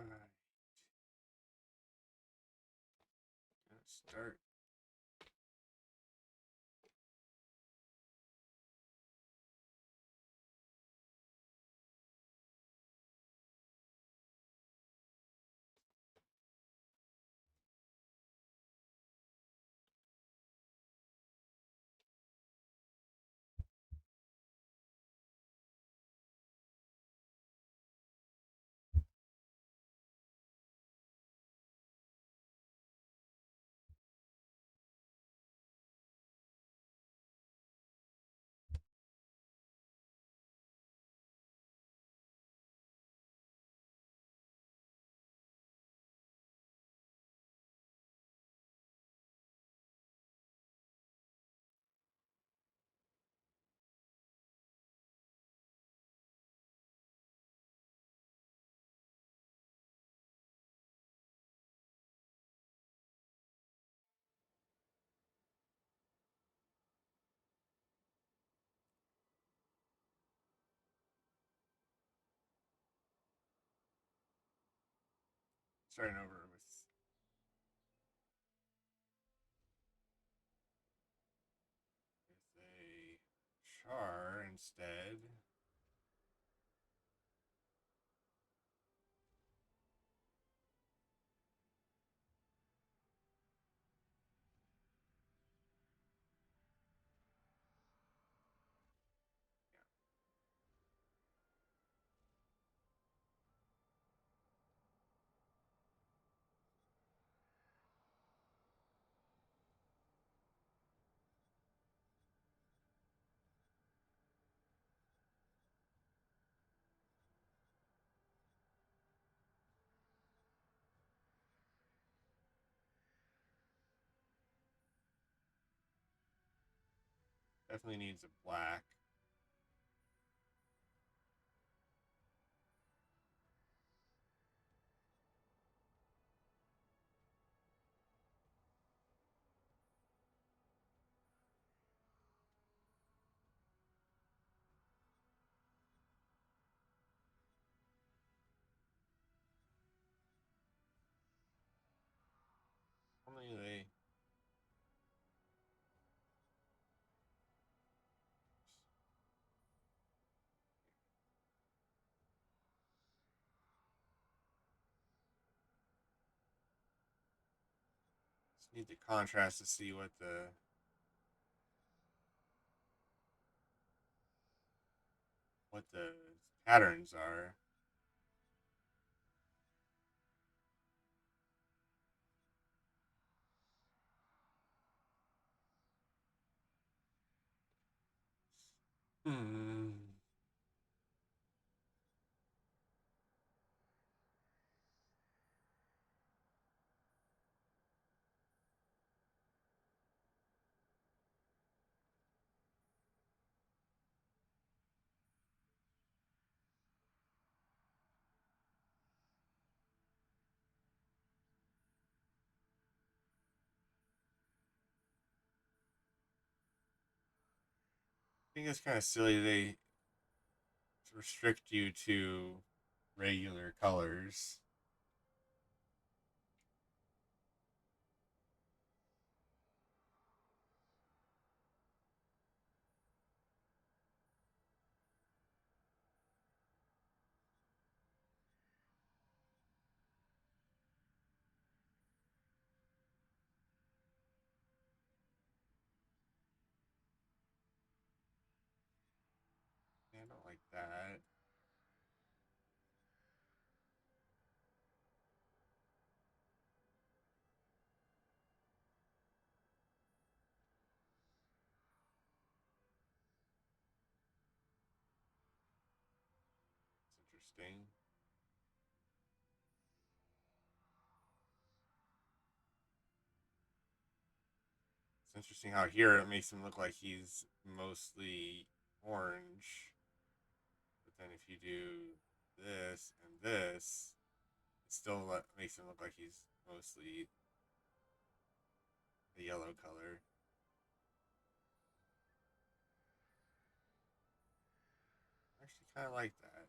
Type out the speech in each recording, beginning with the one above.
Alright. Let's start. Starting over with a char instead. Definitely needs a black. How many are they? Just need the contrast to see what the patterns are. Hmm. I think it's kind of silly they restrict you to regular colors. I don't like that. It's interesting. It's interesting how here it makes him look like he's mostly orange, but then if you do this and this, it still makes him look like he's mostly a yellow color. I actually kind of like that.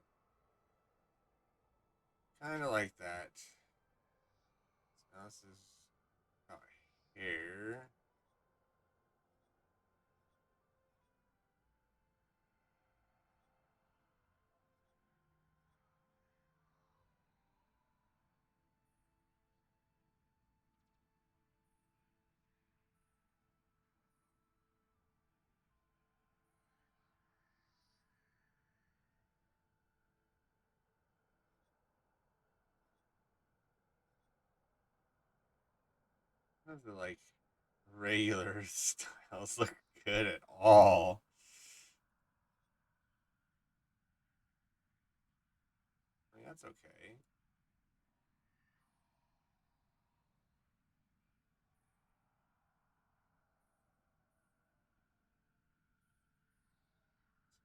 Kind of like that. So now this is about hair. None of the like regular styles look good at all. I mean, that's okay.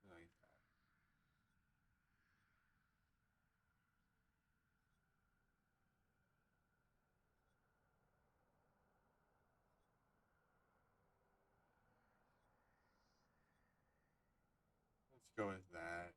Something like that. Let's go with that.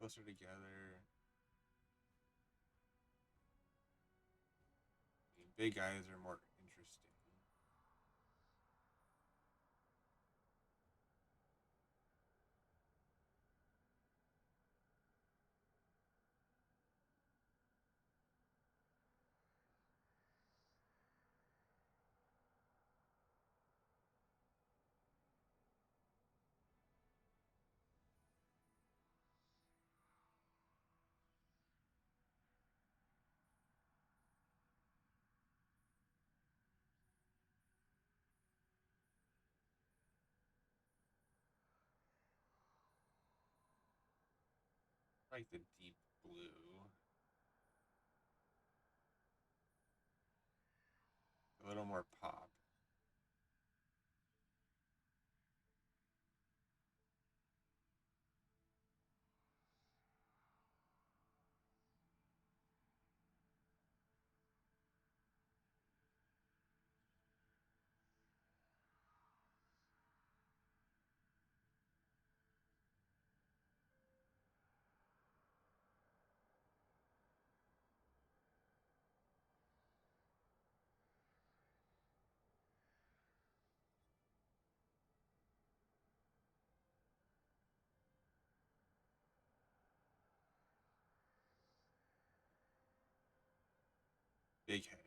Closer together. I mean, big guys are more interesting. I like the deep blue. A little more pop. Big head.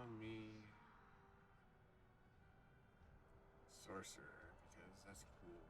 on me Sorcerer, because that's cool.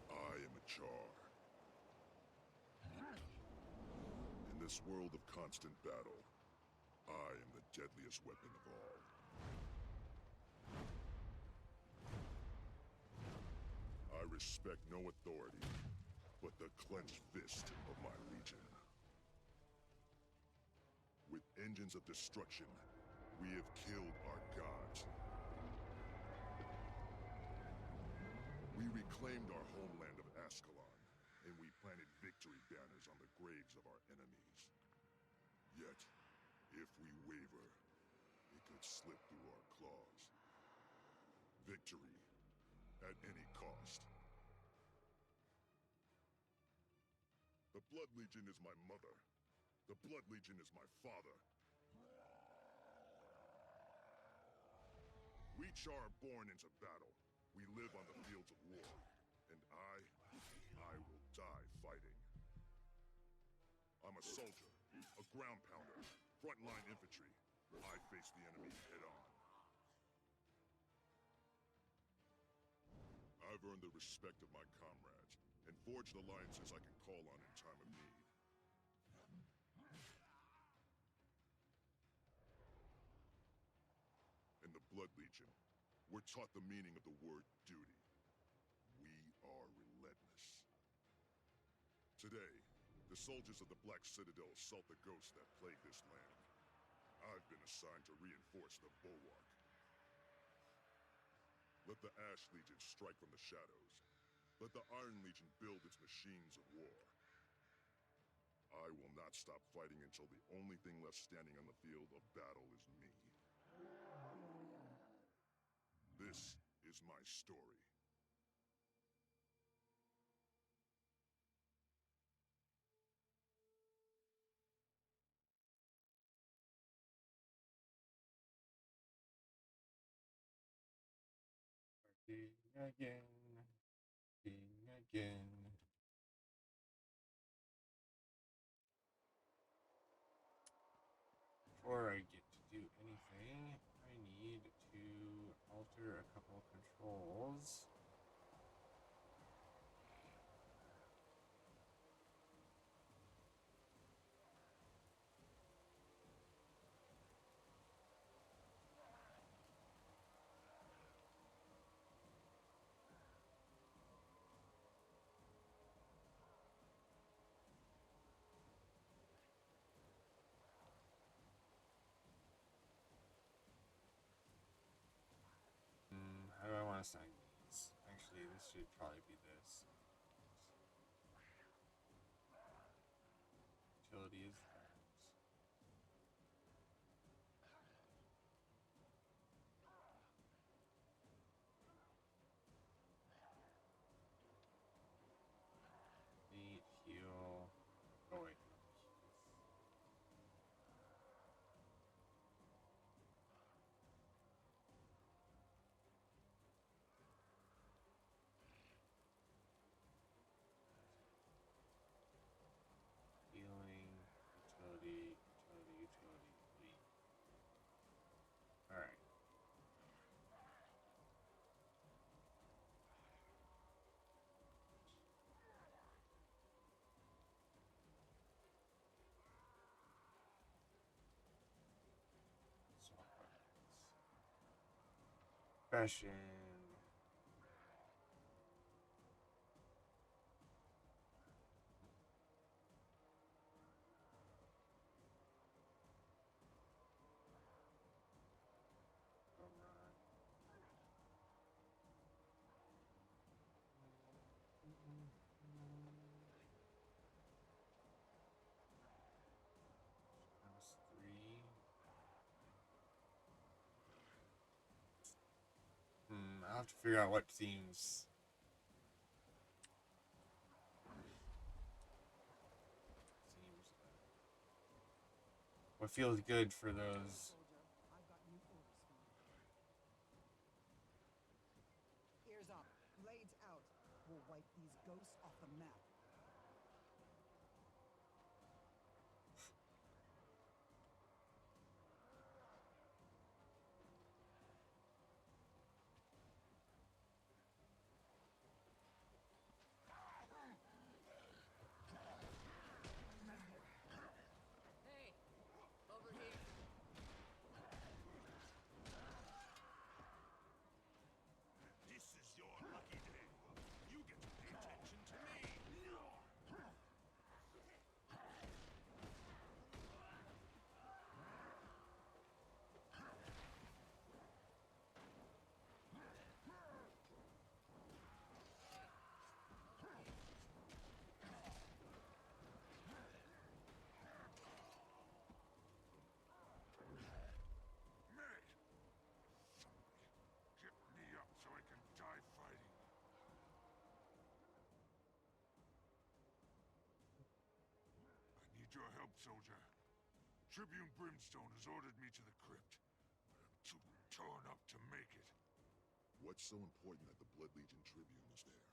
I am a Char. In this world of constant battle, I am the deadliest weapon of all. I respect no authority but the clenched fist of my legion. With engines of destruction, we have killed our gods. We reclaimed our homeland of Ascalon, and we planted victory banners on the graves of our enemies. Yet, if we waver, it could slip through our claws. Victory, at any cost. The Blood Legion is my mother. The Blood Legion is my father. We Char are born into battle. We live on the fields of war. And I will die fighting. I'm a soldier, a ground pounder, frontline infantry. I face the enemy head on. I've earned the respect of my comrades, and forged alliances I can call on in time of need. In the Blood Legion, we're taught the meaning of the word duty. We are relentless. Today, the soldiers of the Black Citadel assault the ghosts that plague this land. I've been assigned to reinforce the bulwark. Let the Ash Legion strike from the shadows. Let the Iron Legion build its machines of war. I will not stop fighting until the only thing left standing on the field of battle is me. This is my story. Ding again. Ding again. Before I get to do anything, I need to alter a couple controls. How do I want to sign these? Actually, this should probably be this. Utilities. Heal. Oh wait. Healing, utility, utility, utility, lead. Alright. Swap weapons. Fashion. House 3. I'll have to figure out what seems what feels good for those. Ears up, blades out. We'll wipe these ghosts off the map. Hey, over here. This is your lucky day. You get to pay attention to me. Meg! Get me up so I can die fighting. I need your help, soldier. Tribune Brimstone has ordered me to the crypt, but I'm too torn up to make it. What's so important that the Blood Legion Tribune is there?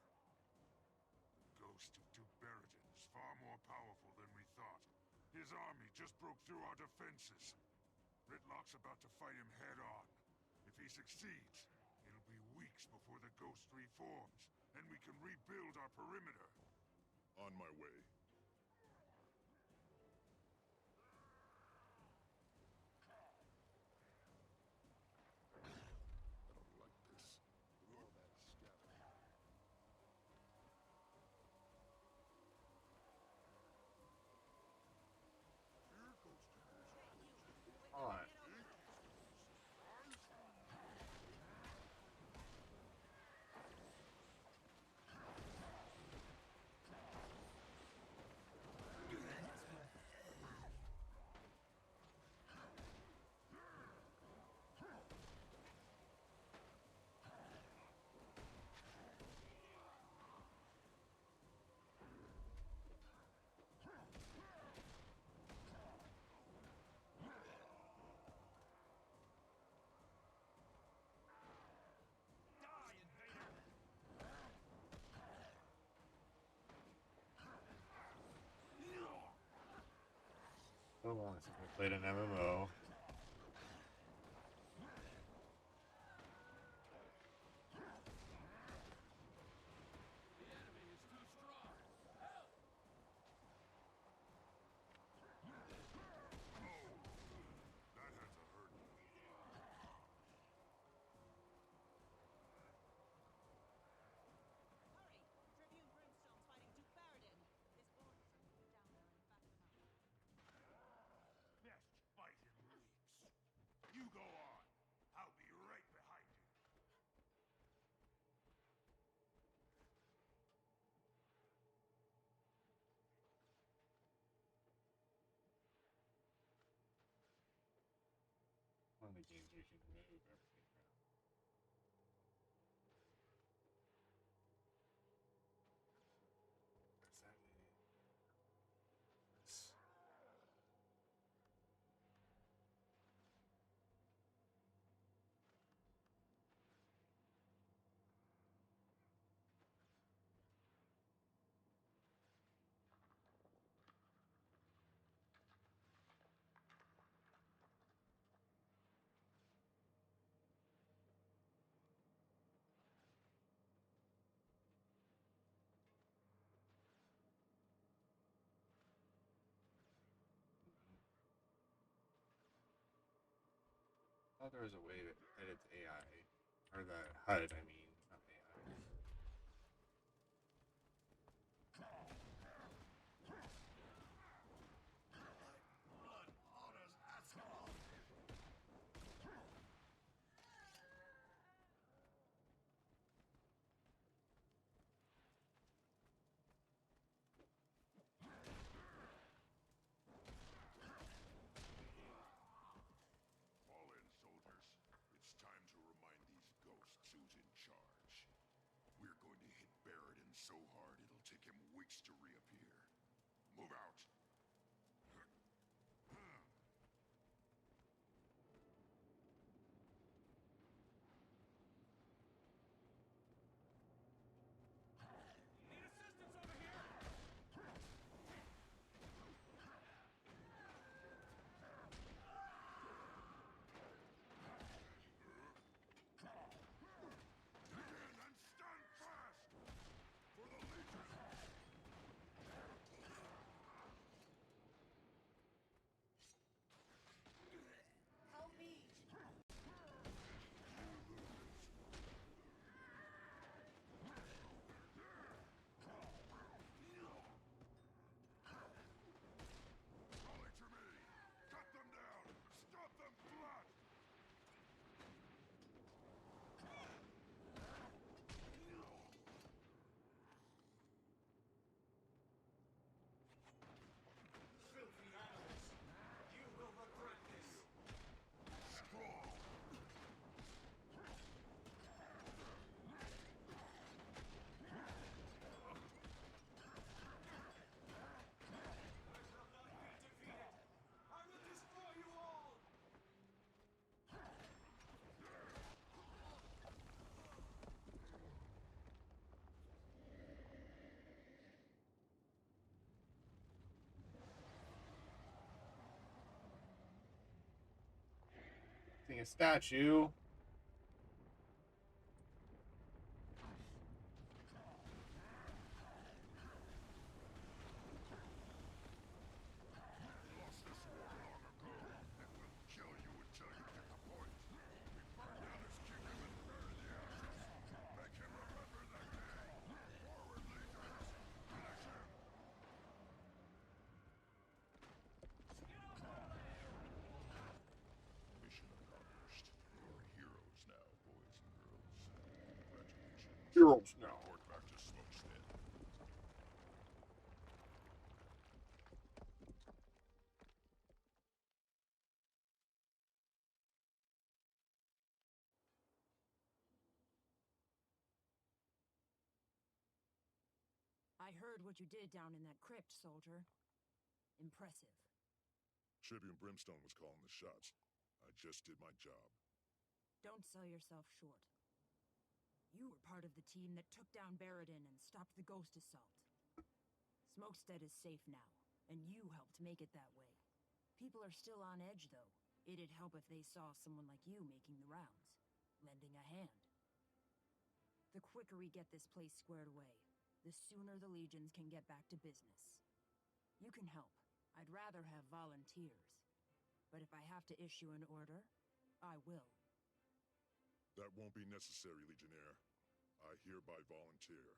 The ghost of Duberidin is far more powerful than we thought. His army just broke through our defenses. Ritlock's about to fight him head-on. If he succeeds, it'll be weeks before the ghost reforms, and we can rebuild our perimeter. On my way. I don't like this. All that scavenging. Here goes the ghost. Hold on. So long since we played an MMO. That had to hurt. Hurry! Tribune Brimstone's fighting Duberidin. His orders are move down there and back them up. Best fight in weeks. You go on. I'll be right behind you. One of the games we can move everything around. Where's that? thought there was a way that edits AI. Or the HUD, I mean, not AI. Fall in, soldiers. It's time to remind these ghosts who's in charge. We're going to hit Barradin so hard it'll take him weeks to reappear. Move out! Begin and stand fast! For the Legion! Help me! Rally to me! Cut them down! Stop them flat! Filthy animals! You will regret this! Strong! I shall not be defeated! I will destroy you all! Seeing a statue. Lost this war long ago, and we'll kill you until you get the point. We burn down his kingdom and bury the ashes. Make him remember that day. Forward, legions! Finish him! Mission accomplished. You're heroes now, boys and girls. Congratulations. Heroes now. Report back to Smokestead. I heard what you did down in that crypt, soldier. Impressive. Tribune Brimstone was calling the shots. I just did my job. Don't sell yourself short. You were part of the team that took down Barradin and stopped the ghost assault. Smokestead is safe now, and you helped make it that way. People are still on edge, though. It'd help if they saw someone like you making the rounds, lending a hand. The quicker we get this place squared away, the sooner the legions can get back to business. You can help. I'd rather have volunteers. But if I have to issue an order, I will. That won't be necessary, Legionnaire. I hereby volunteer.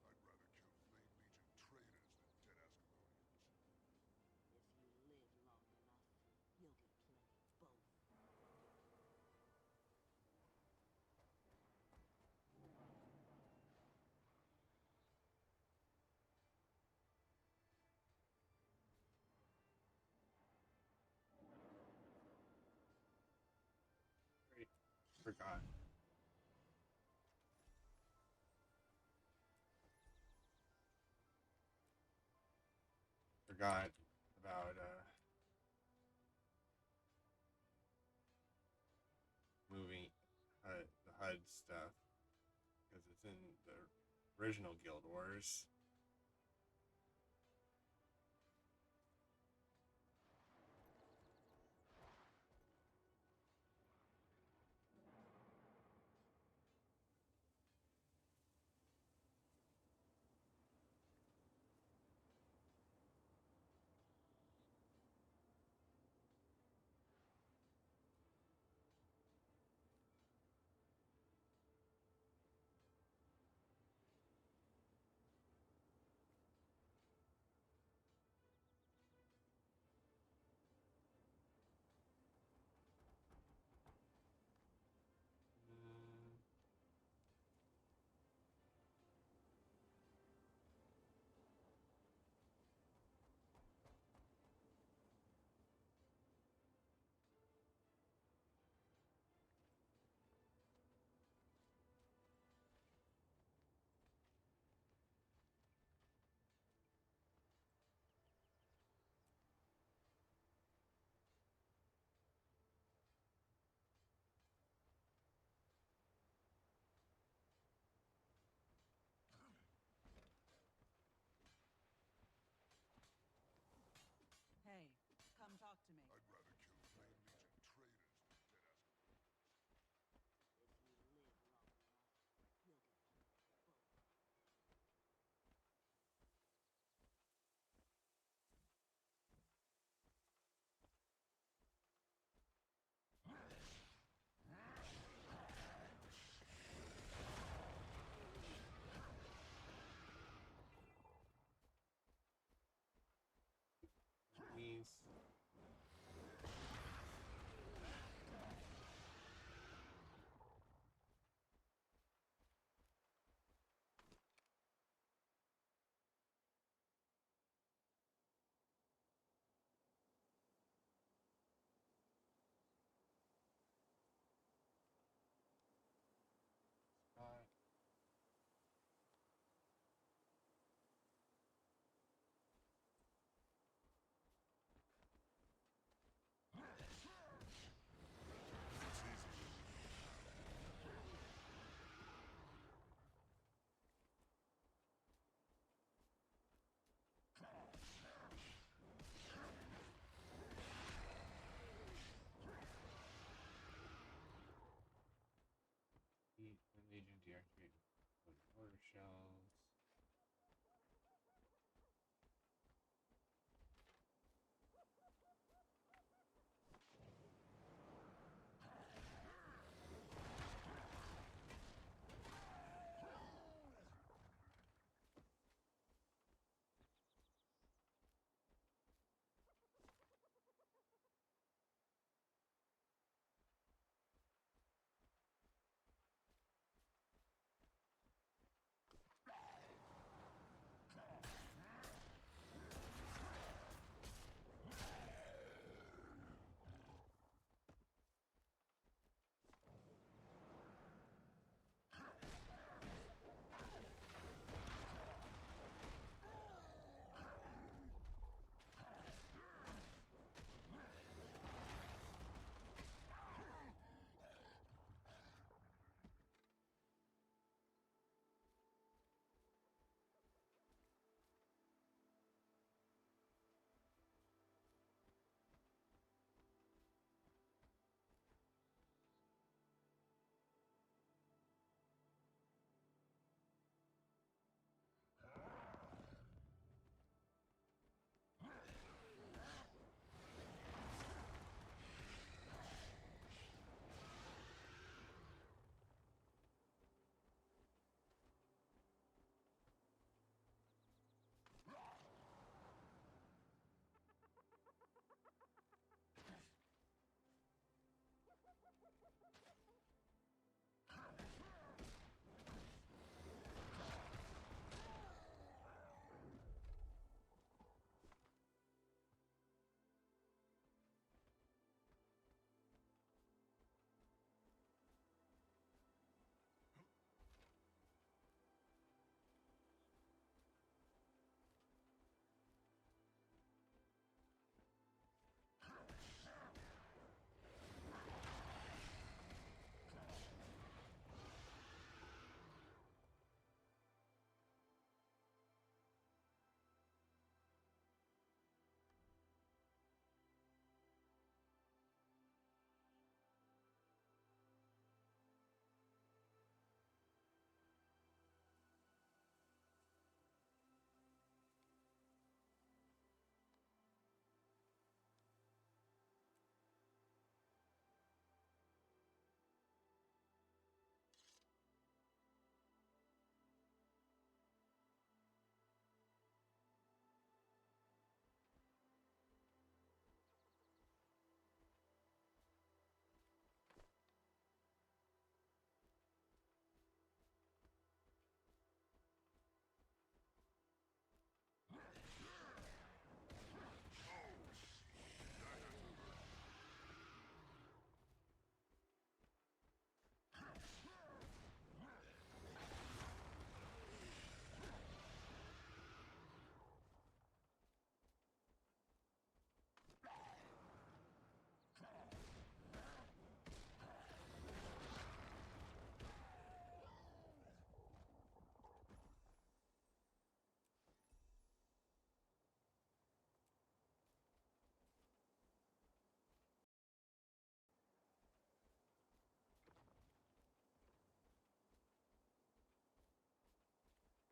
I'd rather kill Flame Legion traitors than dead Ascalonians. If you live long enough, you'll get plenty of both. Wait, forgot. Forgot about moving the HUD stuff because it's in the original Guild Wars. Deactivate order shells.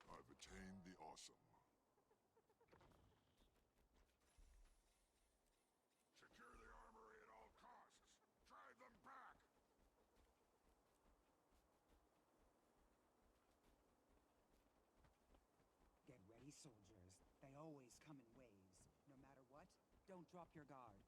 I've attained the awesome. Secure the armory at all costs. Drive them back. Get ready, soldiers. They always come in waves. No matter what, don't drop your guard.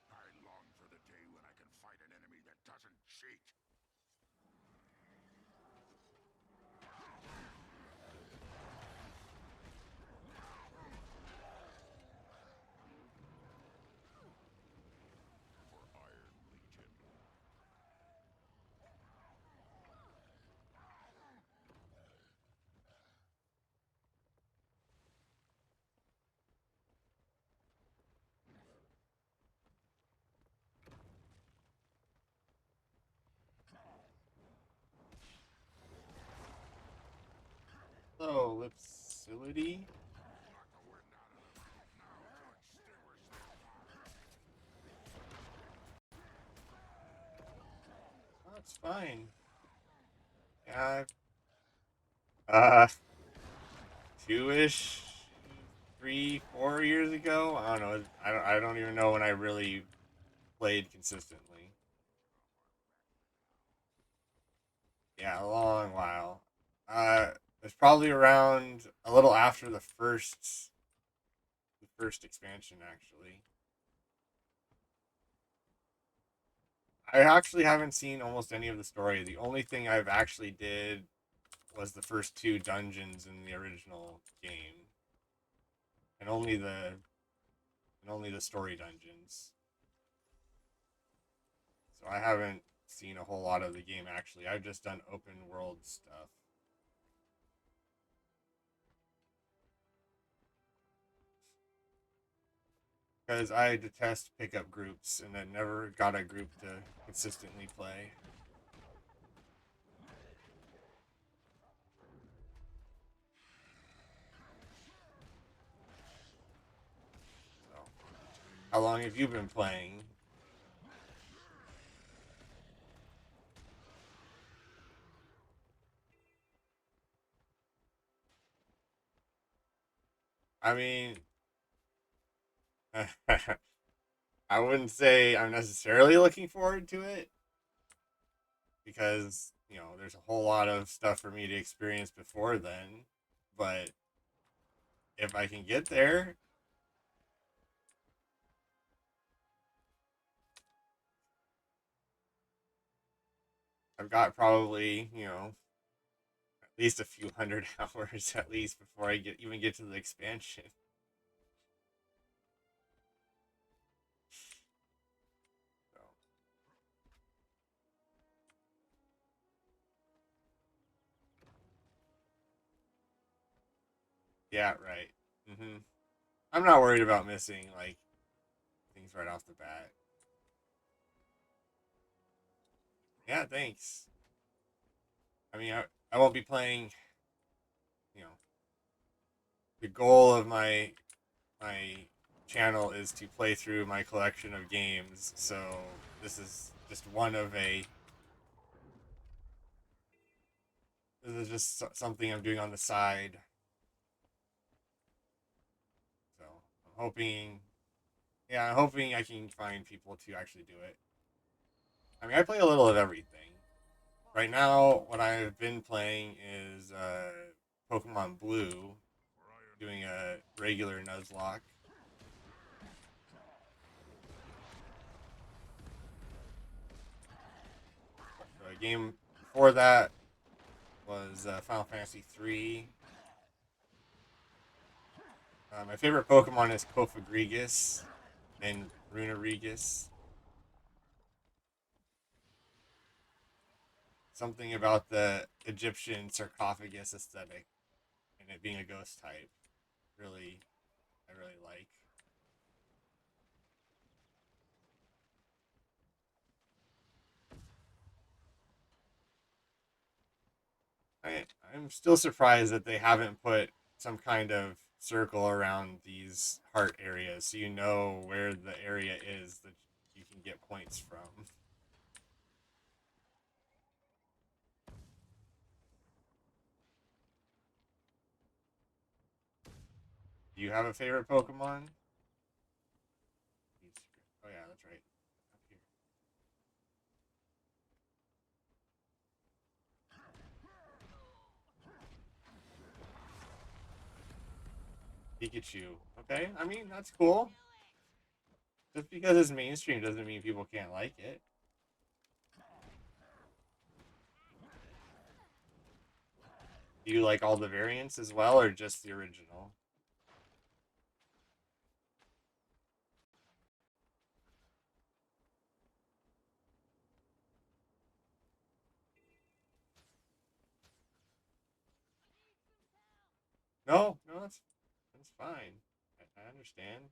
I long for the day when I can fight an enemy that doesn't cheat. For Iron Legion. Ellipsility. That's fine. Yeah. Two-ish, 3, 4 years ago. I don't know. I don't even know when I really played consistently. Yeah, a long while. It's probably around a little after the first expansion, actually. I actually haven't seen almost any of the story. The only thing I've actually did was the first 2 dungeons in the original game, and only the story dungeons. So I haven't seen a whole lot of the game actually. I've just done open world stuff. Because I detest pickup groups and I never got a group to consistently play. So, how long have you been playing? I mean, I wouldn't say I'm necessarily looking forward to it because, there's a whole lot of stuff for me to experience before then. But if I can get there, I've got probably, at least a few hundred hours at least before I even get to the expansion. So, yeah, right. I'm not worried about missing like things right off the bat. Yeah, thanks. I mean, I won't be playing. You know, the goal of my channel is to play through my collection of games. So this is just one of a. This is just something I'm doing on the side. So I'm hoping. Yeah, I'm hoping I can find people to actually do it. I mean, I play a little of everything. Right now, what I've been playing is Pokemon Blue, doing a regular Nuzlocke. The game before that was Final Fantasy 3. My favorite Pokemon is Kofagrigus and Runarigus. Something about the Egyptian sarcophagus aesthetic and it being a ghost type, really, I really like. I, I'm still surprised that they haven't put some kind of circle around these heart areas so you know where the area is that you can get points from. Do you have a favorite Pokemon? Oh yeah, that's right. Up here. Pikachu. Okay, I mean that's cool. Just because it's mainstream doesn't mean people can't like it. Do you like all the variants as well, or just the original? No, no, that's fine. I understand.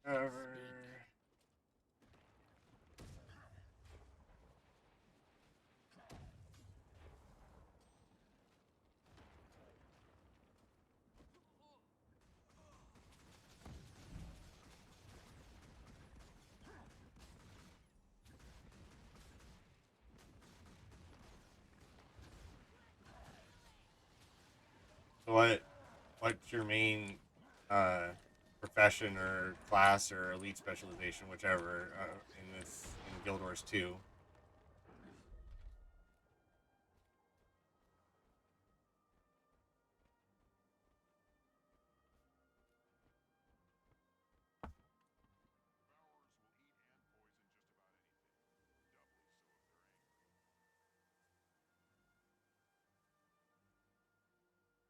Whatever. So what's your main uh, profession or class or elite specialization, whichever, in Guild Wars 2?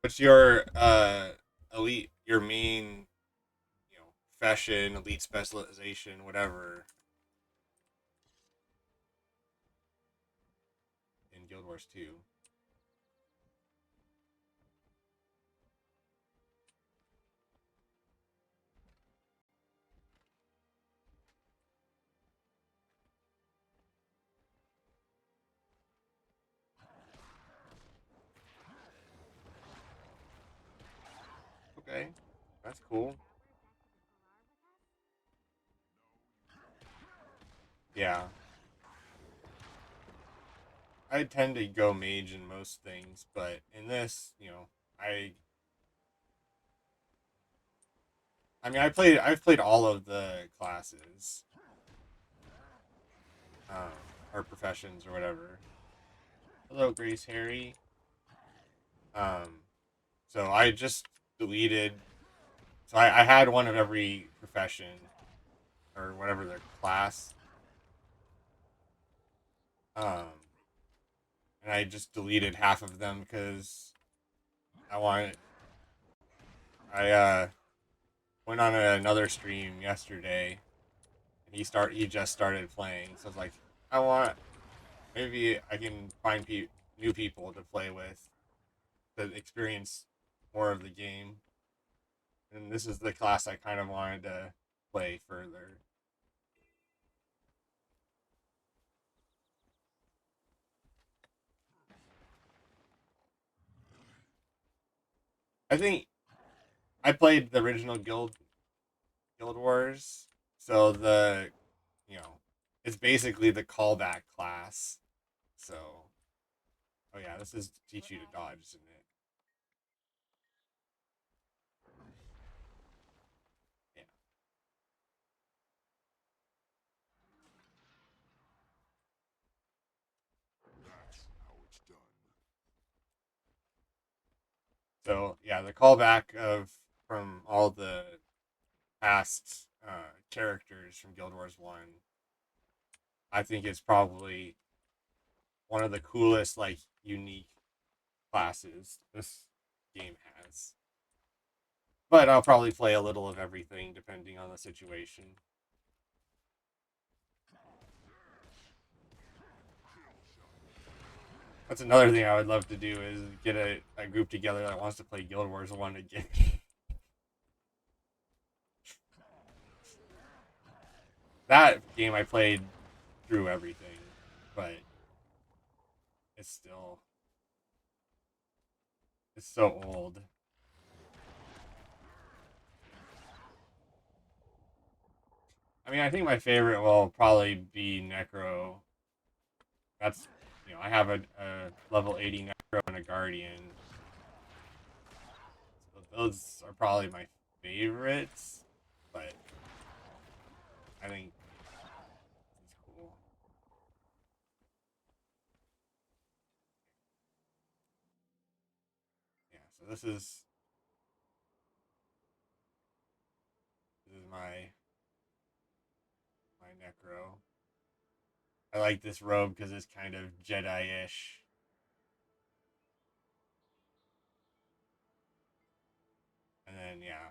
What's your elite, your main, profession, elite specialization, whatever, in Guild Wars 2? Okay, that's cool. Yeah, I tend to go mage in most things, but in this, I I mean, I've played all of the classes, um, or professions or whatever. Hello, Grace Harry. Um, so I just deleted. So I had one of every profession or whatever their class. Um, and I just deleted half of them because I wanted. I went on another stream yesterday, and he just started playing. So I was like, I want maybe I can find new people to play with to experience more of the game. And this is the class I kind of wanted to play further. I think I played the original Guild Wars, so you know it's basically the callback class. So, oh yeah, this is to teach you to dodge, isn't it? Yeah. That's how it's done. So yeah, the callback of from all the past characters from Guild Wars One, I think is probably one of the coolest, like, unique classes this game has. But I'll probably play a little of everything depending on the situation. That's another thing I would love to do is get a group together that wants to play Guild Wars 1 again. That game I played through everything, but it's still it's so old. I mean, I think my favorite will probably be Necro. That's I have a level 80 Necro and a Guardian. So those are probably my favorites, but I think it's cool. Yeah, so this is my Necro. I like this robe because it's kind of Jedi-ish. And then yeah,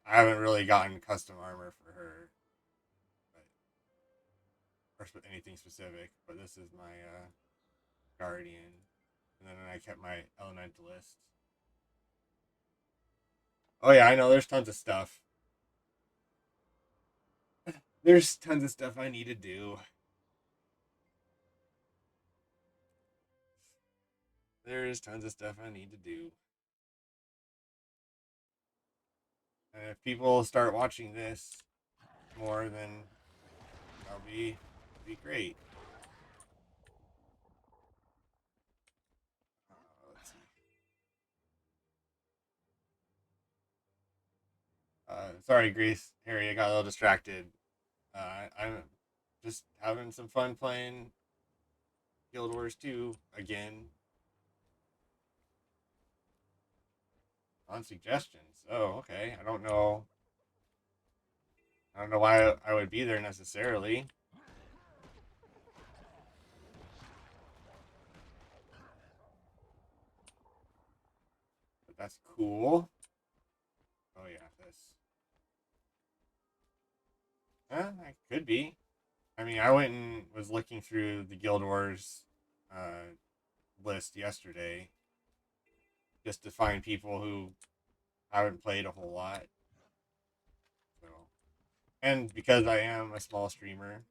I haven't really gotten custom armor for her, but or anything specific. But this is my Guardian, and then I kept my Elementalist. Oh yeah, I know. There's tons of stuff. There's tons of stuff I need to do. There's tons of stuff I need to do. And if people start watching this more, then that'll be great. Let's see. Sorry, Grace, Harry, I got a little distracted. I'm just having some fun playing Guild Wars 2 again on suggestions. Oh, okay. I don't know. I don't know why I would be there necessarily. But that's cool. Oh yeah, this. I could be. I mean, I went and was looking through the Guild Wars list yesterday just to find people who haven't played a whole lot. So, and because I am a small streamer,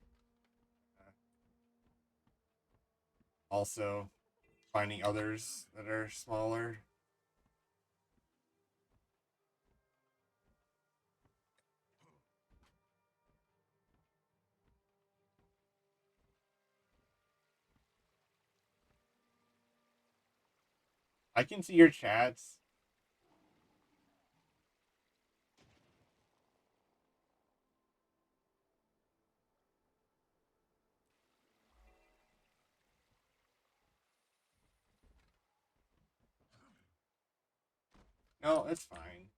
uh, also finding others that are smaller. I can see your chats. No, it's fine.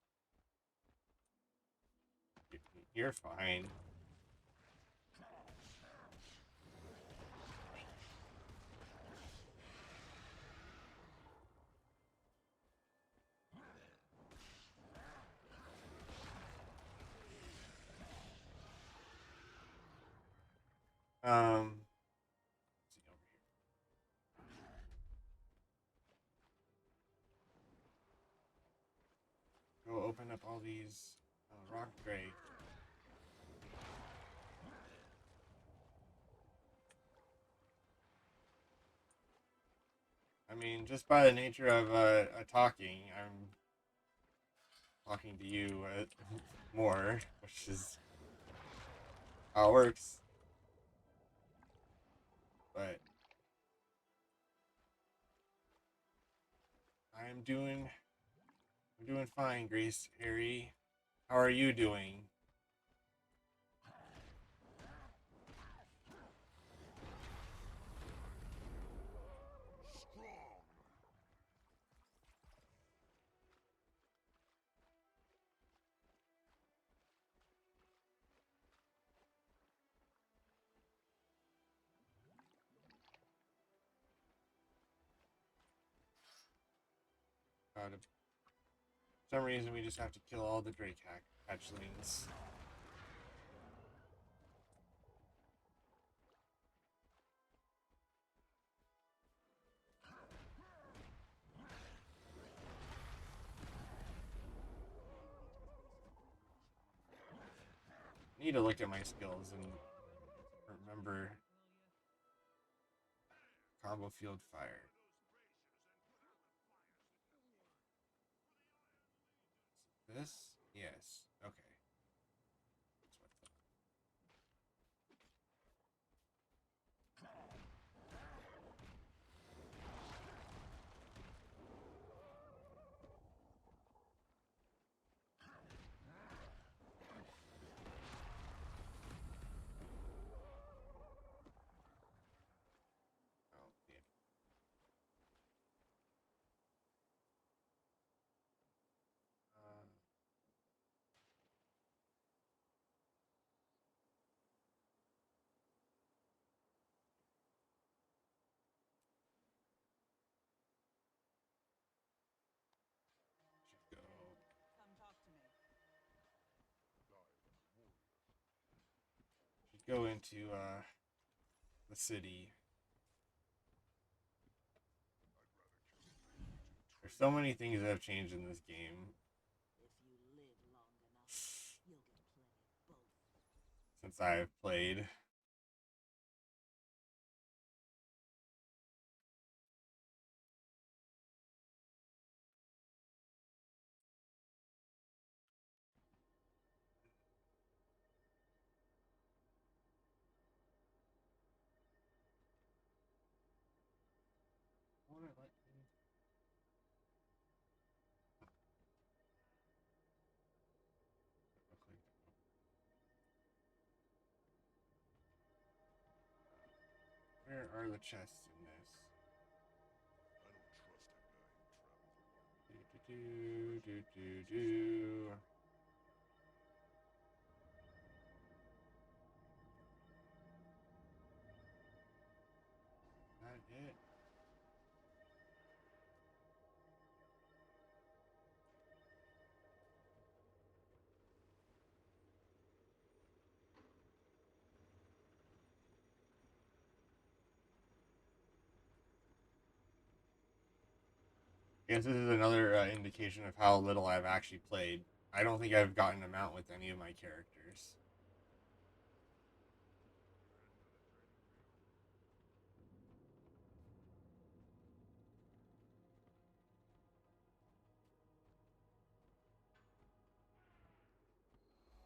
You're fine. Let's see over here. Go open up all these rock drake. I mean, just by the nature of talking, I'm talking to you more, which is how it works. But I'm doing fine, Grace, Harry. How are you doing? Strong. For some reason, we just have to kill all the Drake hatchlings. Need to look at my skills and remember combo field fire. This? Yes. Okay. That's what I thought. Oh, yeah. Uh, should go. Come talk to me. Should go into the city. There's so many things that have changed in this game If you live long enough, you'll get plenty of both. since I've played. Won't it let me? Look like where are the chests in this? I don't trust a guy who travels alone. Do. That it? I guess this is another indication of how little I've actually played. I don't think I've gotten them out with any of my characters.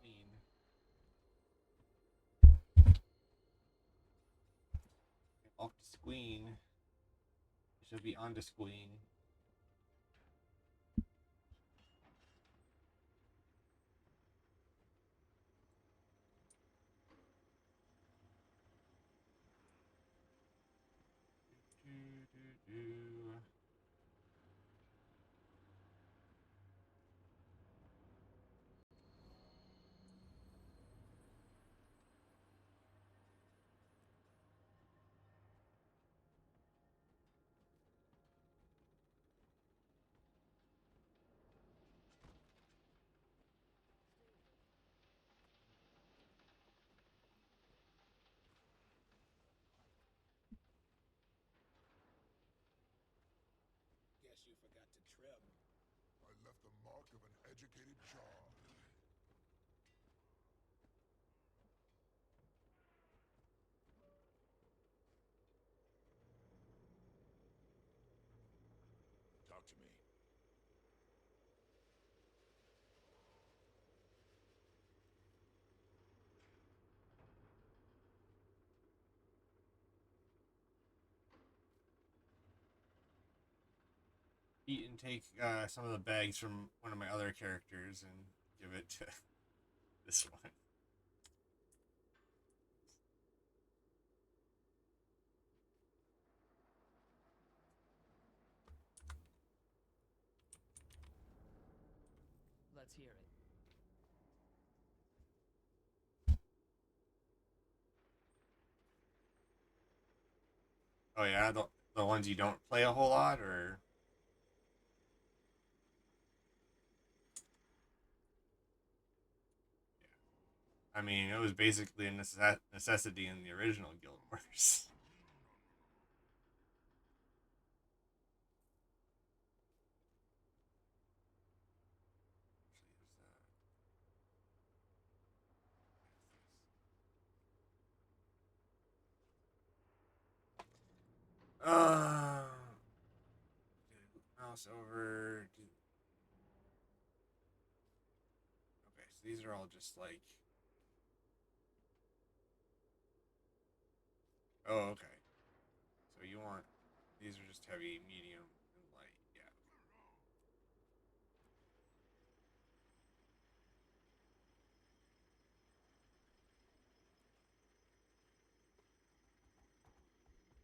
Queen. Off to Squeen. Should be on to Squeen. Do. Guess you forgot to trim. I left the mark of an educated child. Talk to me. Eat and take some of the bags from one of my other characters and give it to this one. Let's hear it. Oh yeah, the ones you don't play a whole lot, or I mean, it was basically a necessity in the original Guild Wars. Uh, mouse over. Okay, so these are all just like. Oh, okay. So you want these are just heavy, medium, and light. Yeah.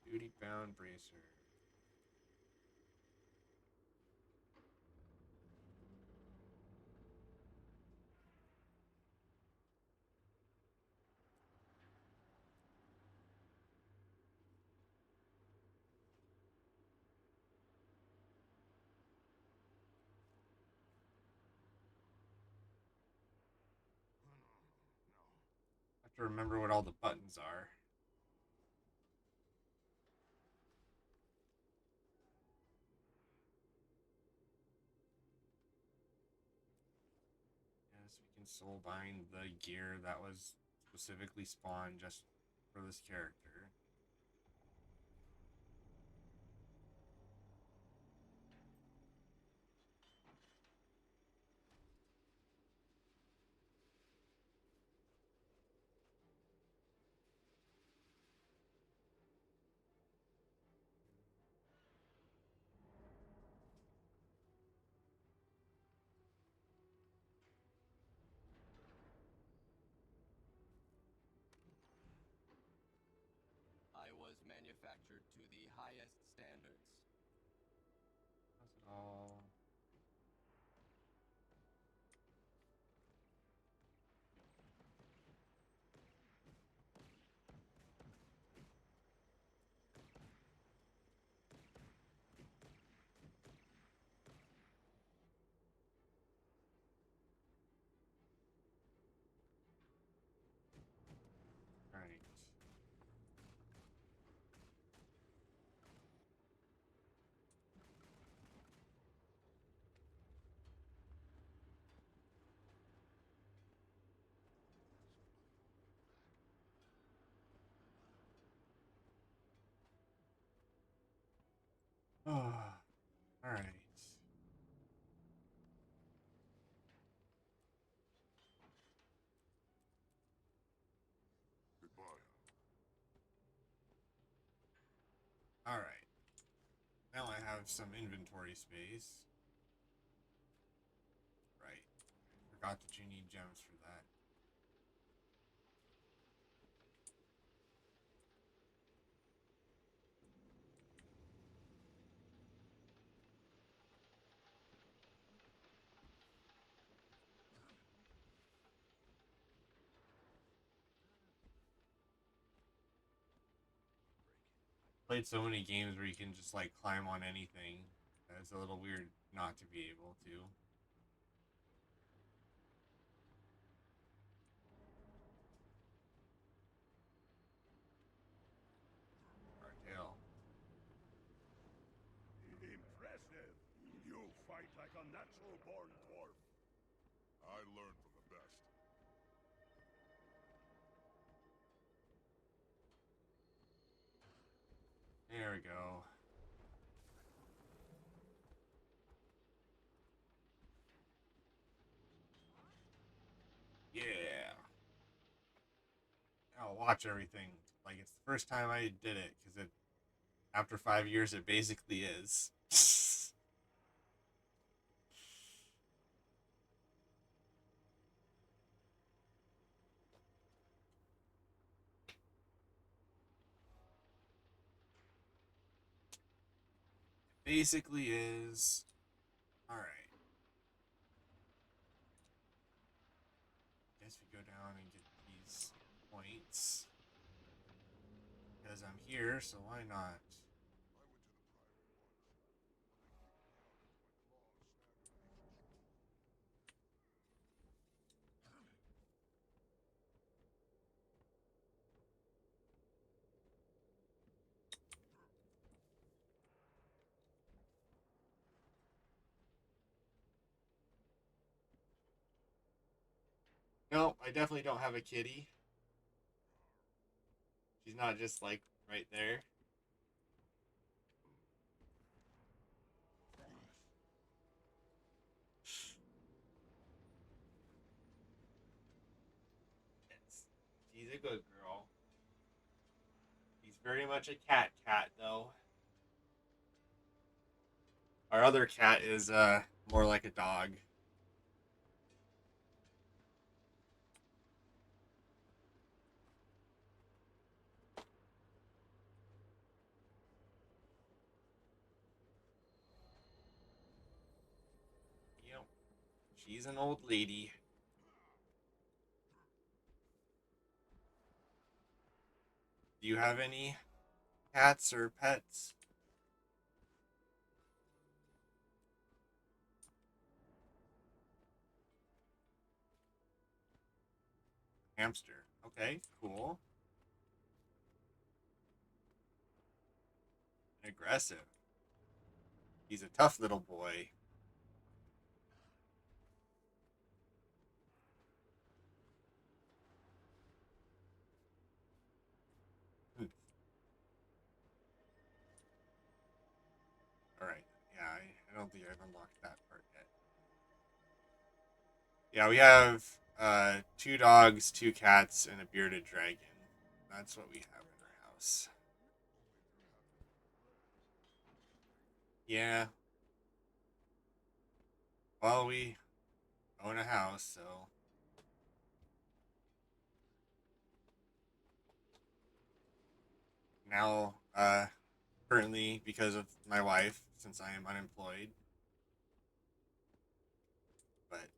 Duty bound bracer. I have to remember what all the buttons are. Yes, we can soul bind the gear that was specifically spawned just for this character. I was manufactured to the highest standards. How's it all? Right. Oh, all right. Goodbye. All right. Now I have some inventory space. Right. Forgot that you need gems for that. Played so many games where you can just like climb on anything. It's a little weird not to be able to. Cartel. Impressive. You fight like a natural-born dwarf. I learned from the best. There we go. Yeah. I'll watch everything. Like it's the first time I did it because it after 5 years it basically is. Basically is. All right. Guess we go down and get these points because I'm here, so why not? No, I definitely don't have a kitty. She's not just like right there. Yes. She's a good girl. He's very much a cat though. Our other cat is more like a dog. Yep. She's an old lady. Do you have any cats or pets? Hamster. Okay, cool. Aggressive. He's a tough little boy. that part yet. Yeah, we have 2 dogs, 2 cats, and a bearded dragon. That's what we have in our house. Yeah. Well, we own a house, so now, currently, because of my wife, since I am unemployed, but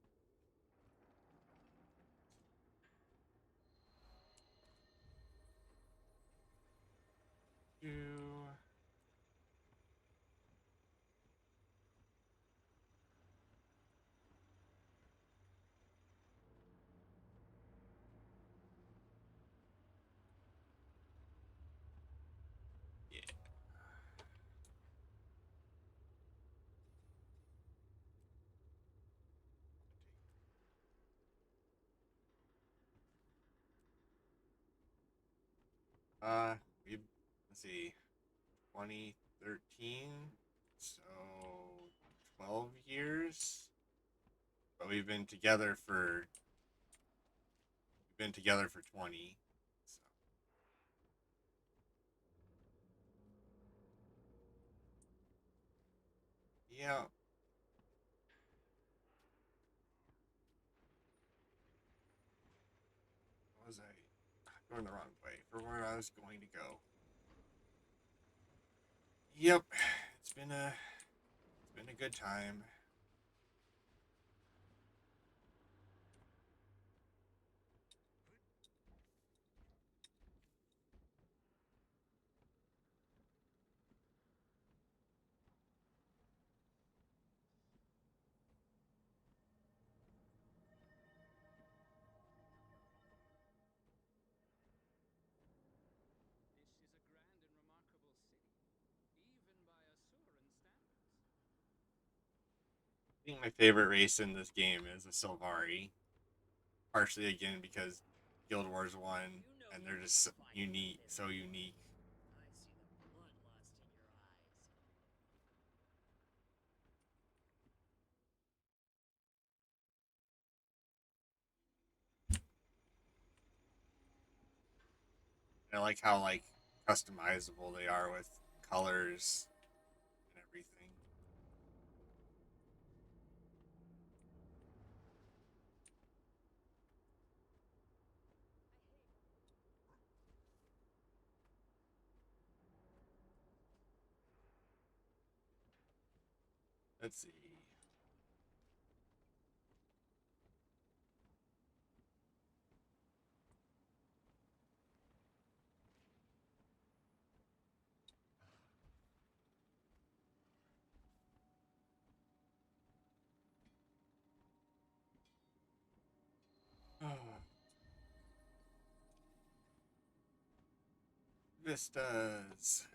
do yeah. Uh, we let's see, 2013, so 12 years. But we've been together for 20. So yeah, was I going the wrong way for where I was going to go? Yep, it's been a it's been a good time. This is a grand and remarkable city, even by Asuran standards. I think my favorite race in this game is a Sylvari, partially again because Guild Wars 1, and they're just unique, so unique. I like how like customizable they are with colors and everything. Let's see. Vistas.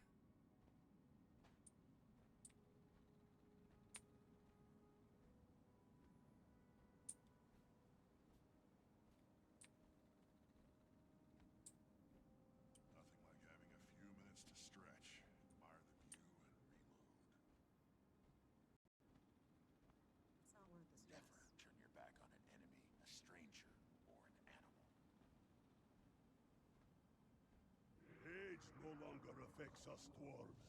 Nothing like having a few minutes to stretch, admire the view, and reload. It's not worth the stress. Never turn your back on an enemy, a stranger, or an animal. Age no longer affects us dwarves.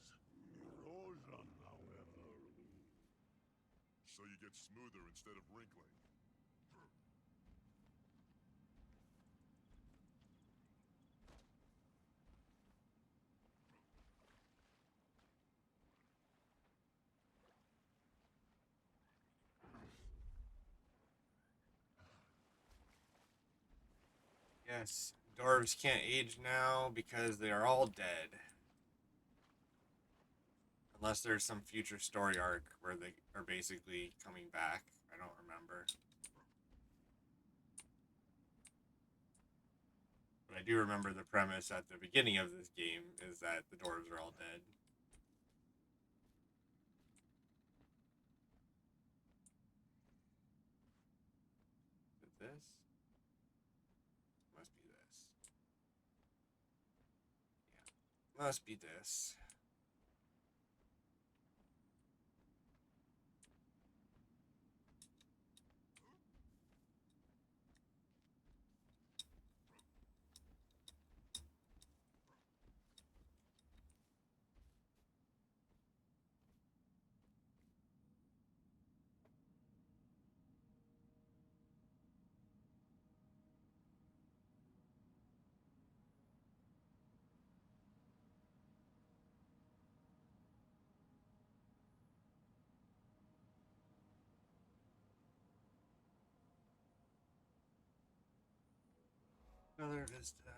Erosion, however. So you get smoother instead of wrinkling. Yes, dwarves can't age now because they are all dead. Unless there's some future story arc where they are basically coming back. I don't remember. But I do remember the premise at the beginning of this game is that the dwarves are all dead. Is it this? Must be this. Yeah. Must be this. Color Vista.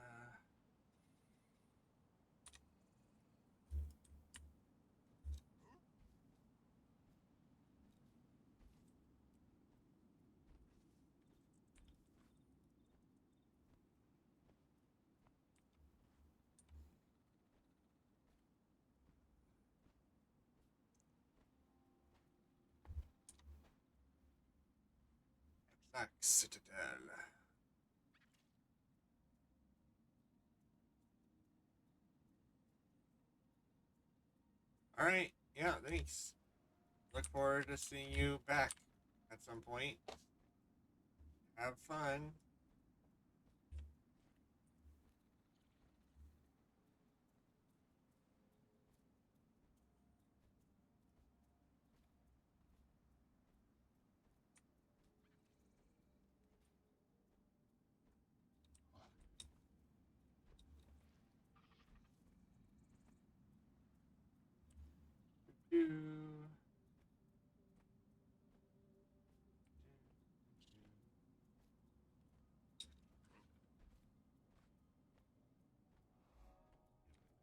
Black Citadel. All right. Yeah, thanks. Look forward to seeing you back at some point. Have fun.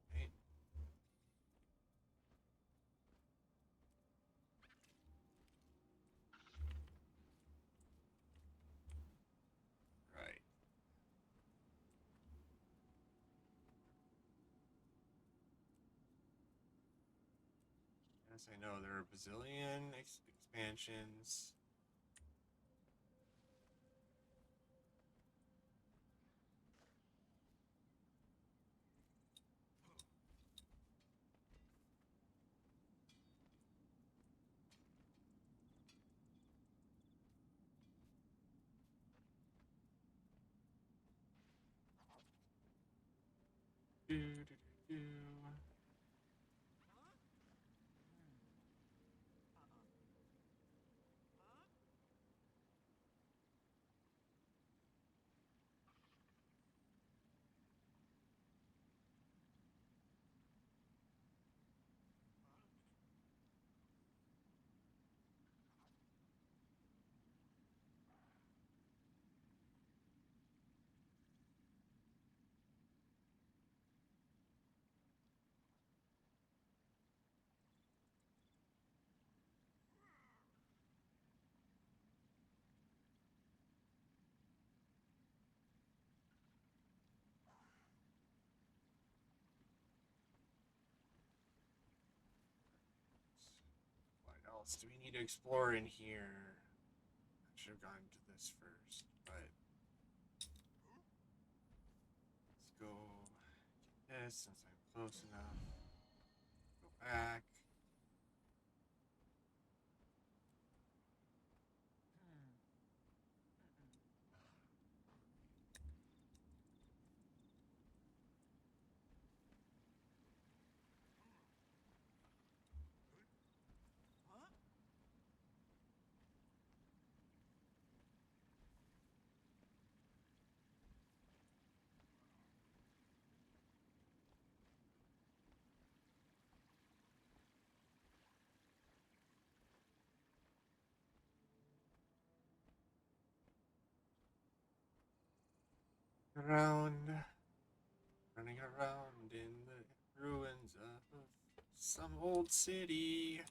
Right. Right. Yes, I know there are a bazillion expansions. Do, do, do, do. What else do we need to explore in here? I should have gone to this first, but let's go get this since I'm close enough. Go back. Around, running around in the ruins of some old city.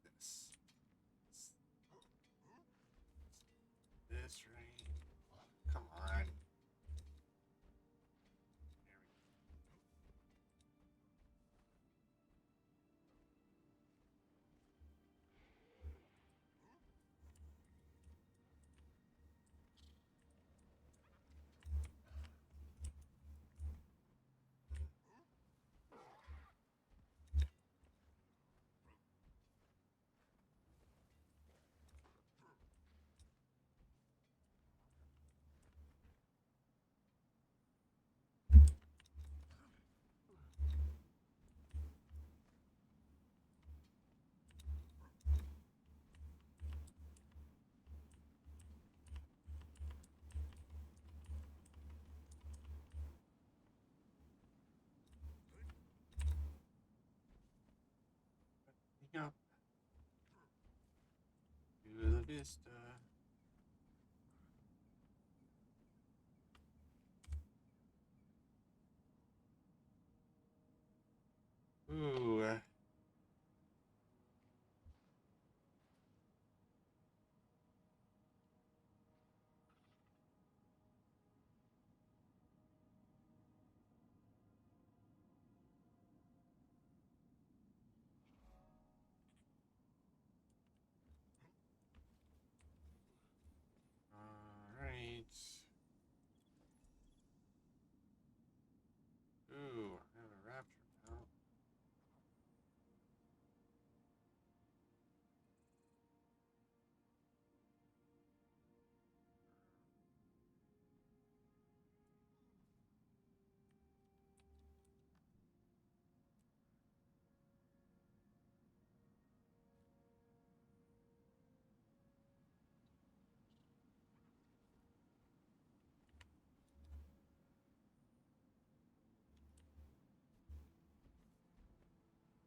This, this right. Come on. Up to the vista.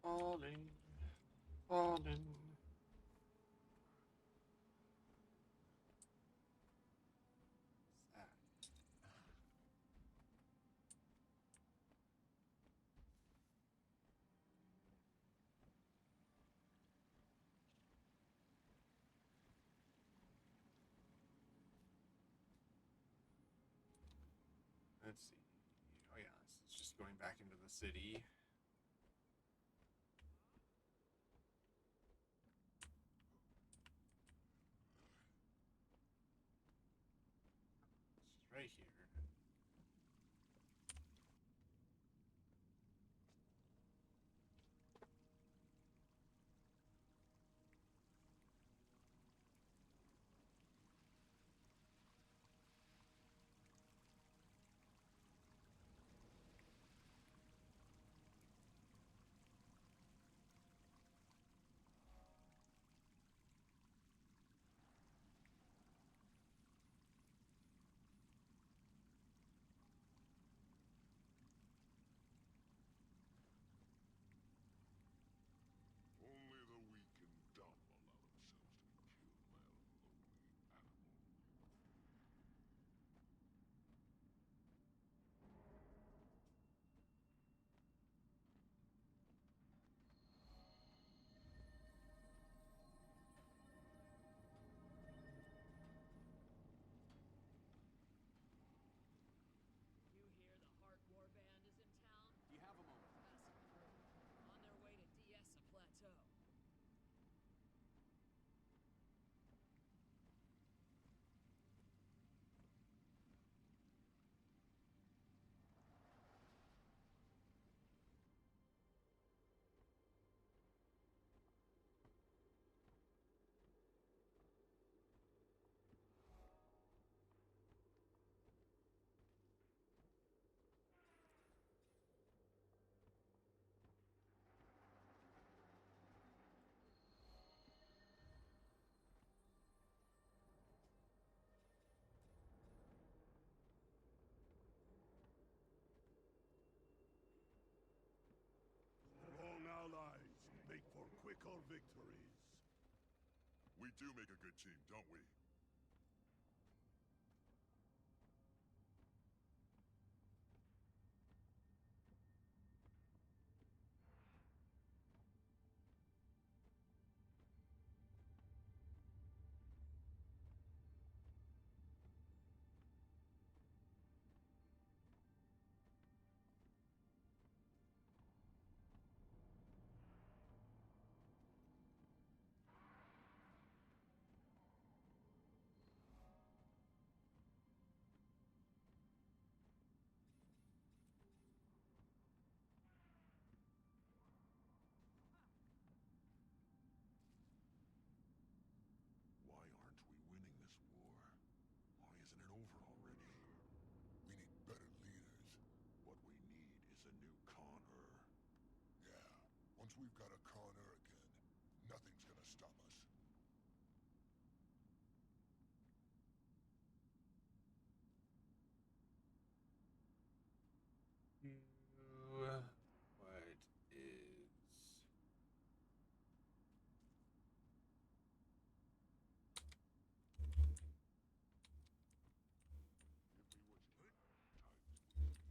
Falling, falling. What's that? Let's see. Oh yeah, this is just going back into the city. It's right here. Only the weak and dumb allow themselves to be killed by a lonely animal. You hear the Heart War Band is in town? Do you have a moment? Passing through. On their way to Diessa Plateau. Strong allies make for quicker victories. We do make a good team, don't we? Why aren't we winning this war? Why isn't it over already? We need better leaders. What we need is a new Con-er. Yeah, once we've got a Connor again, nothing's gonna stop us. What is... Give me what you need. I saw you.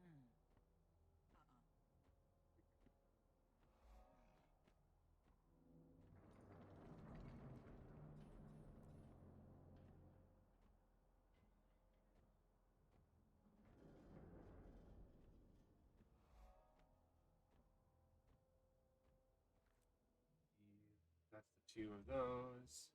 Hmm. That's the two of those.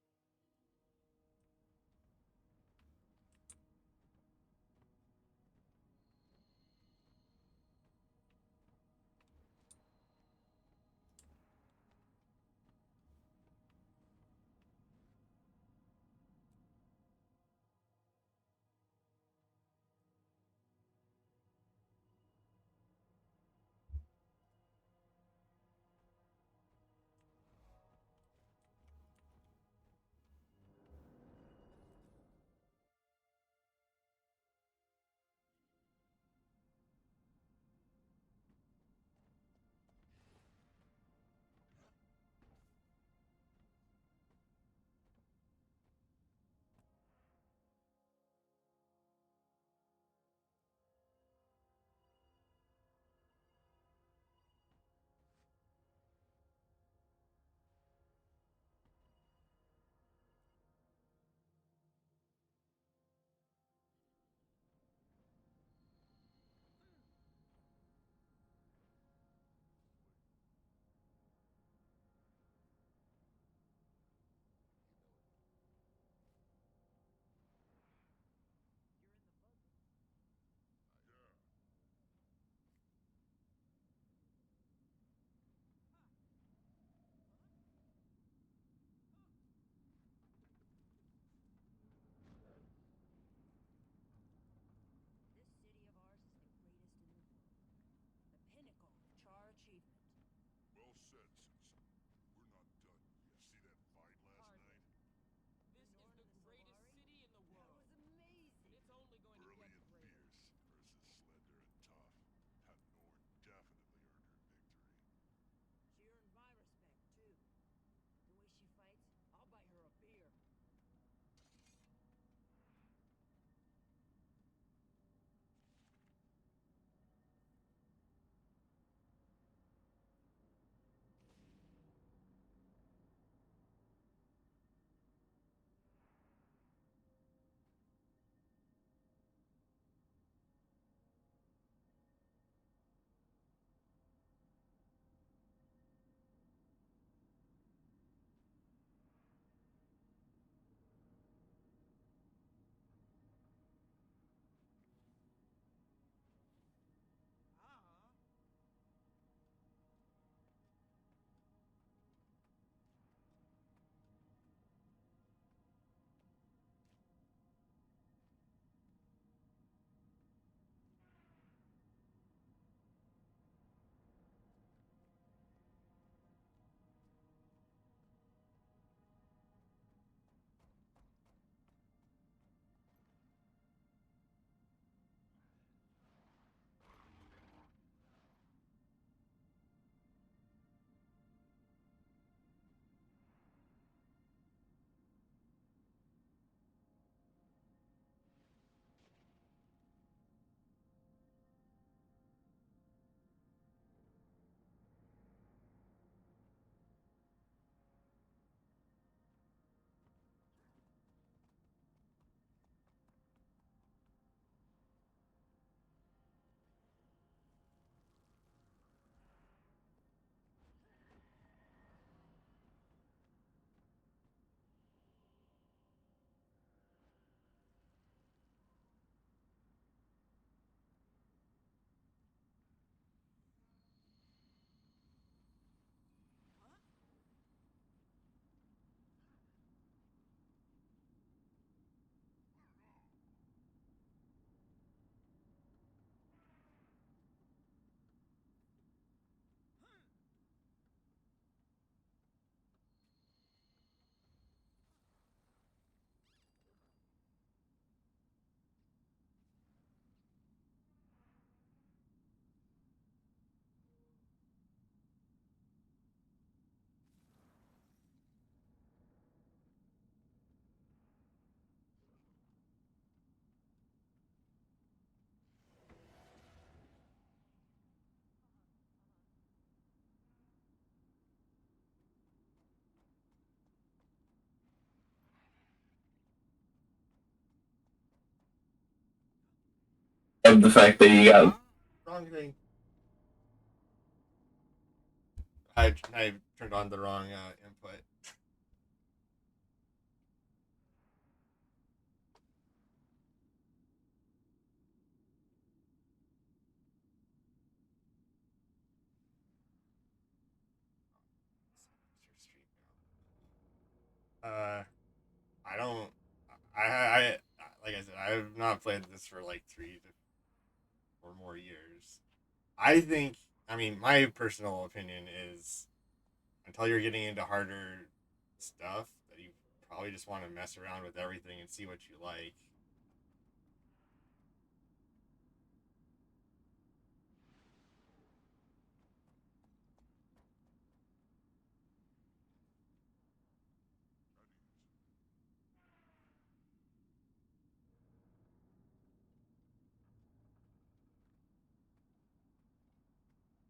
of the fact that you got Wrong thing. I turned on the wrong input. I don't. I like I said, I have not played this for like 3 or more years. I think. I mean, my personal opinion is until you're getting into harder stuff, that you probably just want to mess around with everything and see what you like.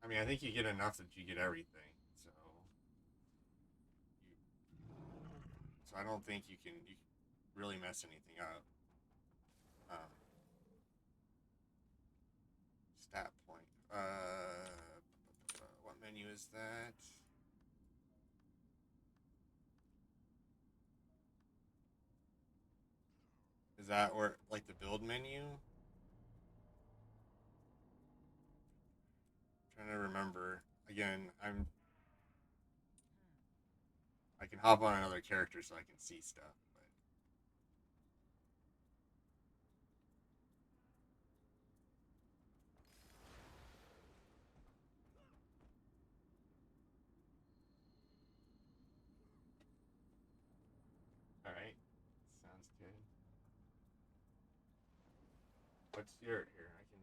I mean, I think you get enough that you get everything. So I don't think you can really mess anything up. Um, Stat point. What menu is that? Is that or like the build menu? I'm trying to remember. Again, I can hop on another character so I can see stuff. But all right, sounds good. What's your here? I can.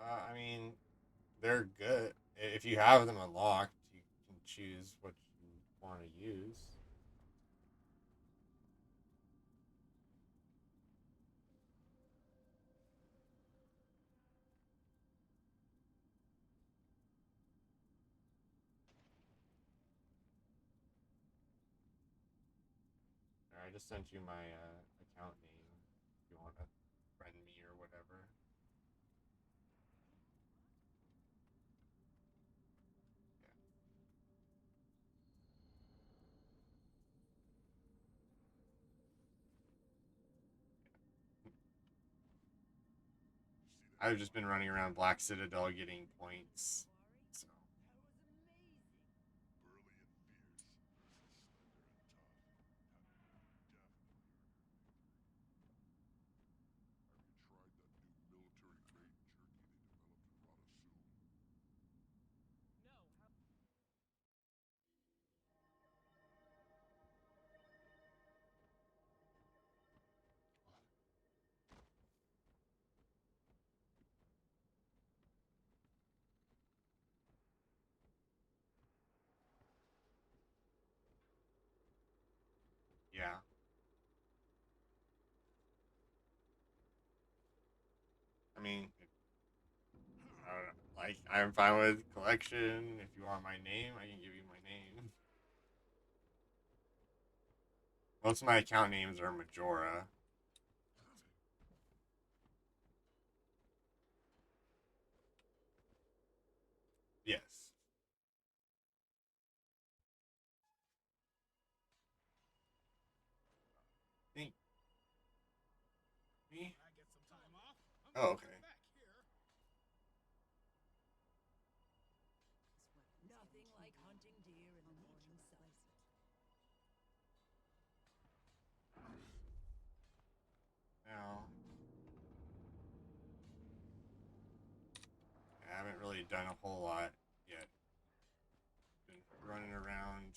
I mean, they're good. If you have them unlocked, you can choose what you want to use. I just sent you my account name if you want to friend me or whatever. I've just been running around Black Citadel getting points. So yeah, I mean, like I'm fine with collection. If you want my name, I can give you my name. Most of my account names are Majora. Yes. Think me? Oh, okay. Nothing like hunting deer in the morning sun. Now, I haven't really done a whole lot yet. Been running around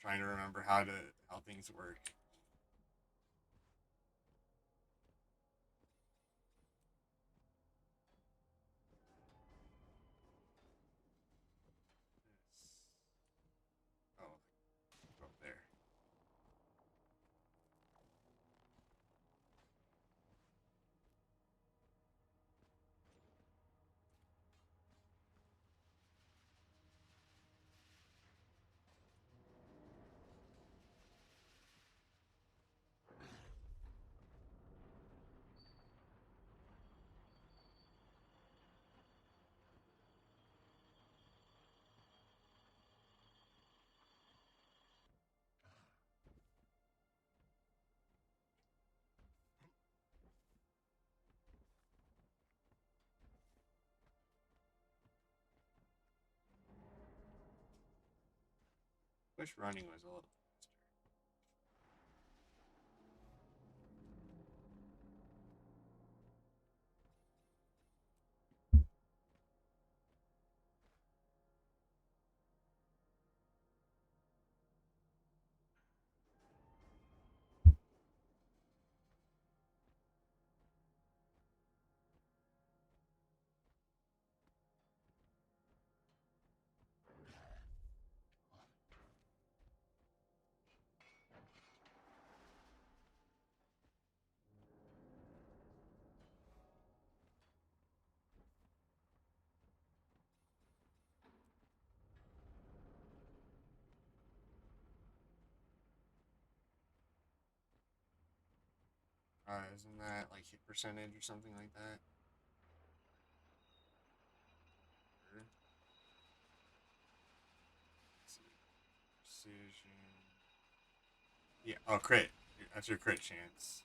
trying to remember how things work. Oh, Wish running was a little faster. Isn't that like hit percentage or something like that? Sure. Let's see. Precision. Yeah. Oh, crit. That's your crit chance.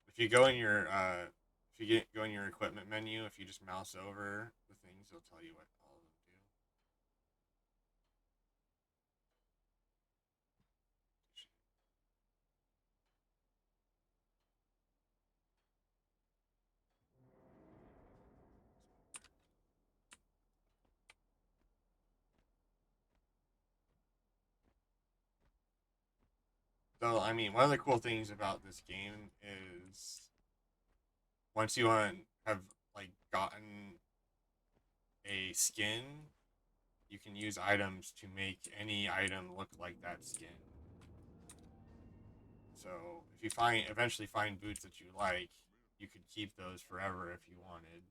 If you go in your go in your equipment menu, if you just mouse over the things, it'll tell you what all of them do. So, I mean, one of the cool things about this game is once you have like gotten a skin, you can use items to make any item look like that skin. So if you eventually find boots that you like, you could keep those forever if you wanted,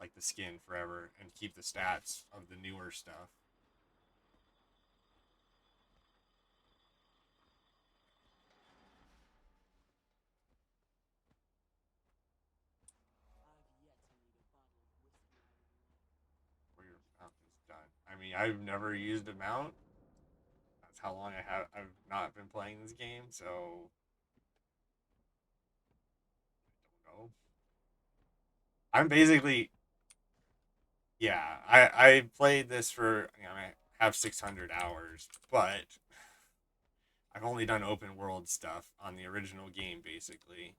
like the skin forever, and keep the stats of the newer stuff. Where your mount is done. I mean, I've never used a mount. That's how long I've not been playing this game, so I don't know. I'm basically yeah. I played this for I have 600 hours, but I've only done open world stuff on the original game. Basically,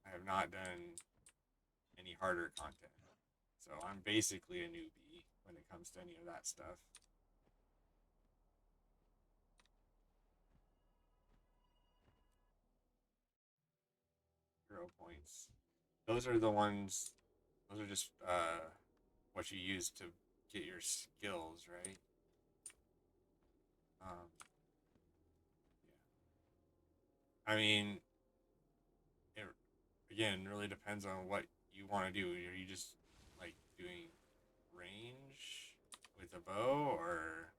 I have not done any harder content, so I'm basically a newbie when it comes to any of that stuff. 0 points. Those are the ones. Those are just what you use to get your skills, right? Um, yeah. I mean, it again really depends on what you want to do. Are you just like doing range with a bow, or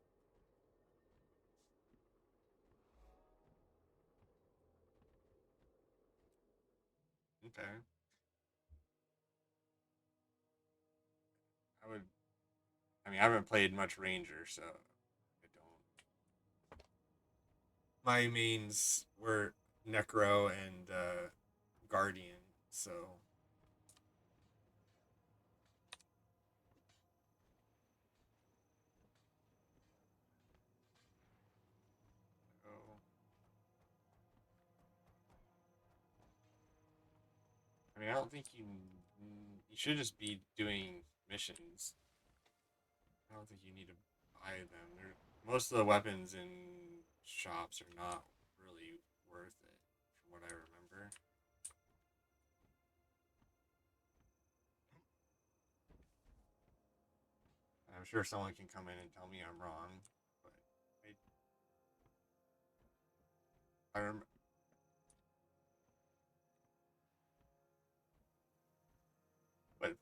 okay? I would. I mean, I haven't played much ranger, so I don't. My mains were necro and guardian, so oh, I mean, I don't think you should just be doing missions. I don't think you need to buy them. Most of the weapons in shops are not really worth it, from what I remember. I'm sure someone can come in and tell me I'm wrong, but I remember.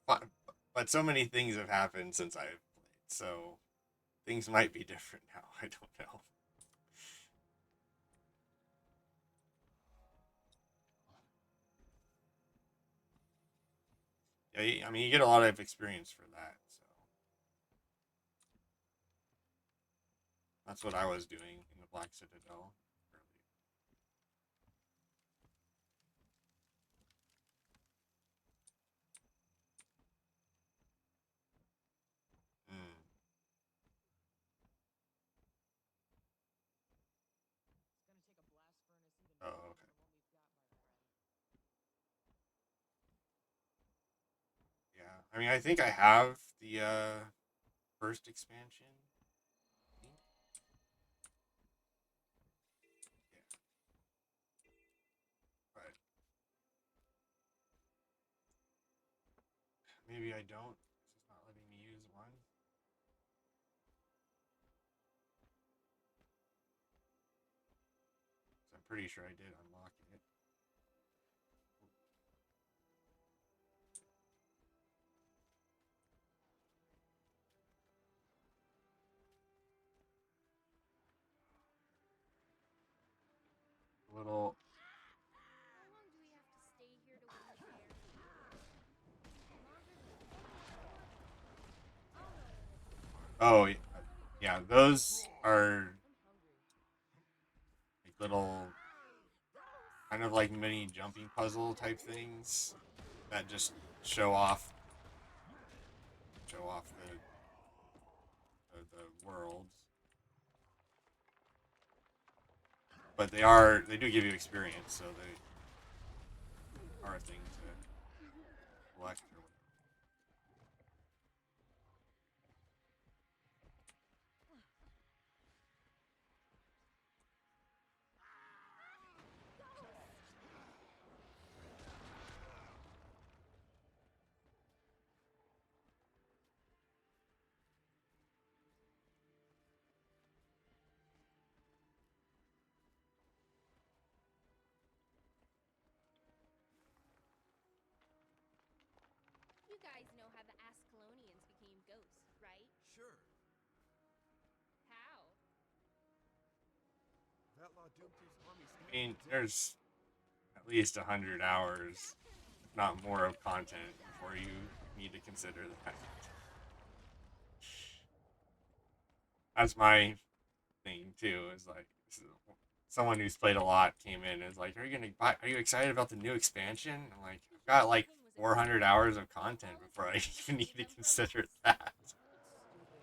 But but so many things have happened since I've played, so things might be different now. I don't know. Yeah, I mean, you get a lot of experience for that, so that's what I was doing in the Black Citadel earlier. Mm. I mean, I think I have the first expansion. I think. Yeah, but maybe I don't. It's just not letting me use one. So I'm pretty sure I did unlock it. Little. How long do we have to stay here to win the bear? Longer than 24? Oh, yeah. Those are I'm hungry. like little, kind of like mini jumping puzzle type things that just show off the world. But they do give you experience, so they are a thing to collect or whatever. You guys know how the Ascalonians became ghosts, right? Sure. How? Outlaw Doomtooth's army I mean, there's at least 100 hours, if not more, of content before you need to consider that. That's my thing too. Is like someone who's played a lot came in and is like, Are you excited about the new expansion?" I'm like, "I've got like 400 hours of content before I even need to consider that." It's stupid.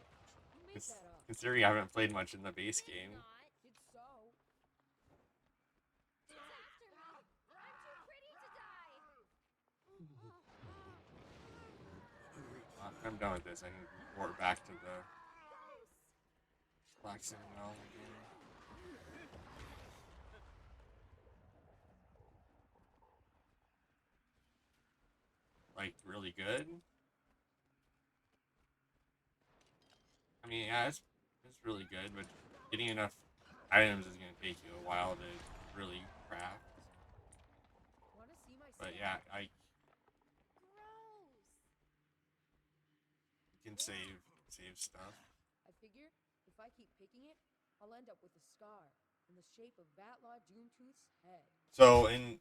You made Cons- that up. Considering I haven't played much in the base game. Not. It's so. It's after me. I'm too pretty to die. I'm done with this. I can report back to the Black Citadel again. Like really good. I mean, yeah, it's really good, but getting enough items is gonna take you a while to really craft. Wanna see my But stat? yeah, I Gross. can save stuff. I figure if I keep picking it, I'll end up with a scar in the shape of Batlaw Doomtooth's head. So in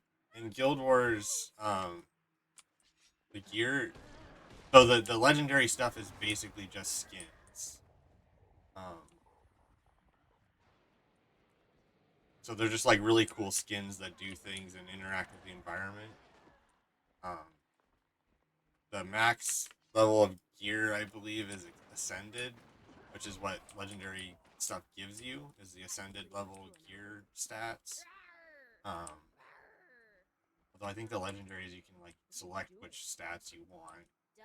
Guild Wars, the gear, so the legendary stuff is basically just skins. So they're just like really cool skins that do things and interact with the environment. Um, the max level of gear, I believe, is ascended, which is what legendary stuff gives you, is the ascended level gear stats. Although I think the legendaries you can like select which stats you want. Duh.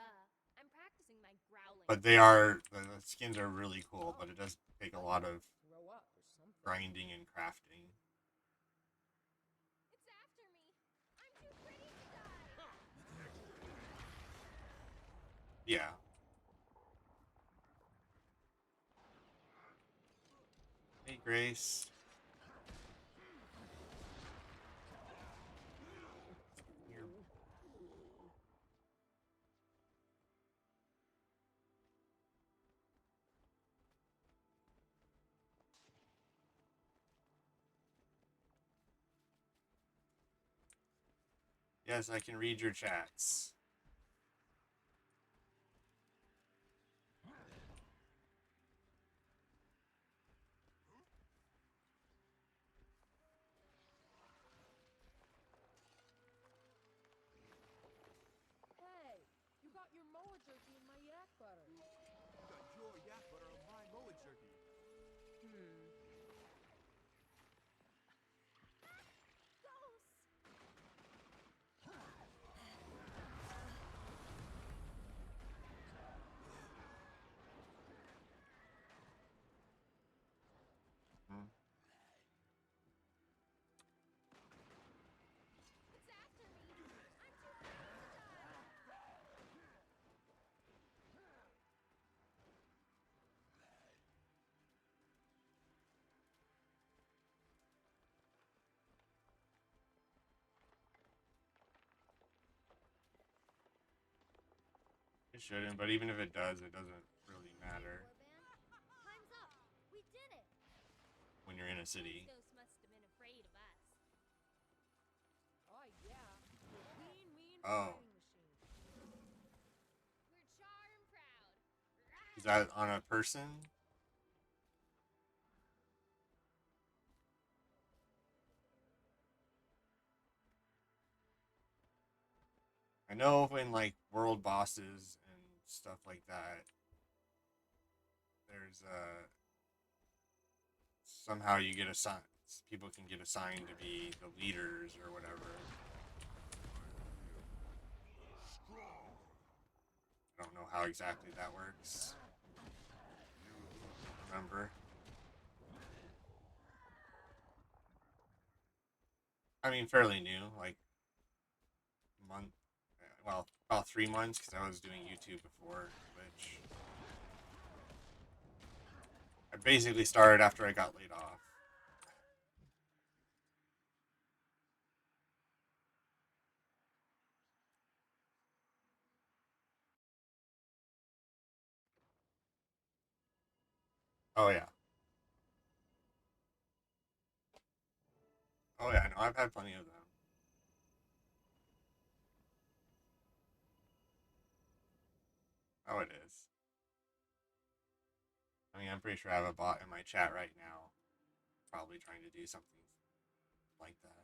I'm practicing my growling. But the skins are really cool, but it does take a lot of Grow up or something. grinding and crafting. It's after me. I'm too pretty to die. Yeah. Hey, Grace. You're... Yes, I can read your chats. Hey, you got your moa jerky in my yak butter. You got your yak butter on my moa jerky. Ghost! shouldn't, but even if it does, it doesn't really matter Time's up. We did it. when you're in a city. Ghost must have been afraid of us. Oh yeah, the mean Oh. fighting machine. We're char and proud. Is that on a person? I know when like world bosses and stuff like that, there's somehow you get assigned. People can get assigned to be the leaders or whatever. I don't know how exactly that works. Remember? I mean, fairly new, like month. Well, about 3 months because I was doing YouTube before, which I basically started after I got laid off. Oh yeah. Oh yeah, no, I've had plenty of them. Oh, it is. I mean, I'm pretty sure I have a bot in my chat right now, probably trying to do something like that.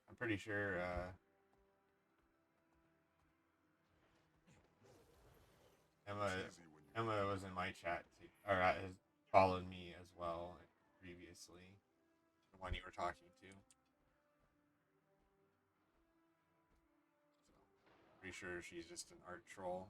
I'm pretty sure Emma was in my chat too, or has followed me as well previously. The one you were talking to. So, pretty sure she's just an art troll.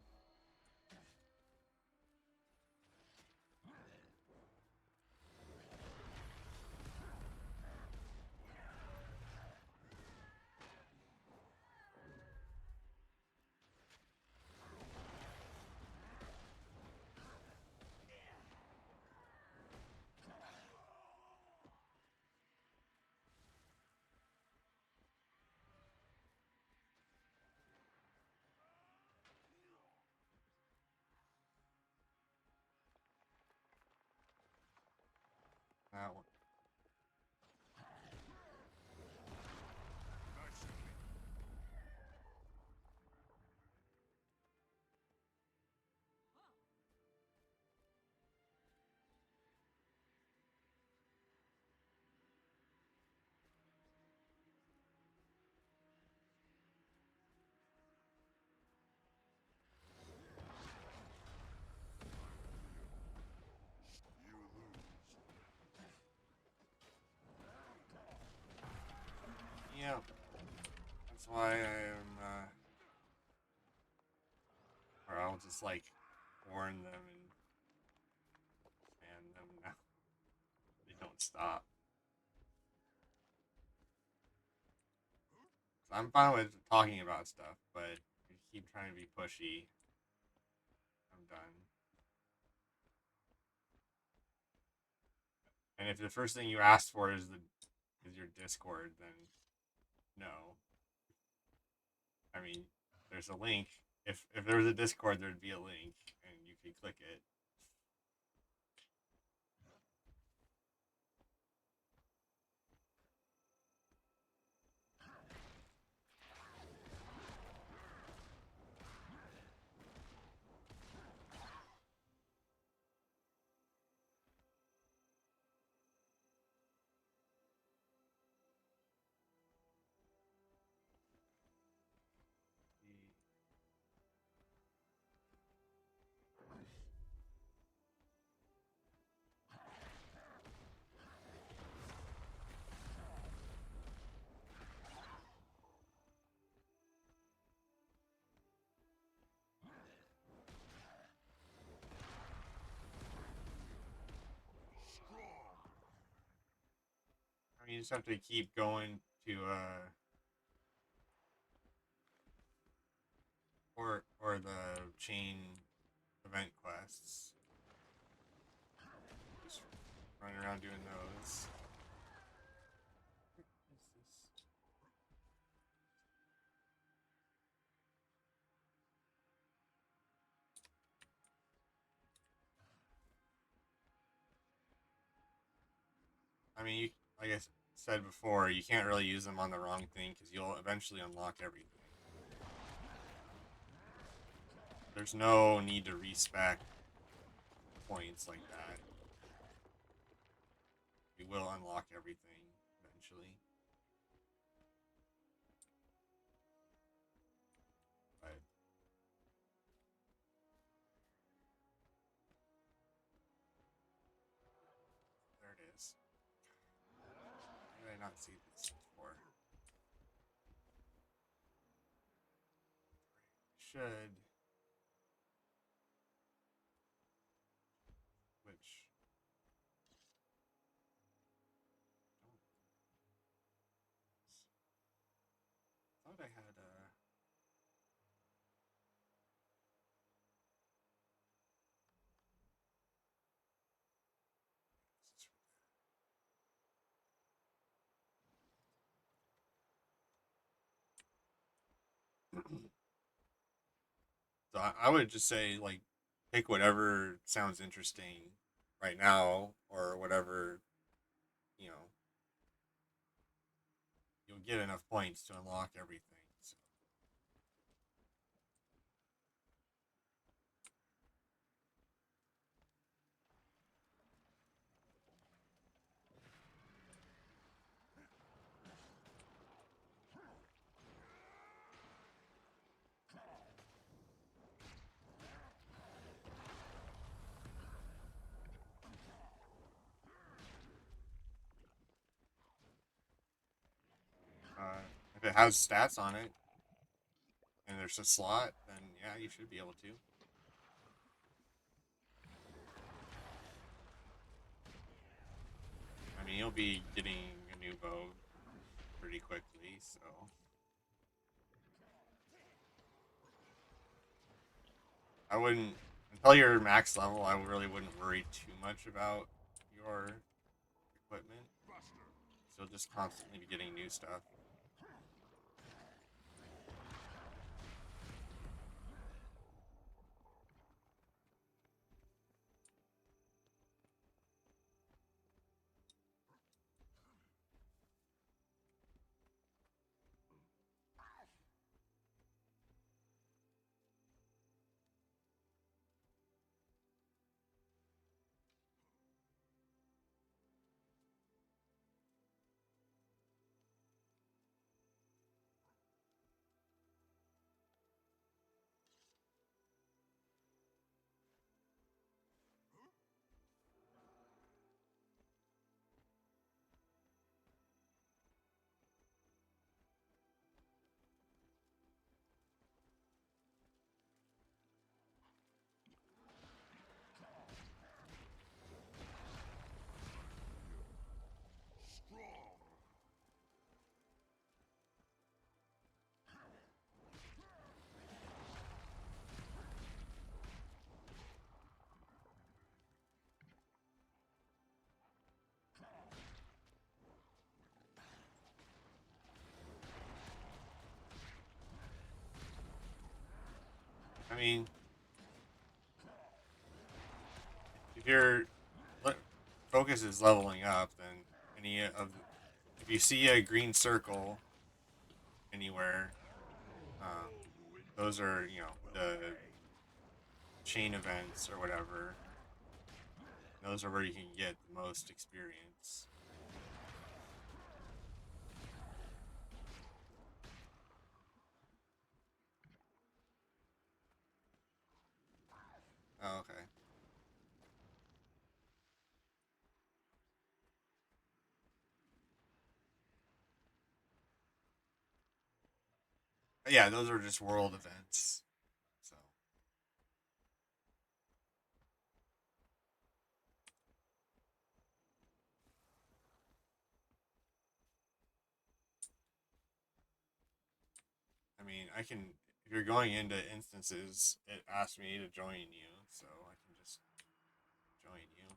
That one. Yeah. That's why I'm, or I'll just like warn them and spam them now. They don't stop. So I'm fine with talking about stuff, but if you keep trying to be pushy, I'm done. And if the first thing you ask for is your Discord, then no. I mean, there's a link. If there was a Discord, there'd be a link, and you could click it. I mean, you just have to keep going to or the chain event quests. Just running around doing those. I mean, like I said before, you can't really use them on the wrong thing because you'll eventually unlock everything. There's no need to respec points like that. You will unlock everything eventually. But there it is. Why did I not see this before? Should. Which. I thought I had So I would just say like pick whatever sounds interesting right now or whatever, you know, you'll get enough points to unlock everything. So if it has stats on it and there's a slot, then yeah, you should be able to. I mean, you'll be getting a new bow pretty quickly, so I wouldn't until you're max level. I really wouldn't worry too much about your equipment. So you'll just constantly be getting new stuff. I mean, if your focus is leveling up, then any of if you see a green circle anywhere, um, those are the chain events or whatever. Those are where you can get the most experience. Oh, okay. But yeah, those are just world events. So I mean, I can if you're going into instances, it asks me to join you, so I can just join you.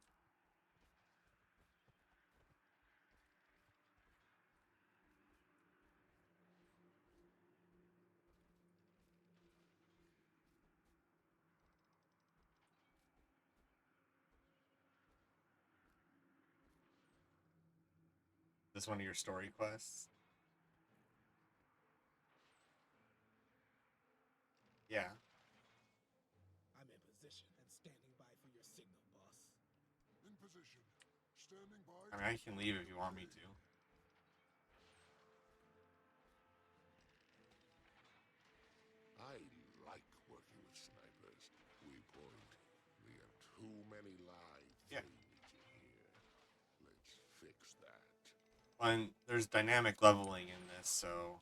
this one of your story quests? Yeah. I'm in position and standing by for your signal, boss. In position. Standing by. I mean, I can leave if you want me to. I like working with snipers. We point. We have too many lies Yeah. they need to hear. Let's fix that. And there's dynamic leveling in this, so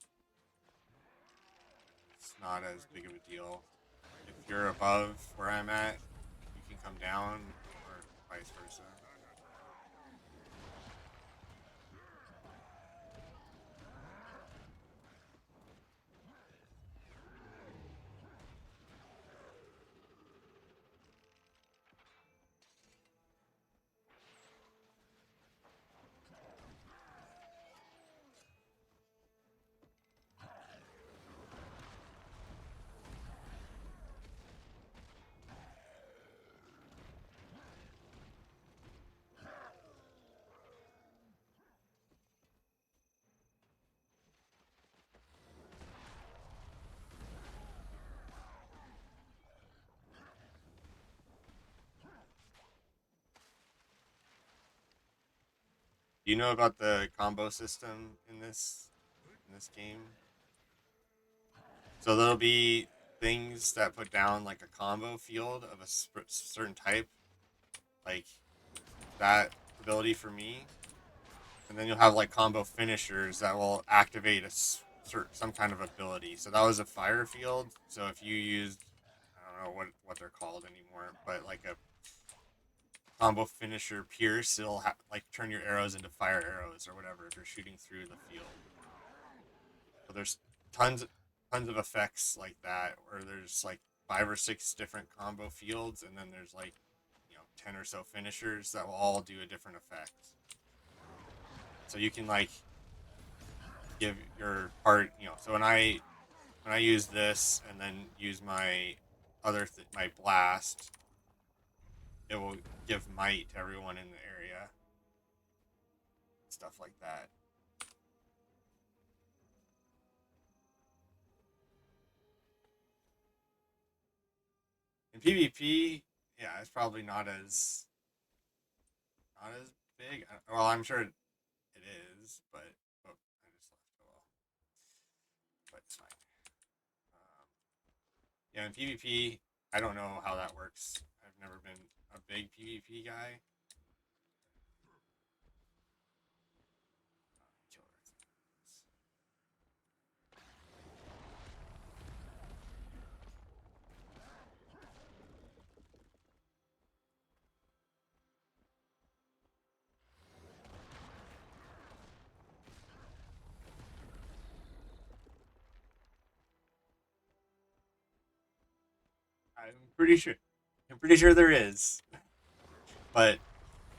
it's not as big of a deal. If you're above where I'm at, you can come down, or vice versa. Do you know about the combo system in this game? So there'll be things that put down like a combo field of a certain type, like that ability for me, and then you'll have like combo finishers that will activate some kind of ability. So that was a fire field. So if you used, I don't know what they're called anymore, but like a combo finisher pierce, it'll like turn your arrows into fire arrows or whatever if you're shooting through the field. So there's tons of effects like that, where there's like 5 or 6 different combo fields, and then there's like 10 or so finishers that will all do a different effect. So you can like give your part, So when I use this and then use my my blast, it will give might to everyone in the area, stuff like that. In PvP, yeah, it's probably not as big. Well, I'm sure it is, but oh, I just left. Oh well, but it's fine. Um, yeah, in PvP, I don't know how that works. I've never been a big PvP guy. I'm pretty sure. I'm pretty sure there is, but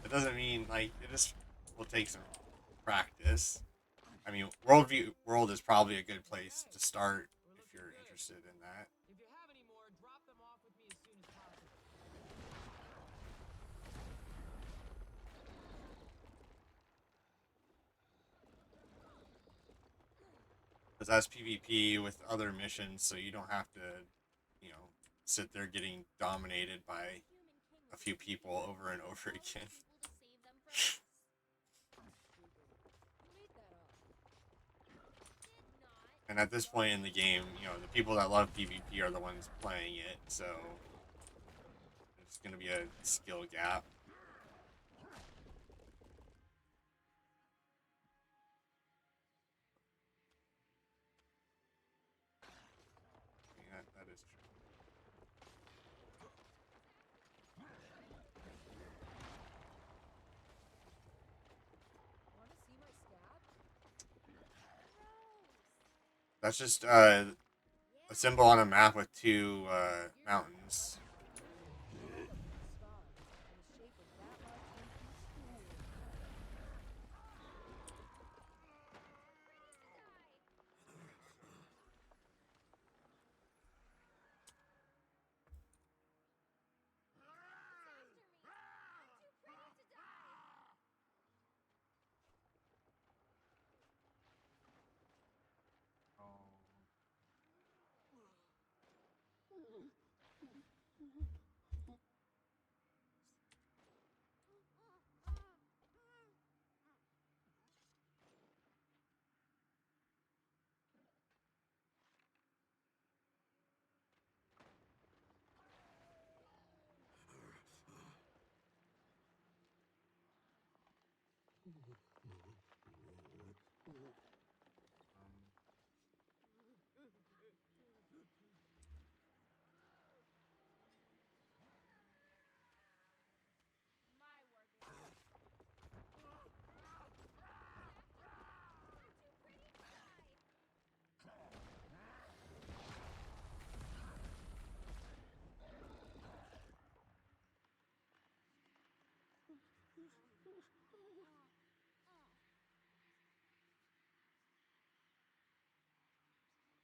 it doesn't mean like it just will take some practice. I mean, World is probably a good place to start if you're interested in that. If you have any more, drop them off with me as soon as possible. Because that's PvP with other missions, so you don't have to, you know, sit there getting dominated by a few people over and over again. And at this point in the game, the people that love PvP are the ones playing it, so there's going to be a skill gap. I mean, that is true. Want to see my scab? That's just a symbol on a map with 2 mountains. Scar in the shape of that large increase.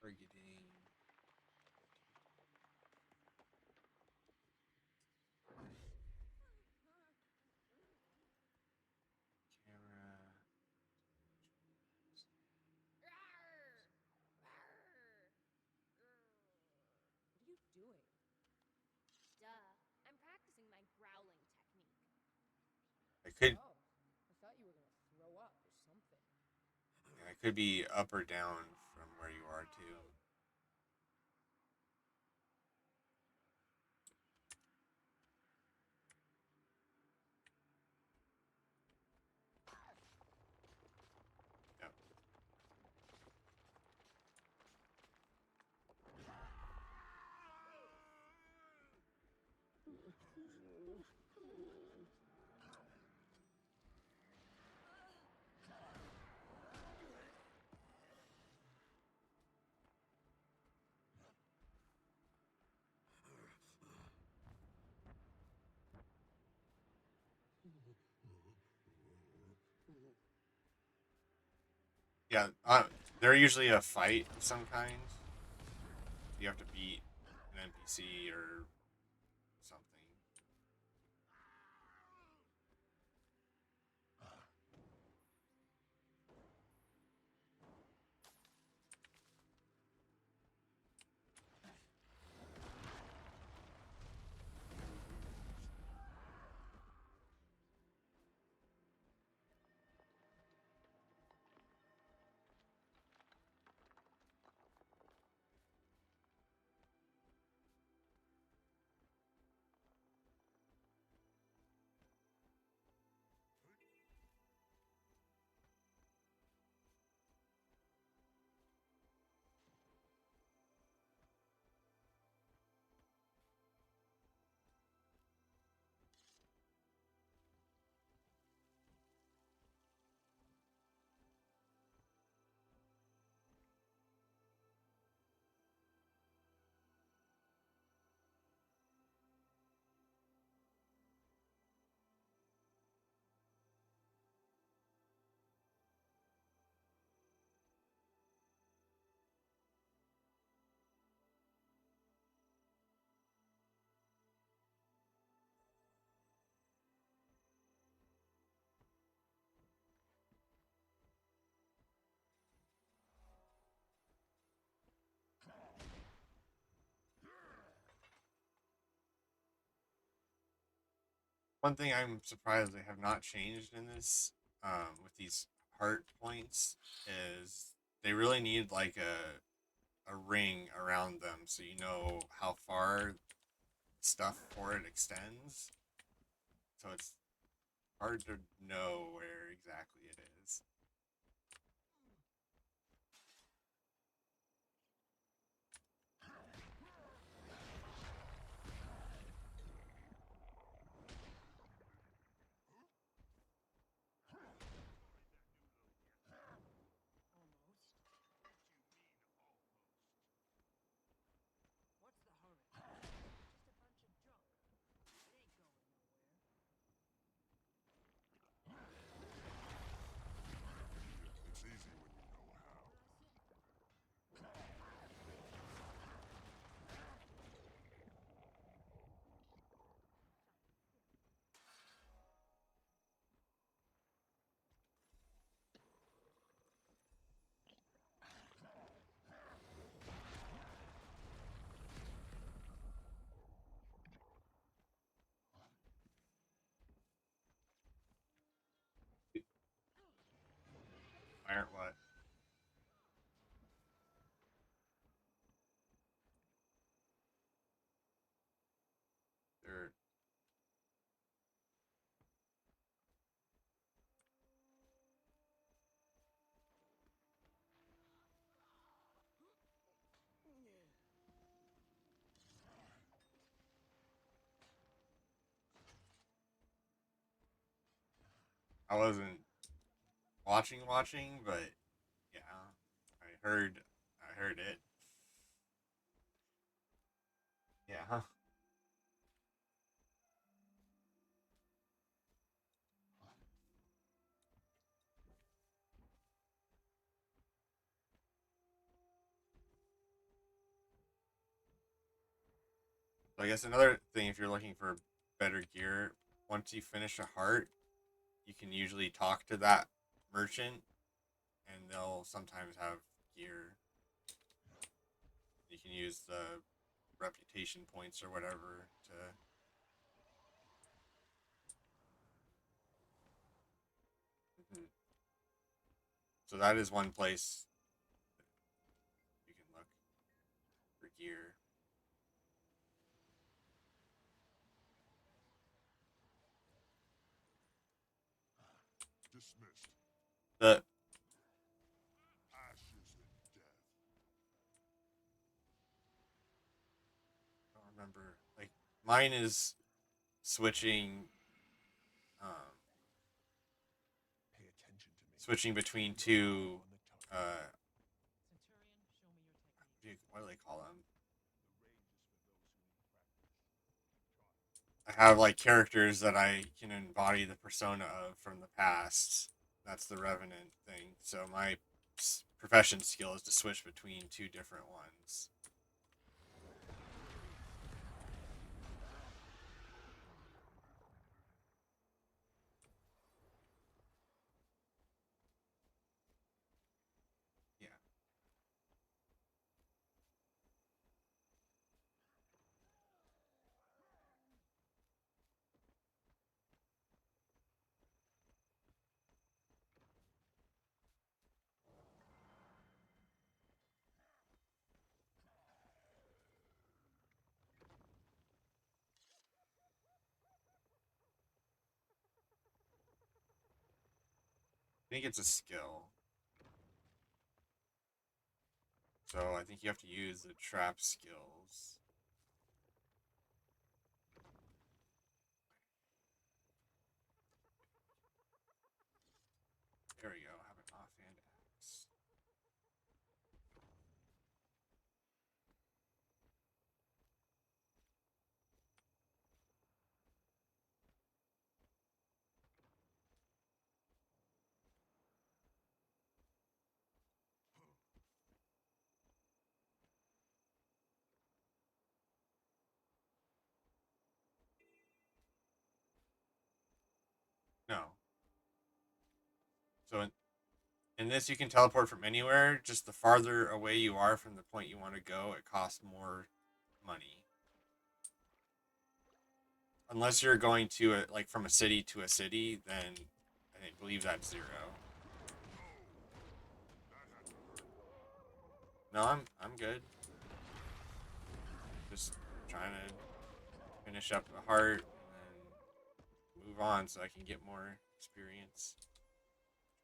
Targeting. Camera. What are you doing? Duh. I'm practicing my growling technique. I could Oh, I thought you were gonna throw up or something. I could be up or down from where you are too. Yep. Yeah, they're usually a fight of some kind. You have to beat an NPC or something. One thing I'm surprised they have not changed in this, with these heart points, is they really need like a ring around them so you know how far stuff for it extends. So it's hard to know where exactly it is. Almost. What's the hurry? Just a bunch of junk. It ain't going nowhere. It's easy when you know how. Iron what? They're I wasn't watching, but yeah, I heard it. Yeah. So I guess another thing, if you're looking for better gear, once you finish a heart, you can usually talk to that merchant, and they'll sometimes have gear. You can use the reputation points or whatever to. Mhm. So that is one place you can look for gear. Dismissed. The Ashes in death. I don't remember, like, mine is switching um Pay attention to me. switching between two uh Centurion, show me your technique. what do they call them? I have like characters that I can embody the persona of from the past. That's the Revenant thing. So my profession skill is to switch between two different ones. Yeah. I think it's a skill. So I think you have to use the trap skills. There we go. Have an offhand axe. No. So in this, you can teleport from anywhere. Just the farther away you are from the point you want to go, it costs more money. Unless you're going to like from a city to a city, then I believe that's 0. No, I'm good. Just trying to finish up a heart and then move on so I can get more experience.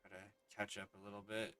Try to catch up a little bit.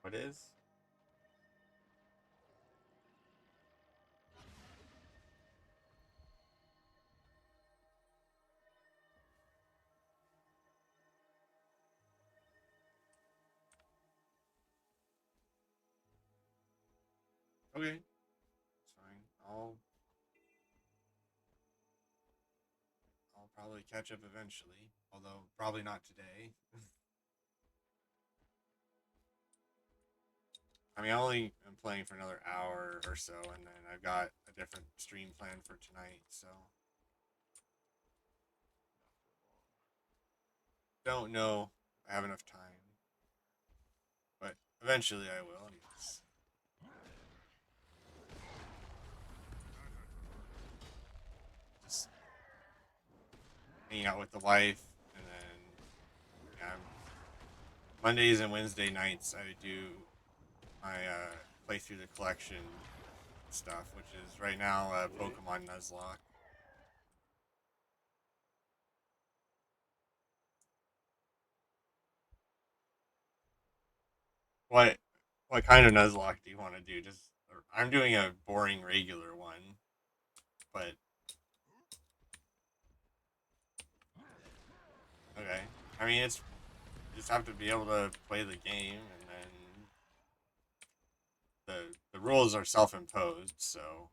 What is? Okay, it's fine. I'll probably catch up eventually, although probably not today. I mean, I only am playing for another hour or so, and then I've got a different stream plan for tonight, so don't know if I have enough time, but eventually I will. Yes. Just hanging out with the wife, and then yeah, Mondays and Wednesday nights I do my play through the collection stuff, which is right now Pokemon Nuzlocke. What kind of Nuzlocke do you want to do? Just I'm doing a boring regular one, but okay. I mean, it's you just have to be able to play the game, and then the rules are self-imposed. So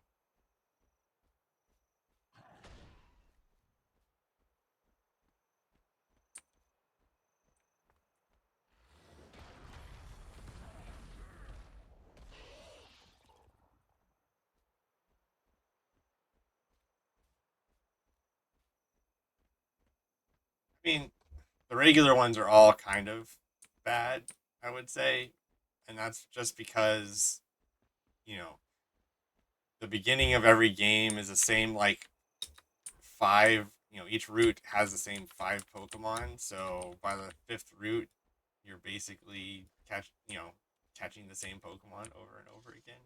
I mean, the regular ones are all kind of bad, I would say, and that's just because you know the beginning of every game is the same like five. Each route has the same five Pokemon. So by the fifth route, you're basically catching the same Pokemon over and over again.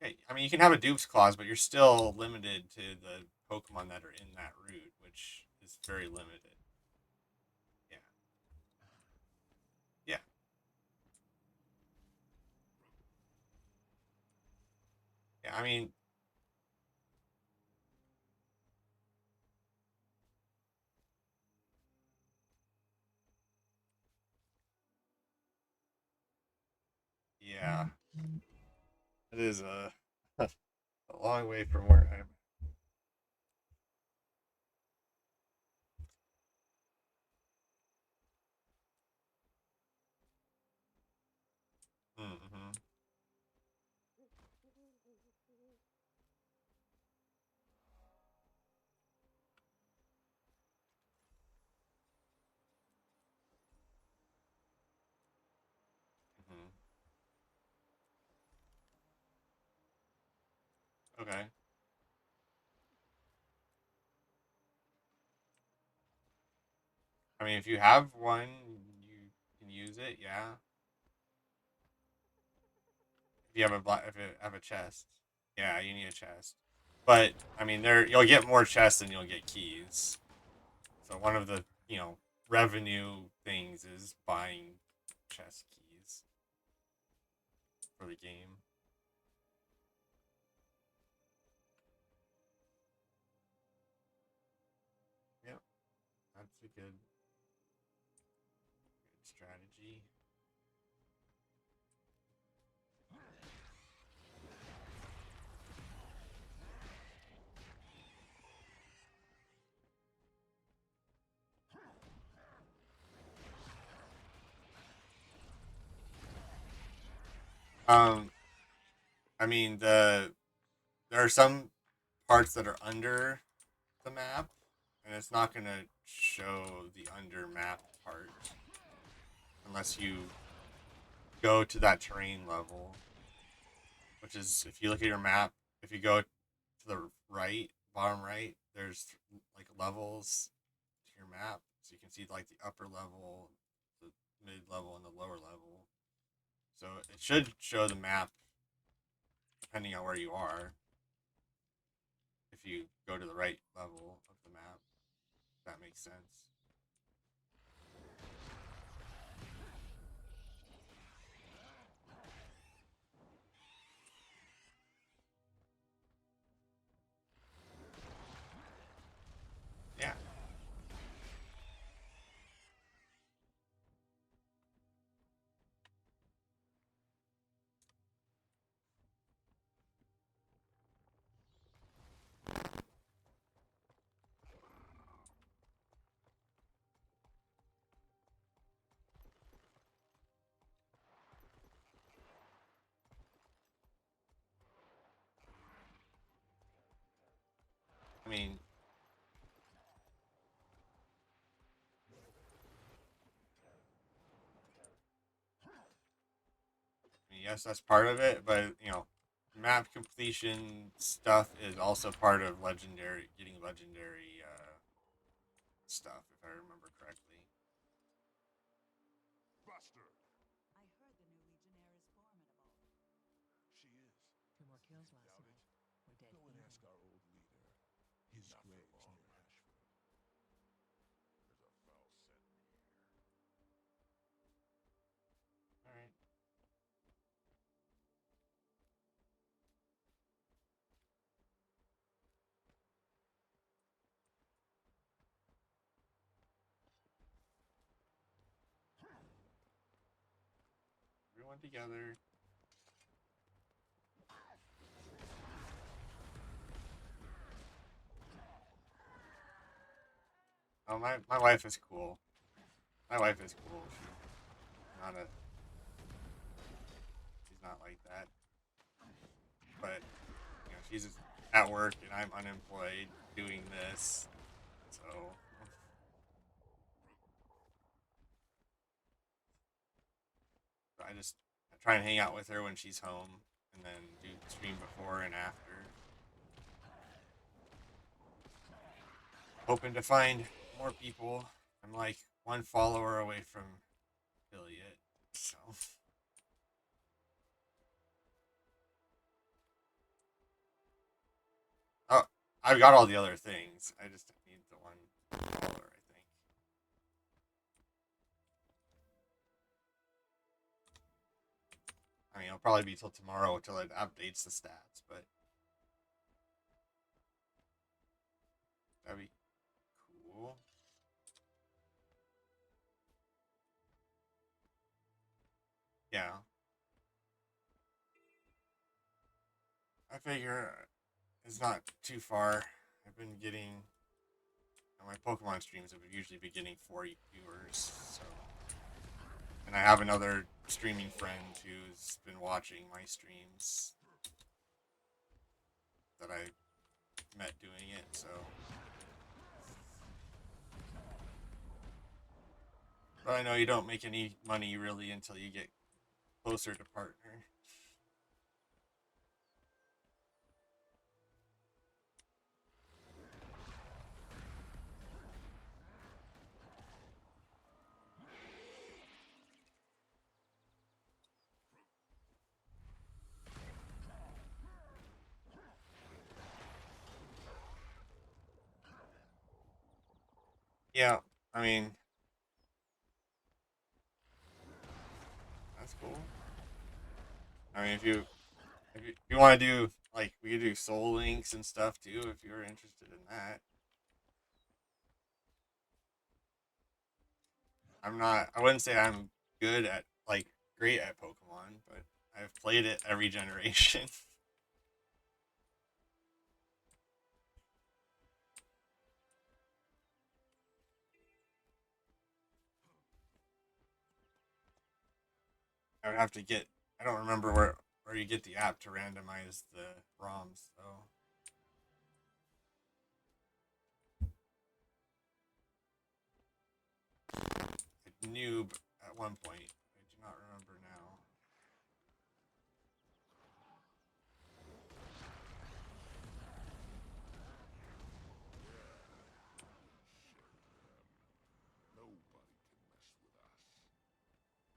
Okay, I mean you can have a Dupe's Claws, but you're still limited to the Pokemon that are in that route, which is very limited. Yeah, yeah, yeah. I mean, yeah, it is a long way from where I'm. Mm-hmm. Mm-hmm. Okay. I mean, if you have one, you can use it. Yeah. If you have if you have a chest, yeah, you need a chest. But I mean, there you'll get more chests than you'll get keys. So one of the revenue things is buying chest keys for the game. Yep, that's a good strategy. Um, I mean there are some parts that are under the map, and it's not gonna show the under map part unless you go to that terrain level, which is if you look at your map, if you go to the right, bottom right, there's like levels to your map, so you can see like the upper level, the mid level, and the lower level. So it should show the map depending on where you are. If you go to the right level of the map, if that makes sense. Yeah. I mean, yes, that's part of it, but map completion stuff is also part of getting legendary stuff, if I remember correctly. Buster! I heard the new Legionnaire is formidable. She is. Two more kills last Doubt night. it? We're dead Go and even. ask our old leader. His Not for grave's long. near Ashford. There's a foul scent in the air. Not together. Oh, my wife is cool. My wife is cool. She's not like that. But you know, she's at work and I'm unemployed doing this. So I try and hang out with her when she's home and then do stream before and after. Hoping to find more people. I'm like one follower away from affiliate. So oh, I've got all the other things. I just need the one follower, I think. I mean, it'll probably be till tomorrow until it updates the stats, but that'd be cool. Yeah. I figure it's not too far. I've been getting my Pokemon streams have usually been getting 40 viewers, so and I have another streaming friend who's been watching my streams that I met doing it, so but I know you don't make any money really until you get closer to partner. Yeah, I mean that's cool. I mean if you want to do like we could do soul links and stuff too if you're interested in that. I wouldn't say I'm good at like great at Pokemon, but I've played it every generation. I would have to get I don't remember where you get the app to randomize the ROMs though. I knew at one point. I do not remember now. Nobody can mess with us.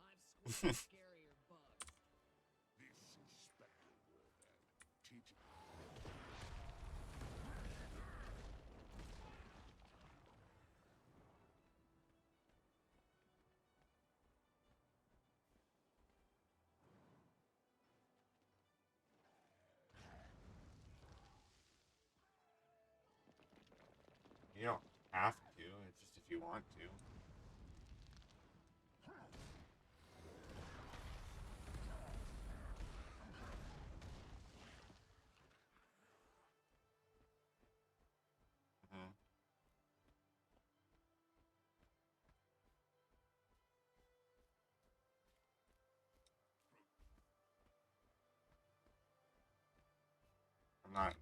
I've squished scarier bugs. This is Spectral War, then. Teach it. You don't have to. It's just if you want to. Mhm. I'm not.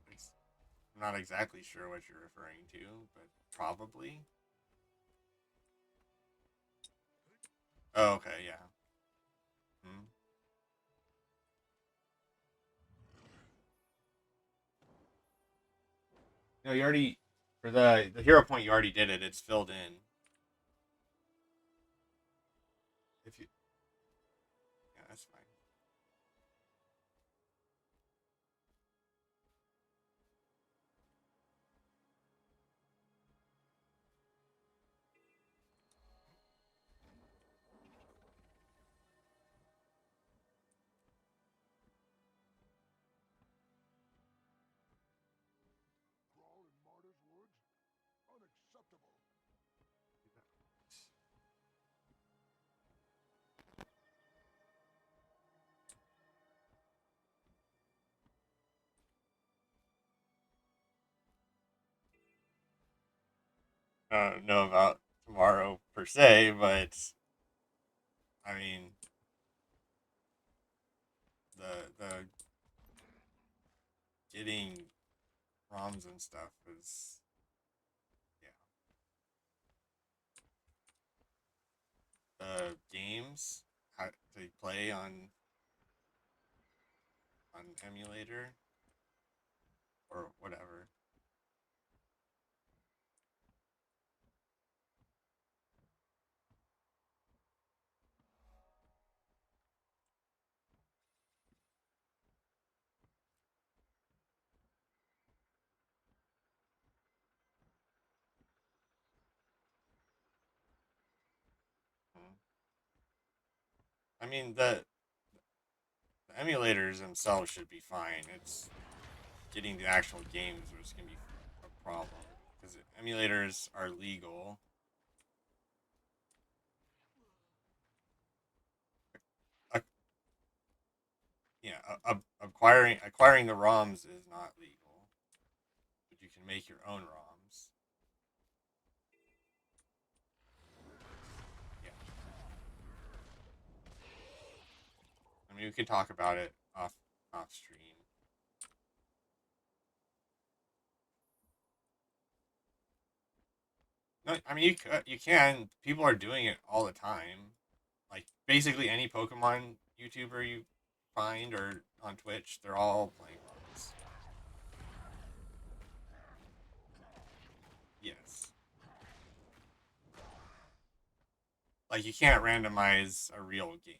I'm not exactly sure what you're referring to, but probably. Oh, okay, yeah. Hmm. No, you already for the hero point. You already did it. It's filled in. If you, yeah, that's fine. Crawl in Martyr's Woods? Unacceptable. I don't know about tomorrow per se, but I mean the getting ROMs and stuff is yeah. The games how they play on emulator or whatever. Mhm. I mean the emulators themselves should be fine. It's getting the actual games which can be a problem because emulators are legal. Uh, yeah, acquiring the ROMs is not legal, but you can make your own ROMs. Yeah, I mean we could talk about it off stream. No, I mean you can. People are doing it all the time. Like basically any Pokemon YouTuber you find or on Twitch, they're all playing ROMs. Yes. Like you can't randomize a real game.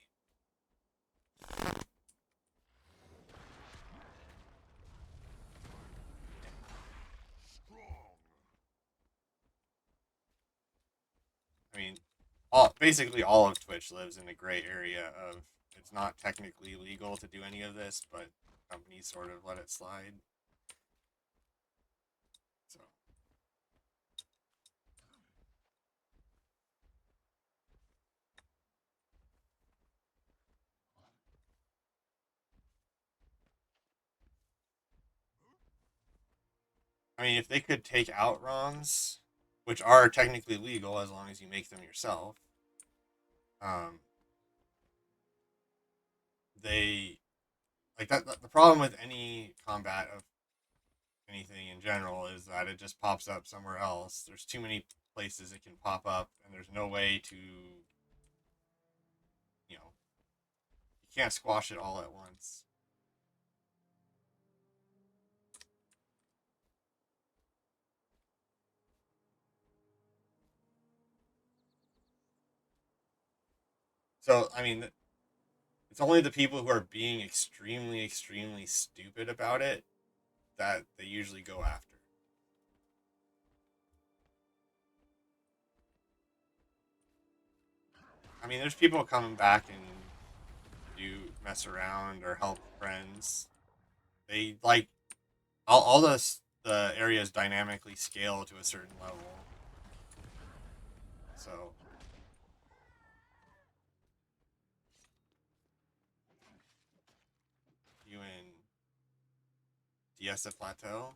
I mean, basically all of Twitch lives in a gray area of it's not technically legal to do any of this, but companies sort of let it slide. So I mean, if they could take out ROMs, which are technically legal as long as you make them yourself, um, they like that. The problem with any combat of anything in general is that it just pops up somewhere else. There's too many places it can pop up, and there's no way to, you know, you can't squash it all at once. So, I mean, it's only the people who are being extremely, extremely stupid about it that they usually go after. I mean, there's people coming back and do mess around or help friends. They like all the areas dynamically scale to a certain level. So you in Diesa Plateau,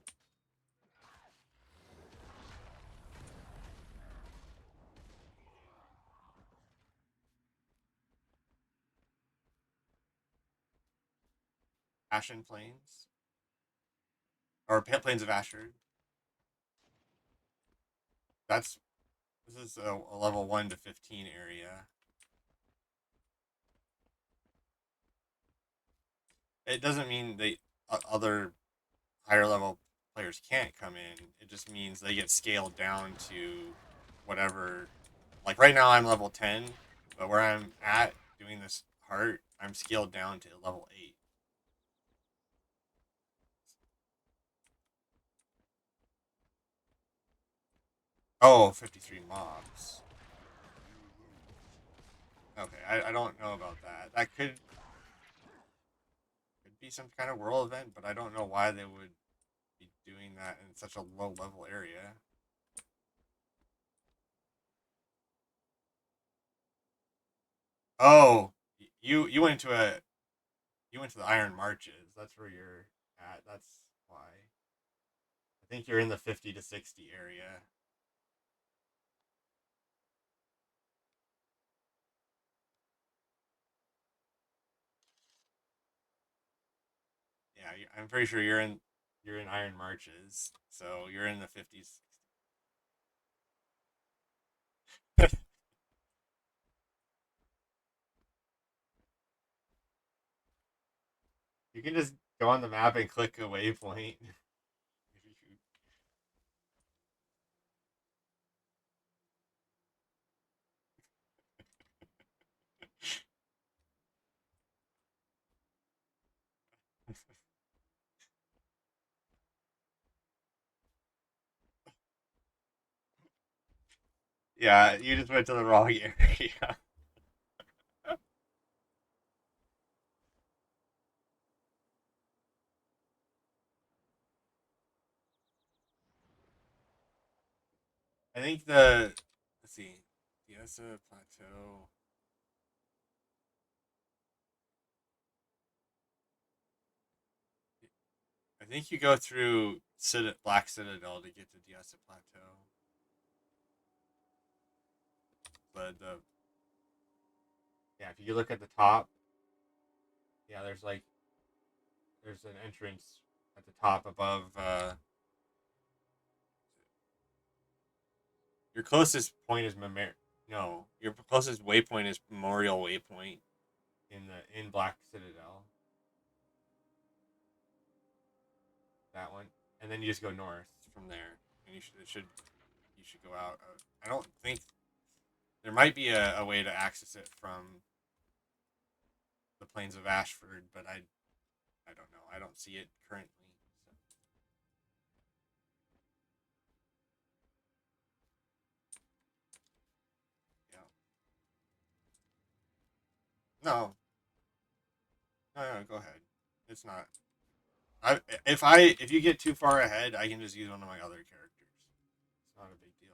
Ashen Plains, or Plains of Ashford. That's this is a level 1 to 15 area. It doesn't mean they other higher level players can't come in. It just means they get scaled down to whatever. Like right now, I'm level 10, but where I'm at doing this heart, I'm scaled down to level 8. Oh, 53 mobs. Okay, I don't know about that. That could be some kind of world event, but I don't know why they would be doing that in such a low level area. Oh, you went to you went to the Iron Marches. That's where you're at. That's why. I think you're in the 50 to 60 area. I'm pretty sure you're in Iron Marches, so you're in the 50s. You can just go on the map and click a waypoint. Yeah, you just went to the wrong area. I think let's see, Diasa Plateau. I think you go through Black Citadel to get to Diasa Plateau. But yeah, if you look at the top, yeah, there's an entrance at the top above. Your closest point is No, your closest waypoint is Memorial Waypoint in Black Citadel. That one, and then you just go north from there, and you should go out. I don't think there might be a way to access it from the plains of Ashford, but I don't know. I don't see it currently. So. Yeah. No, no, go ahead. It's not. If you get too far ahead, I can just use one of my other characters. It's not a big deal.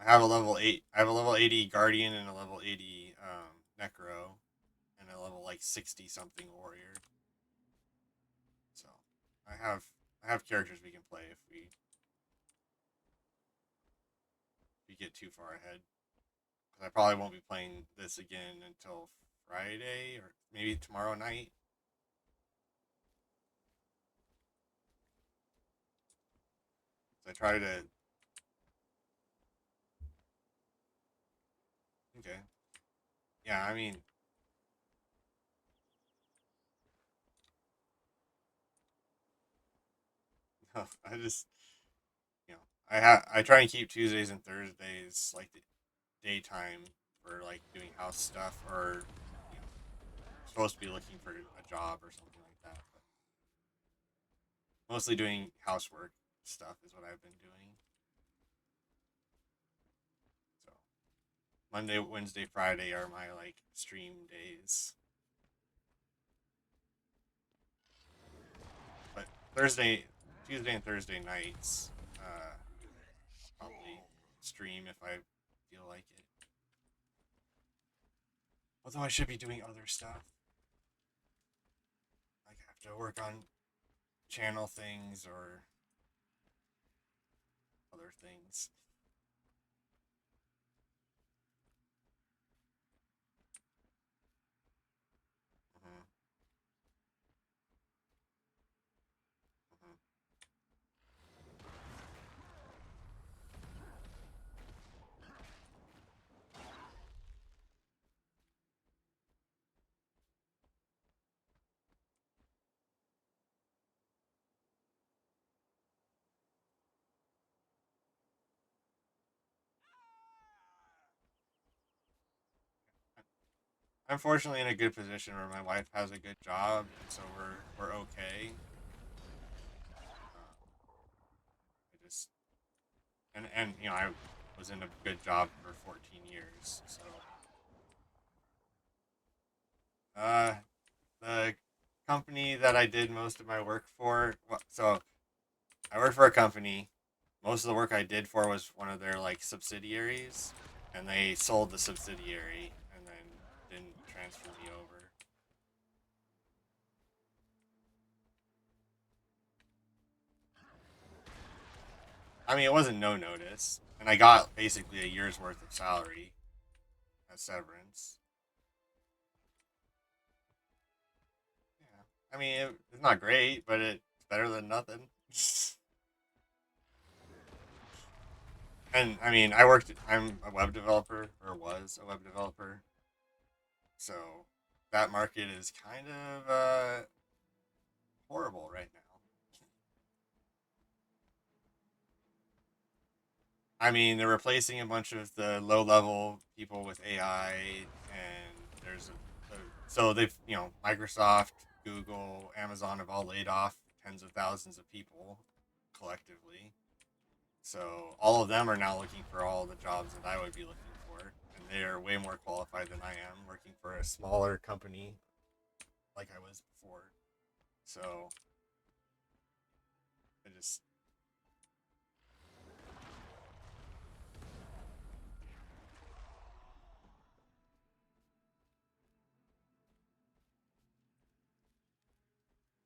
I have a level 80 Guardian and a level 80 Necro, and a level like 60 something Warrior. So I have I have characters we can play if we get too far ahead. Because I probably won't be playing this again until Friday or maybe tomorrow night. So I try to. Okay. Yeah, I mean, I just I try and keep Tuesdays and Thursdays like the daytime for like doing house stuff or you know supposed to be looking for a job or something like that. But mostly doing housework stuff is what I've been doing. So Monday, Wednesday, Friday are my like stream days. But Tuesday and Thursday nights, probably stream if I feel like it. Although I should be doing other stuff. Like I have to work on channel things or other things. Mm-hmm. Mm-hmm. I'm fortunately in a good position where my wife has a good job, and so we're okay. I just and I was in a good job for 14 years, so uh, the company that I did most of my work for. So I worked for a company. Most of the work I did for was one of their like subsidiaries, and they sold the subsidiary and then didn't transfer me over. I mean, it wasn't no notice, and I got basically a year's worth of salary as severance. Yeah. I mean, it's not great, but it's better than nothing. And I mean, I'm a web developer, or was a web developer, so that market is kind of horrible right now. I mean, they're replacing a bunch of the low level people with AI, and so they've, Microsoft, Google, Amazon have all laid off tens of thousands of people collectively. So all of them are now looking for all the jobs that I would be looking for, and they are way more qualified than I am, working for a smaller company like I was before. So I just,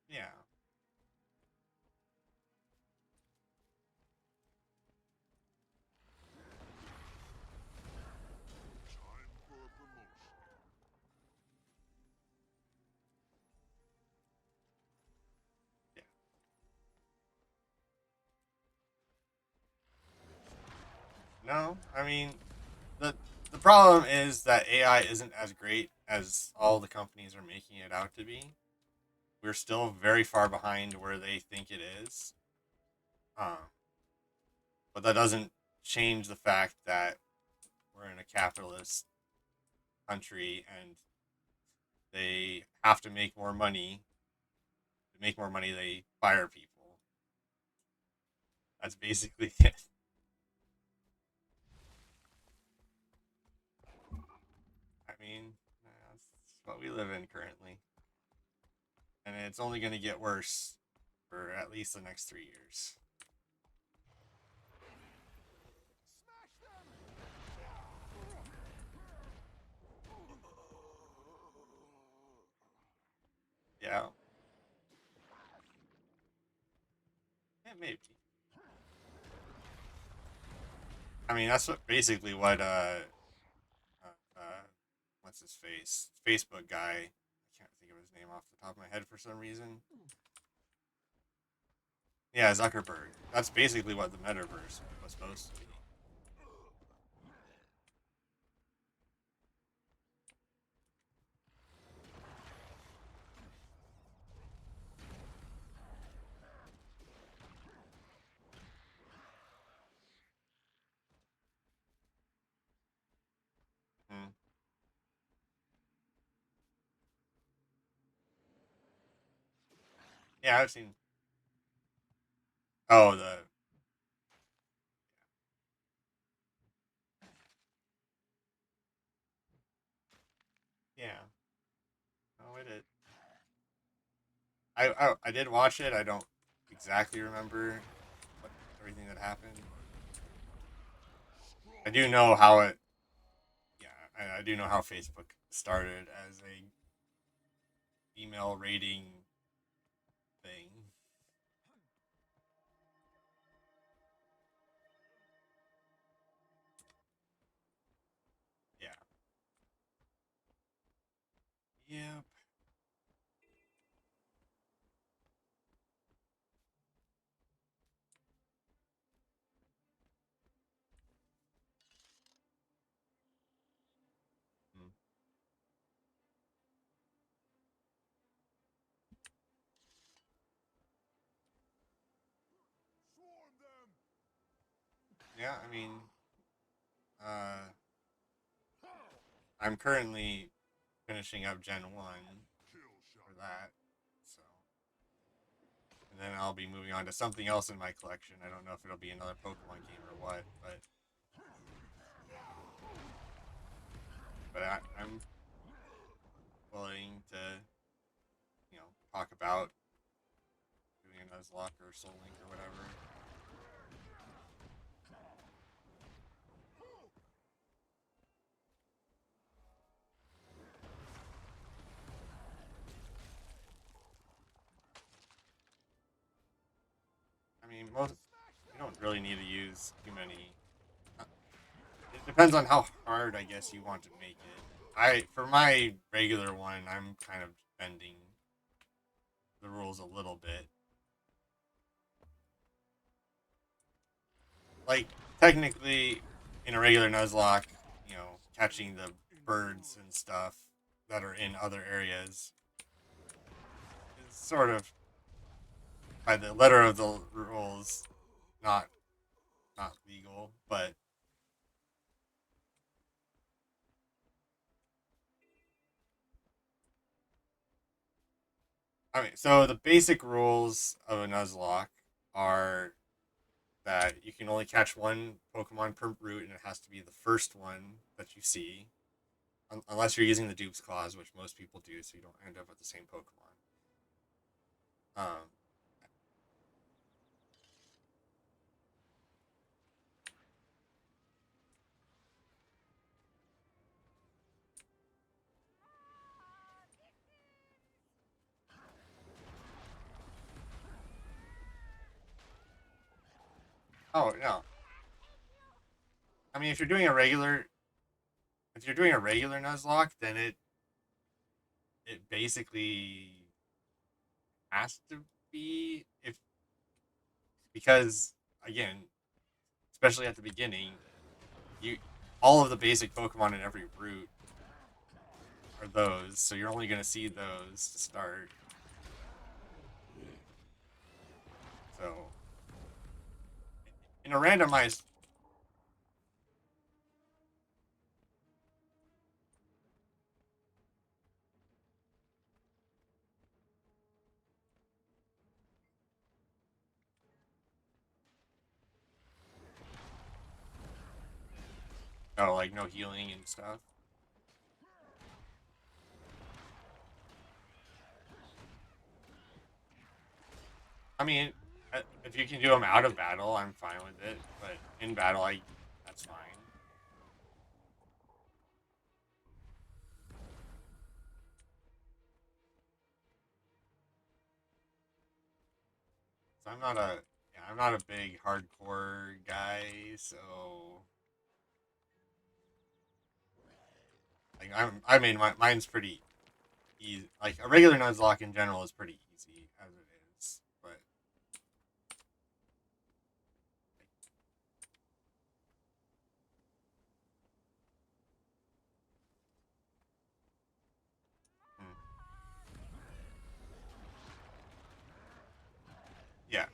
yeah, Time for a promotion. yeah. No, I mean, the the problem is that AI isn't as great as all the companies are making it out to be. We're still very far behind where they think it is. Um, but that doesn't change the fact that we're in a capitalist country and they have to make more money. To make more money, they fire people. That's basically it. I mean, that's what we live in currently. And it's only going to get worse for at least the next 3 years. Yeah. Yeah, maybe. I mean, that's what basically what what's his face Facebook guy. I can't think of his name off the top of my head for some reason. Yeah, Zuckerberg. That's basically what the metaverse was supposed to be. Hmm. Yeah, I've seen. Oh, the yeah. Oh, it is. I did watch it. I don't exactly remember what, everything that happened. I do know how it. Yeah, I do know how Facebook started as a email rating thing. Yeah. Yep. Mm. Swarm them! Yeah, I mean, uh, I'm currently finishing up Gen 1 Kill shot. for that. So, and then I'll be moving on to something else in my collection. I don't know if it'll be another Pokemon game or what, but I'm willing to, talk about doing a Nuzlocke or Soul Link or whatever. I mean, most you don't really need to use too many. uh, It depends on how hard, I guess, you want to make it. For my regular one, I'm kind of spending the rules a little bit. Like, technically, in a regular Nuzlocke, you know, catching the birds and stuff that are in other areas is sort of, by the letter of the rules, not legal, but I mean, so the basic rules of a Nuzlocke are that you can only catch one Pokemon per route, and it has to be the first one that you see, unless you're using the dupes clause, which most people do, so you don't end up with the same Pokemon. Um, oh no, I mean if you're doing a regular Nuzlocke, then it basically has to be, if because again, especially at the beginning, you all of the basic Pokemon in every route are those, so you're only going to see those to start. So in a randomized, oh, like no healing and stuff. I mean, if you can do them out of battle, I'm fine with it. But in battle, that's fine. So I'm not a big hardcore guy. So like I mean, mine's pretty easy. Like a regular Nuzlocke in general is pretty easy as it is. But mm, yeah.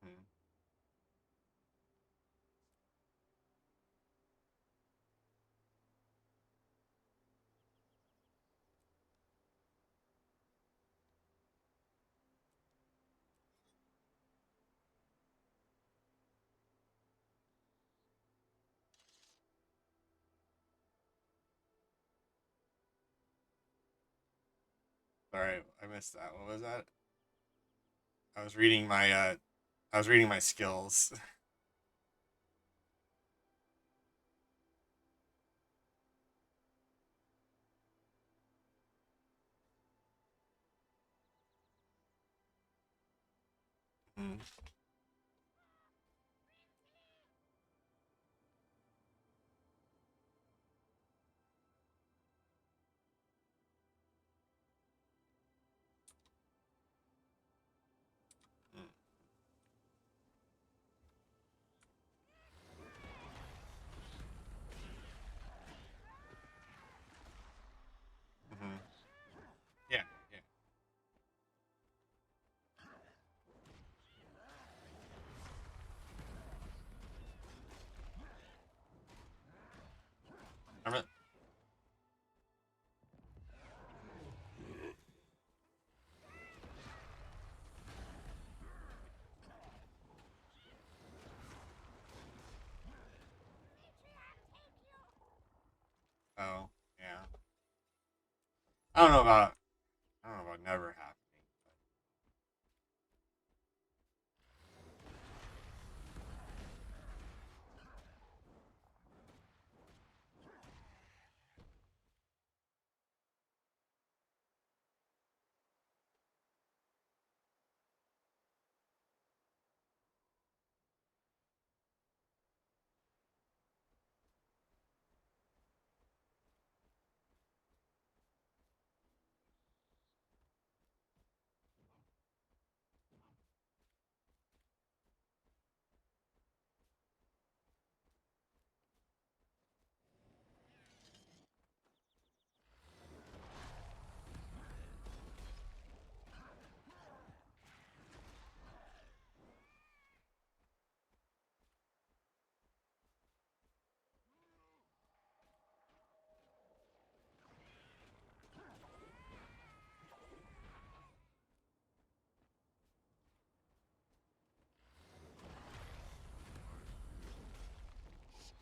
Mm. Sorry, I missed that. What was that? I was reading my I was reading my skills. Mm. Mm. Mm-hmm. Yeah, yeah. I don't know about never happening.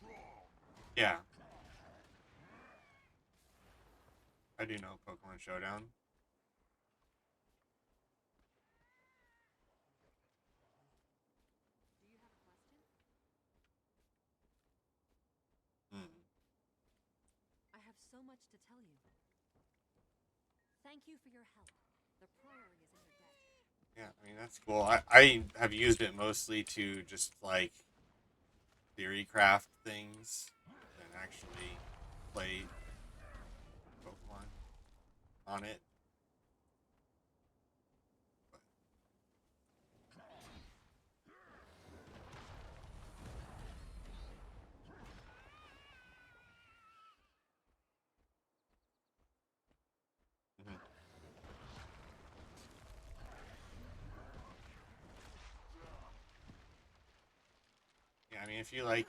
But yeah, I do know Pokemon Showdown. Do you have a question? Hmm. I have so much to tell you. Thank you for your help. The Priory is in your debt. Yeah, I mean that's cool. I have used it mostly to just like theory craft things and actually play Pokemon on it. But, mhm. Yeah, I mean if you like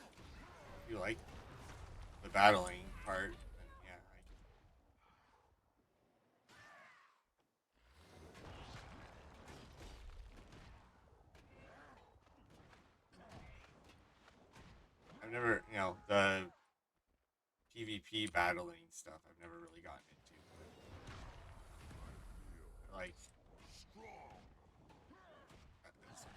the battling part, then yeah, I've never the PvP battling stuff I've never really gotten into, but like that's,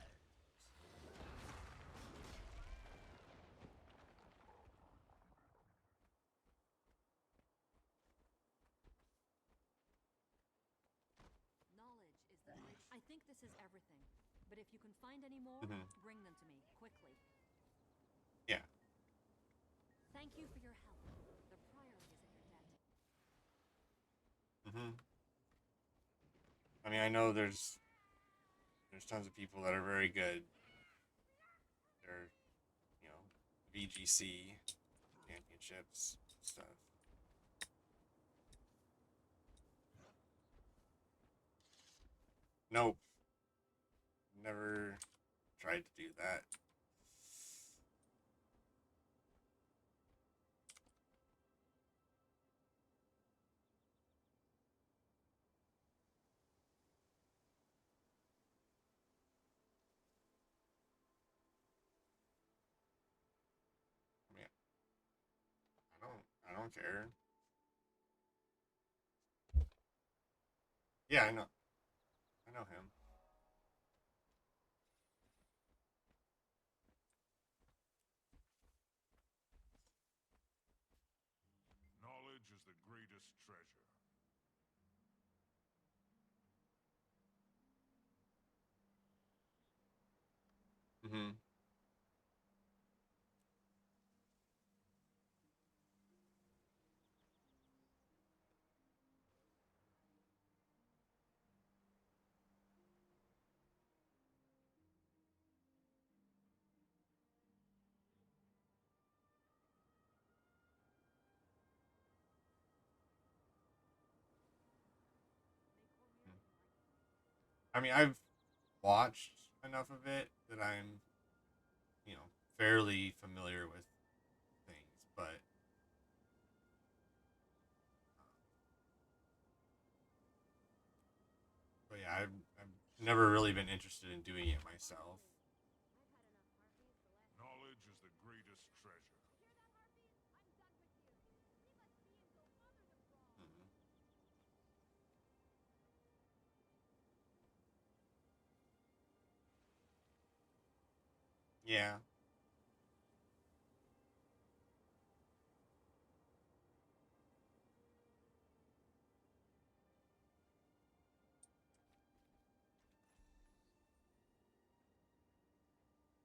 Knowledge is the great. I think this is everything. But if you can find any more, mhm. bring them to me quickly. Yeah. Thank you for your help. The Priory is in your debt. Hmm. I mean, I know there's tons of people that are very good. They're VGC championships stuff. Nope, never tried to do that. I mean, I don't care. Yeah, I know him. Knowledge is the greatest treasure. Hmm. I mean, I've watched enough of it that I'm fairly familiar with things, but yeah, I've never really been interested in doing it myself. Knowledge is the greatest treasure. Mhm. Yeah.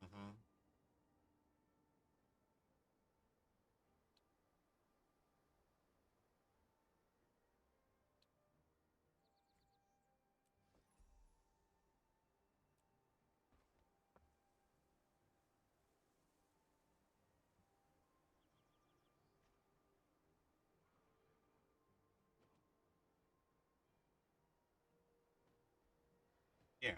Hmm. Yeah.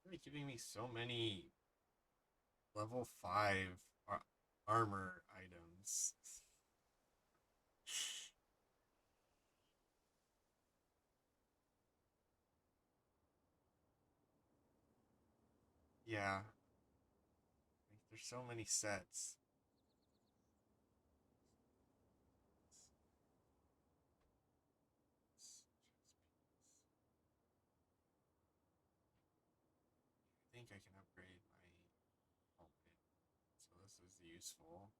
They're giving me so many level 5 armor items. Yeah. Like, there's so many sets. I think I can upgrade my helmet. So this is useful.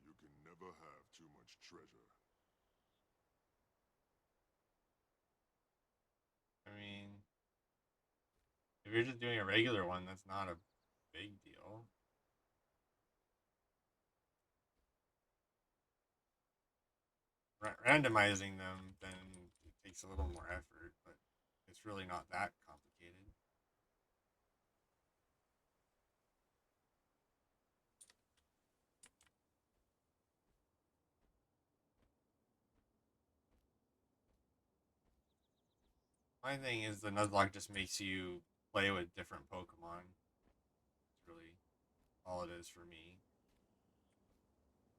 You can never have too much treasure. I mean, if you're just doing a regular one, that's not a big deal. Randomizing them, then it takes a little more effort, but it's really not that complicated. My thing is the Nuzlocke just makes you play with different Pokemon. It's really all it is for me.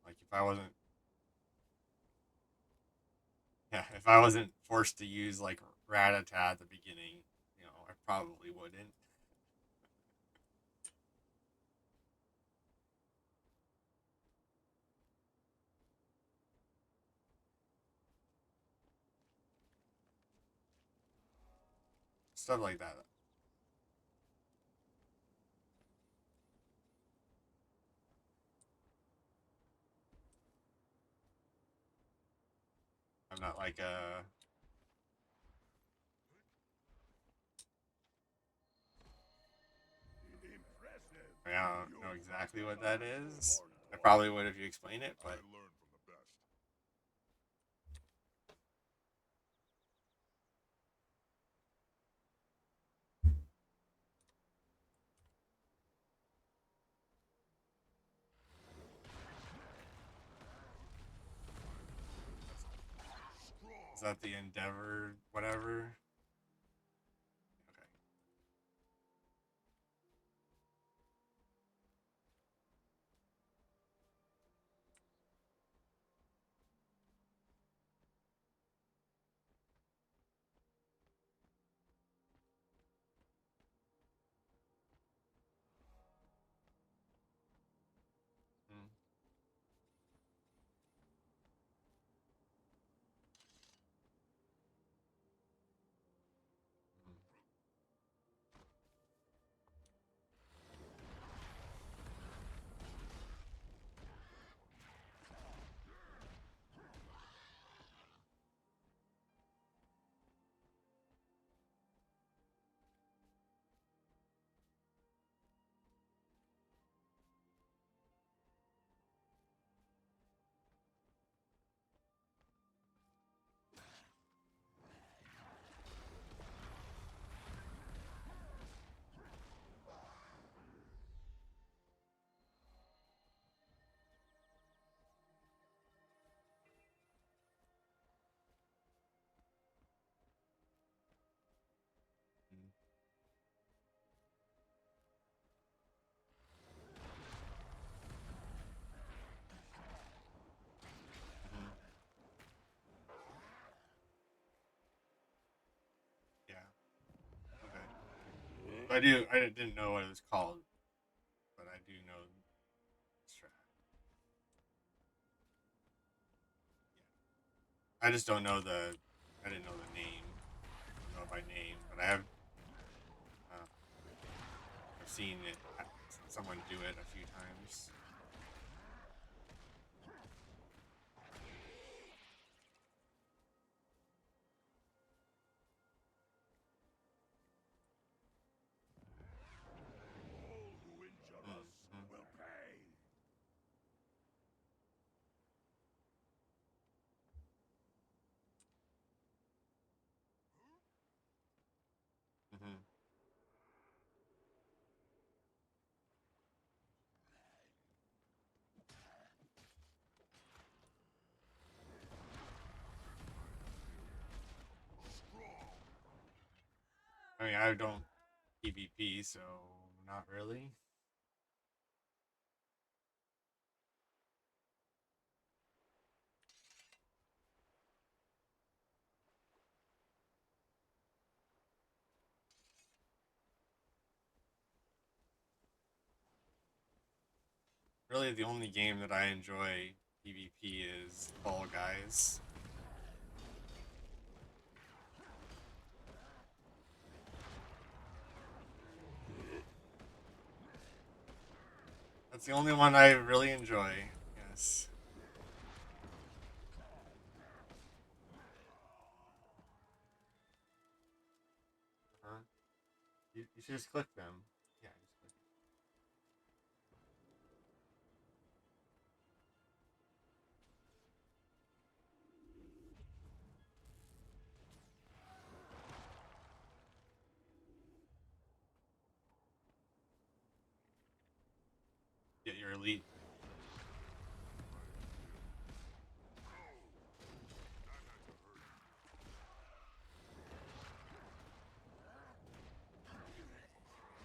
Like if I wasn't, yeah, if I wasn't forced to use like Rattata at the beginning, I probably wouldn't. Stuff like that. I'm not like a. Impressive. I don't You'll know find exactly what that that I'm is. smart, I boy. probably would if you explain it, I but learn from the best. is that the Endeavor whatever? Okay. Hmm. I didn't know what it was called, but I do know strat. I just don't know the. I didn't know the name. I don't know it by name, but uh, I've seen it. Someone do it a few times. All who injure us Mhm. will pay. Mhm. I mean, I don't PvP, so not really. Really, the only game that I enjoy PvP is Fall Guys. That's the only one I really enjoy. Yes. Uh-huh. You should just click them. Yeah, just click. Get your elite.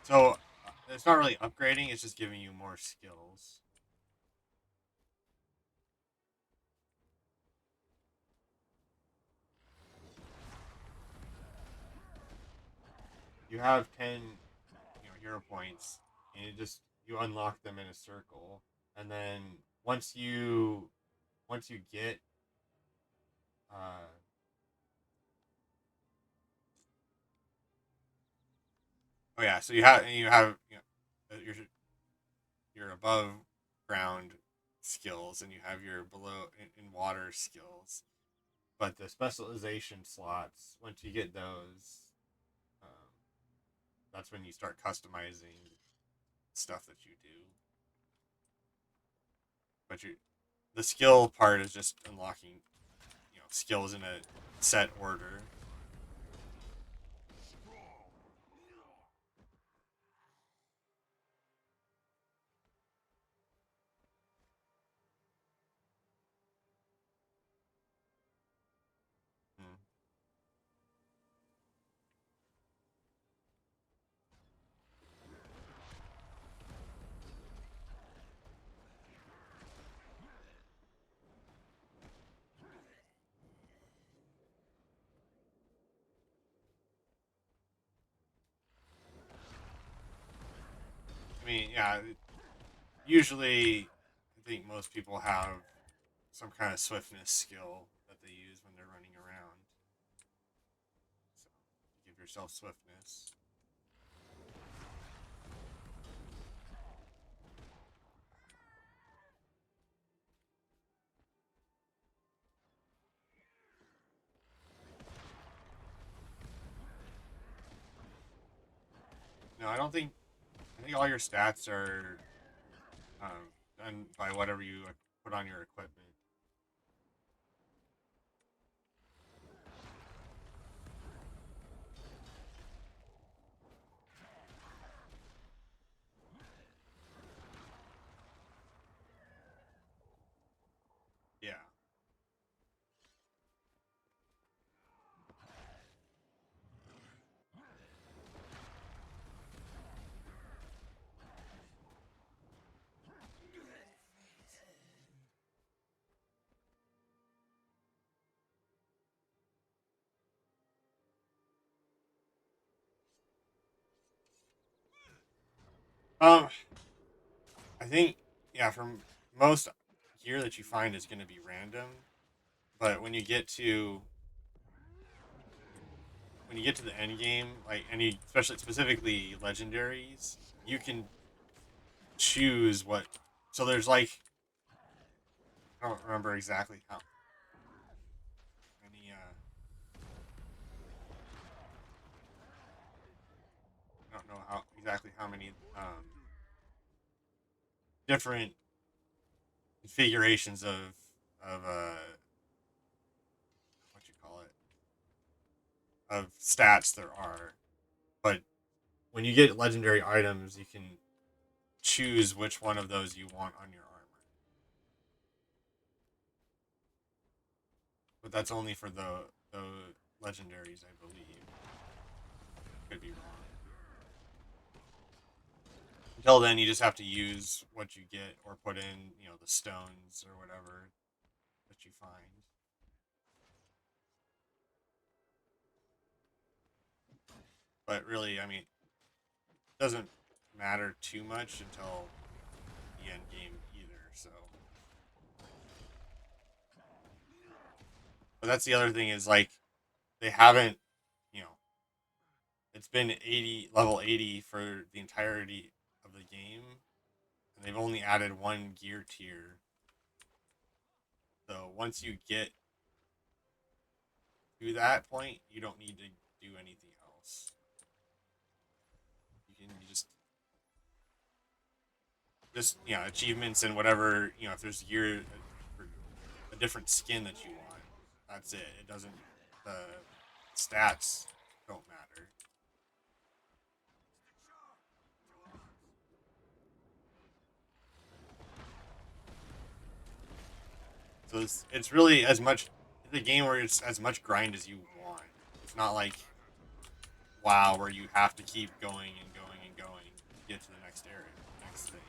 So it's not really upgrading; it's just giving you more skills. You have 10, hero points, and you unlock them in a circle, and then once you get uh oh yeah, so you have your above ground skills, and you have your below in water skills. But the specialization slots, once you get those, um, that's when you start customizing stuff that you do. But the skill part is just unlocking, skills in a set order. Hmm. I mean, yeah, usually I think most people have some kind of swiftness skill that they use when they're running around. So you give yourself swiftness. No, I don't think. I think all your stats are done by whatever you put on your equipment. Yeah. I think yeah, from most gear that you find is going to be random, but when you get to the end game, like any, especially specifically legendaries, you can choose what. So there's like I don't remember exactly how many. I don't know how exactly how many different configurations of what you call it of stats there are, but when you get legendary items, you can choose which one of those you want on your armor. But that's only for the legendaries, I believe. Could be wrong. Until then, you just have to use what you get or put in, the stones or whatever that you find. But really, I mean, it doesn't matter too much until the end game either. So, but that's the other thing is like they haven't, you know, it's been 80 level 80 for the entirety of the game, and they've only added one gear tier. So once you get to that point, you don't need to do anything else. You just achievements and whatever, if there's gear for a different skin that you want, that's it. It doesn't the stats don't matter. So it's really as much the game where it's as much grind as you want. It's not like WoW where you have to keep going and going and going to get to the next area, next thing.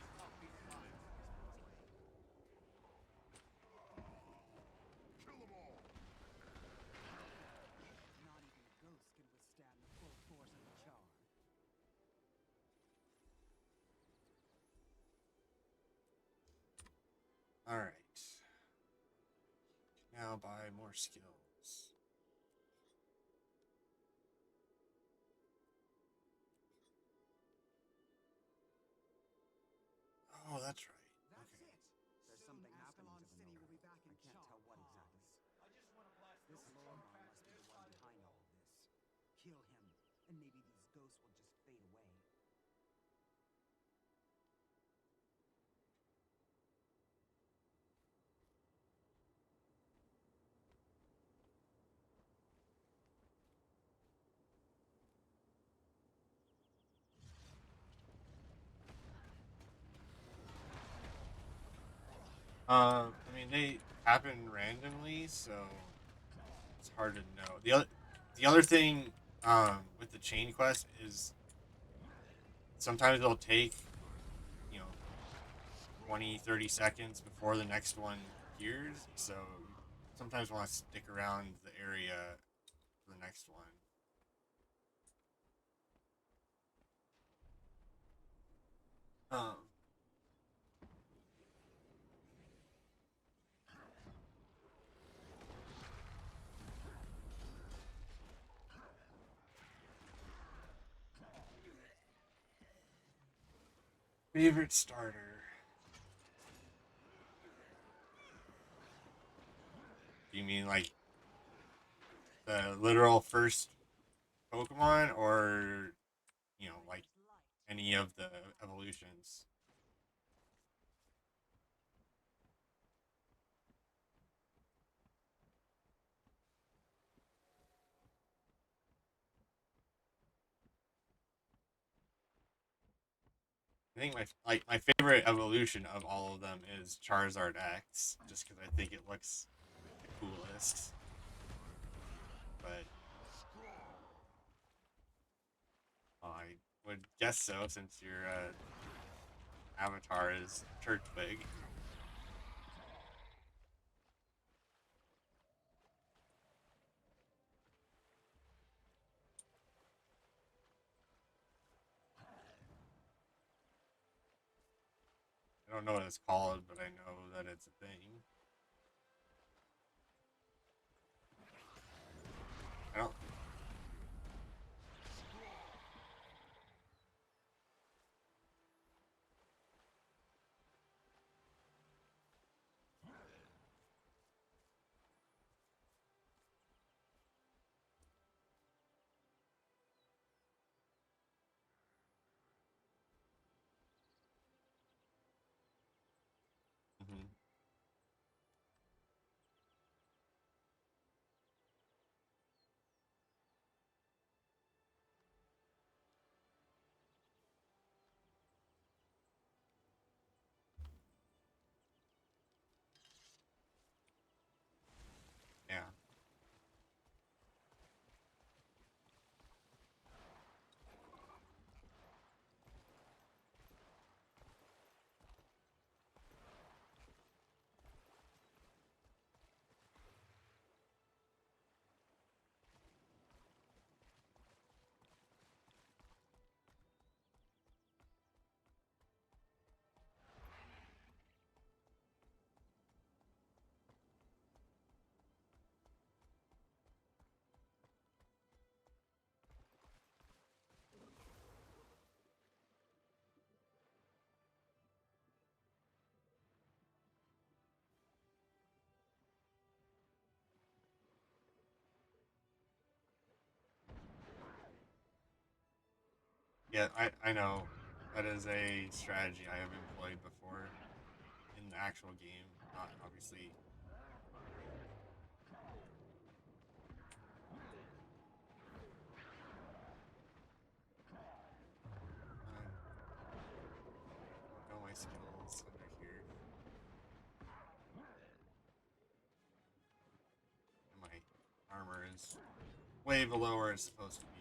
Kill them all! Not even a ghost can withstand the full force of the charge. All right. Now buy more skills. Oh, that's right. That's Okay. it. There's something happening to the City will be back in I can't tell what exactly. I just want to blast This those Lord drunk must be the bastards one out of behind here. all of this. Kill him, and maybe these ghosts will just fade away. I mean they happen randomly, so it's hard to know. The other thing with the chain quest is sometimes it'll take, you know, 20, 30 seconds before the next one appears, so you sometimes want to stick around the area for the next one. Um, favorite starter. Do you mean like the literal first Pokemon, or like any of the evolutions? I think my favorite evolution of all of them is Charizard X, just because I think it looks the coolest. But I would guess so, since your avatar is Turtwig. I don't know what it's called, but I know that it's a thing. I don't. Mhm. Yeah. Yeah, I know. That is a strategy I have employed before in the actual game. Not obviously. Know my skills under here. And my armor is way below where it's supposed to be.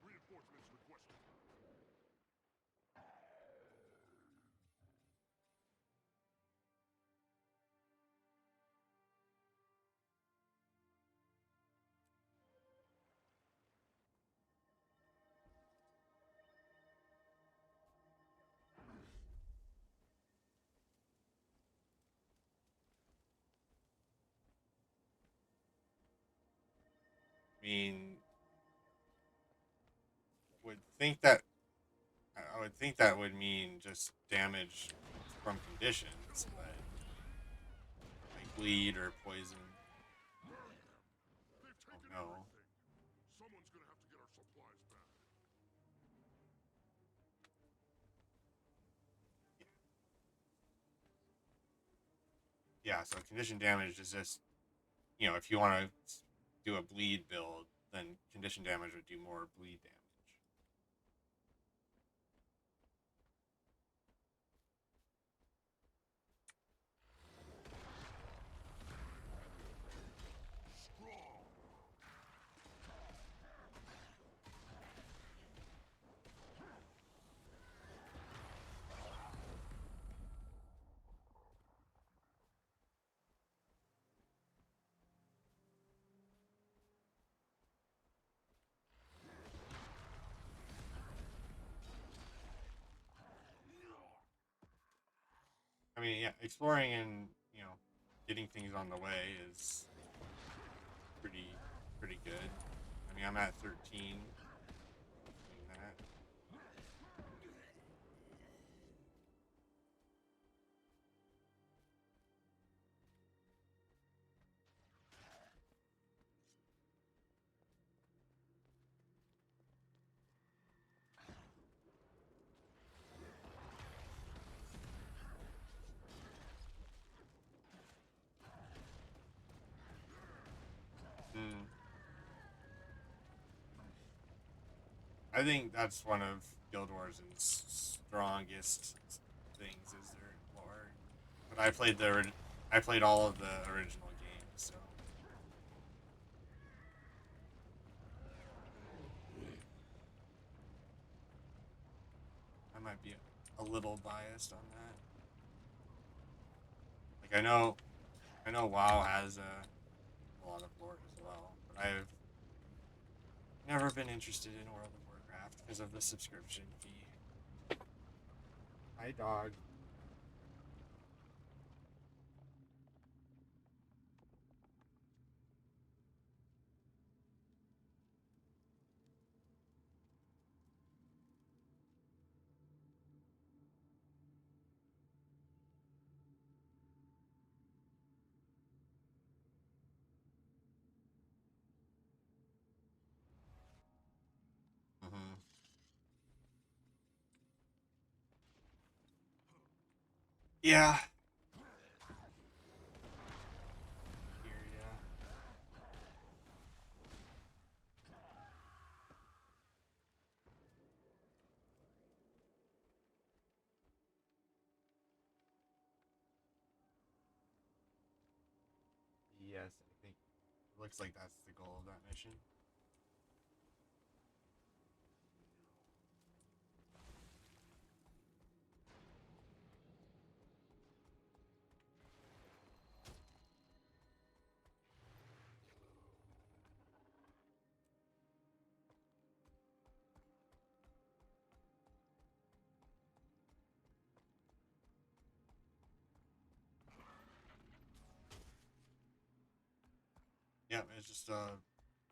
Reinforcements requested. I mean, would think that I would think that would mean just damage from conditions, but like bleed or poison. They've Oh taken no. everything. Someone's gonna have to get our supplies back. Yeah, so condition damage is just, if you want to do a bleed build, then condition damage would do more bleed damage. I mean, yeah, exploring and getting things on the way is pretty pretty good. I mean, I'm at 13 doing that. Mm. I think that's one of Guild Wars' strongest things is their lore. But I played all of the original games, so I might be a little biased on that. Like I know WoW has a lot of lore as well, but I've never been interested in World of Warcraft because of the subscription fee. Hi, dog. Mm-hmm. Yeah. Here, yeah. Yes, I think it looks like that's the goal of that mission. Yeah, it's just a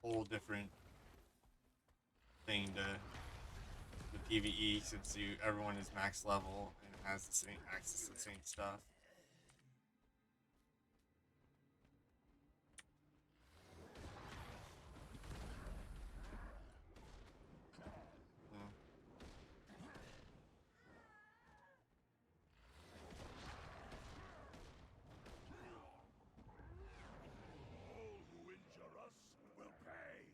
whole different thing to the PVE since everyone is max level and has the same access to the same stuff. Mm. All who injure us will pay.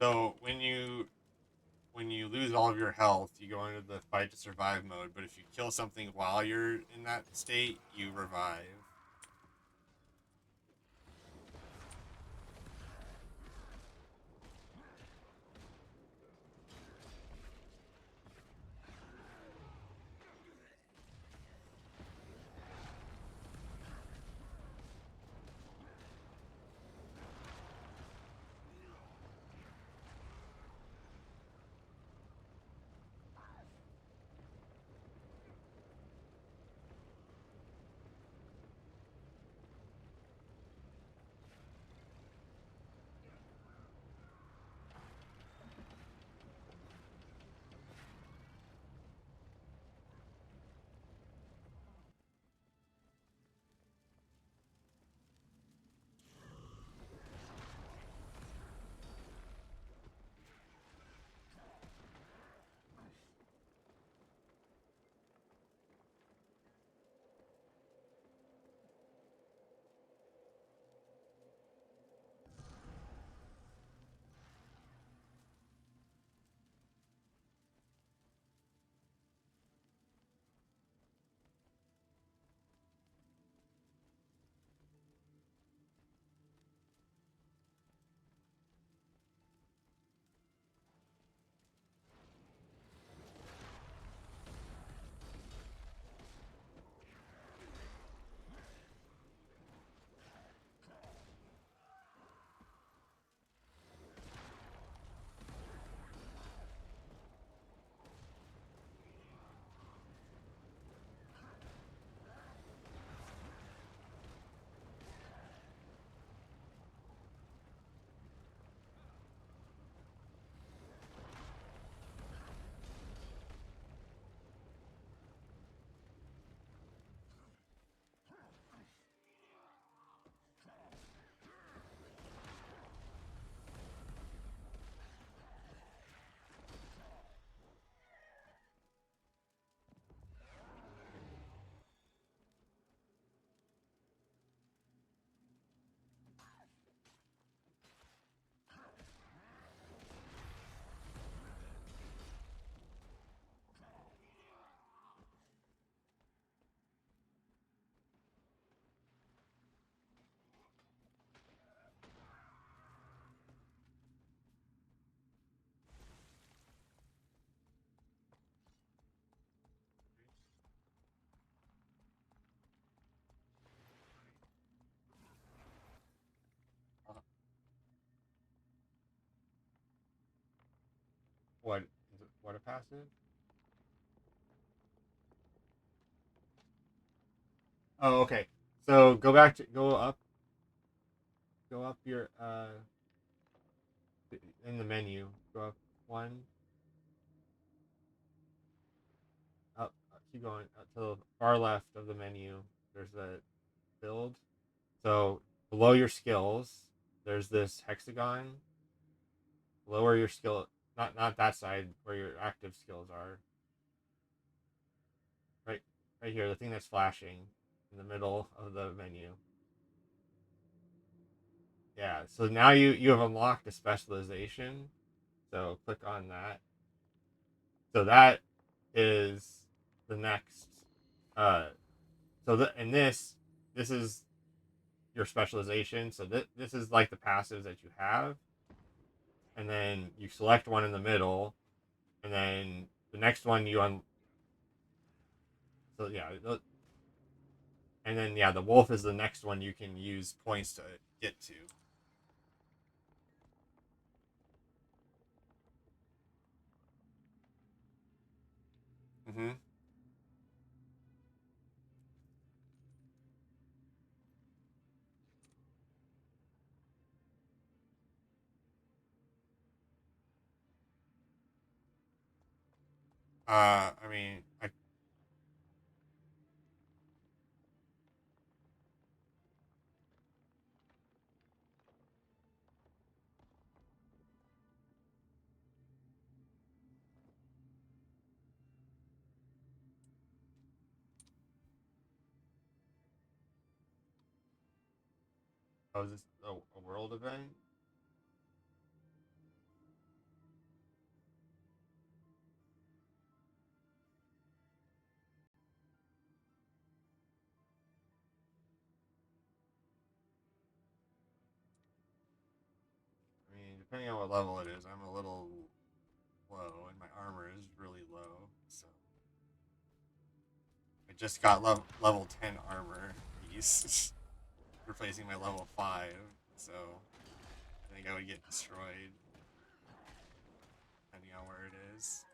So when you lose all of your health, you go into the fight to survive mode. But if you kill something while you're in that state, you revive. What is it? What a passive? Oh, okay. So go up your in the menu. Go up one, keep going to the far left of the menu. There's a build. So below your skills, there's this hexagon. Lower your skill, not that side where your active skills are. Right, right here, the thing that's flashing in the middle of the menu. Yeah. So now you have unlocked a specialization. So click on that. So that is the next. Uh, so and this is your specialization. So this is like the passives that you have, and then you select one in the middle, and then the next one you on. So yeah, and then yeah, the wolf is the next one you can use points to get to. Mm-hmm. I mean, oh, is this a world event? I mean, depending on what level it is, I'm a little low, and my armor is really low. So I just got level 10 armor piece, replacing my level 5. So I think I would get destroyed, depending on where it is.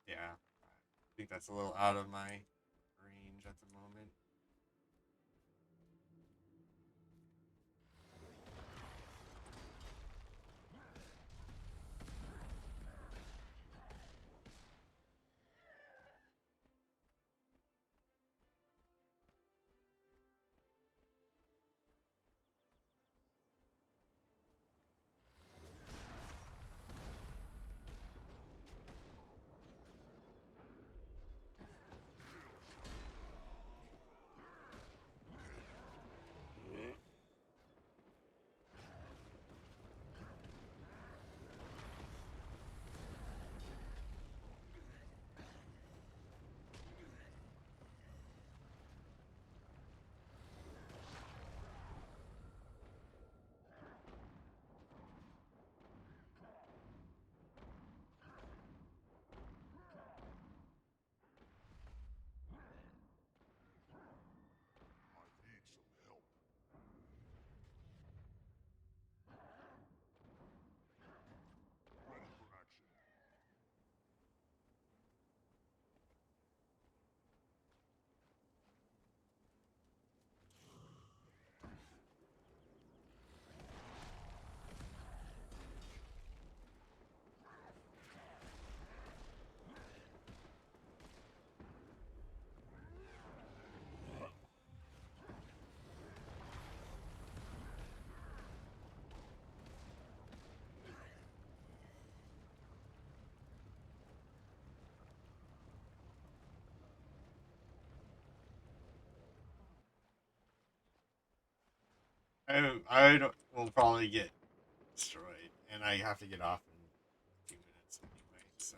Yeah, I think that's a little out of my range at the moment. I need some help. Ready for action. Will probably get destroyed, and I have to get off in 2 minutes anyway. So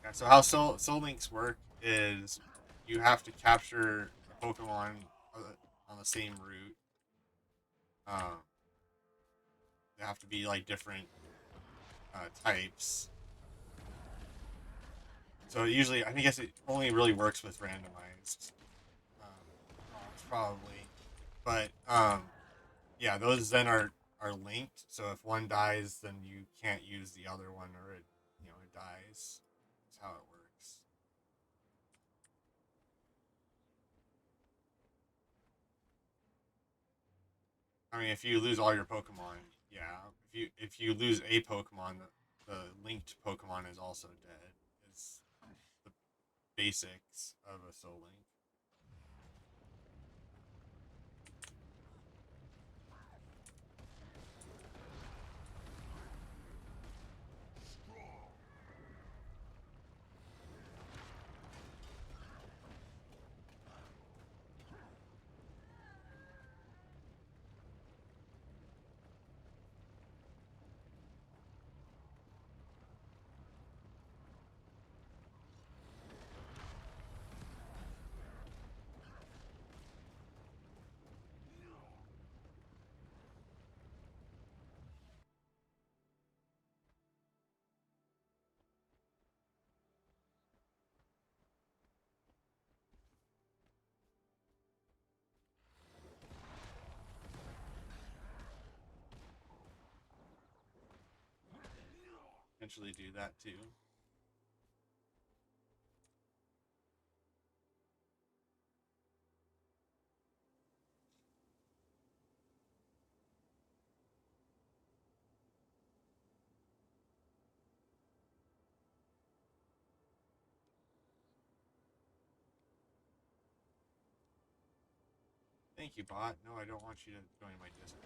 Yeah, so how Soul Links work is you have to capture a Pokemon on the same route. Um, they have to be like different types. So usually, I guess it only really works with randomized probably. But yeah, those then are linked. So if one dies, then you can't use the other one, or it dies. That's how it works. I mean, if you lose all your Pokemon, yeah. If you lose a Pokemon, the linked Pokemon is also dead. It's the basics of a Soul Link. Potentially do that too. Thank you, bot. No, I don't want you to join my Discord.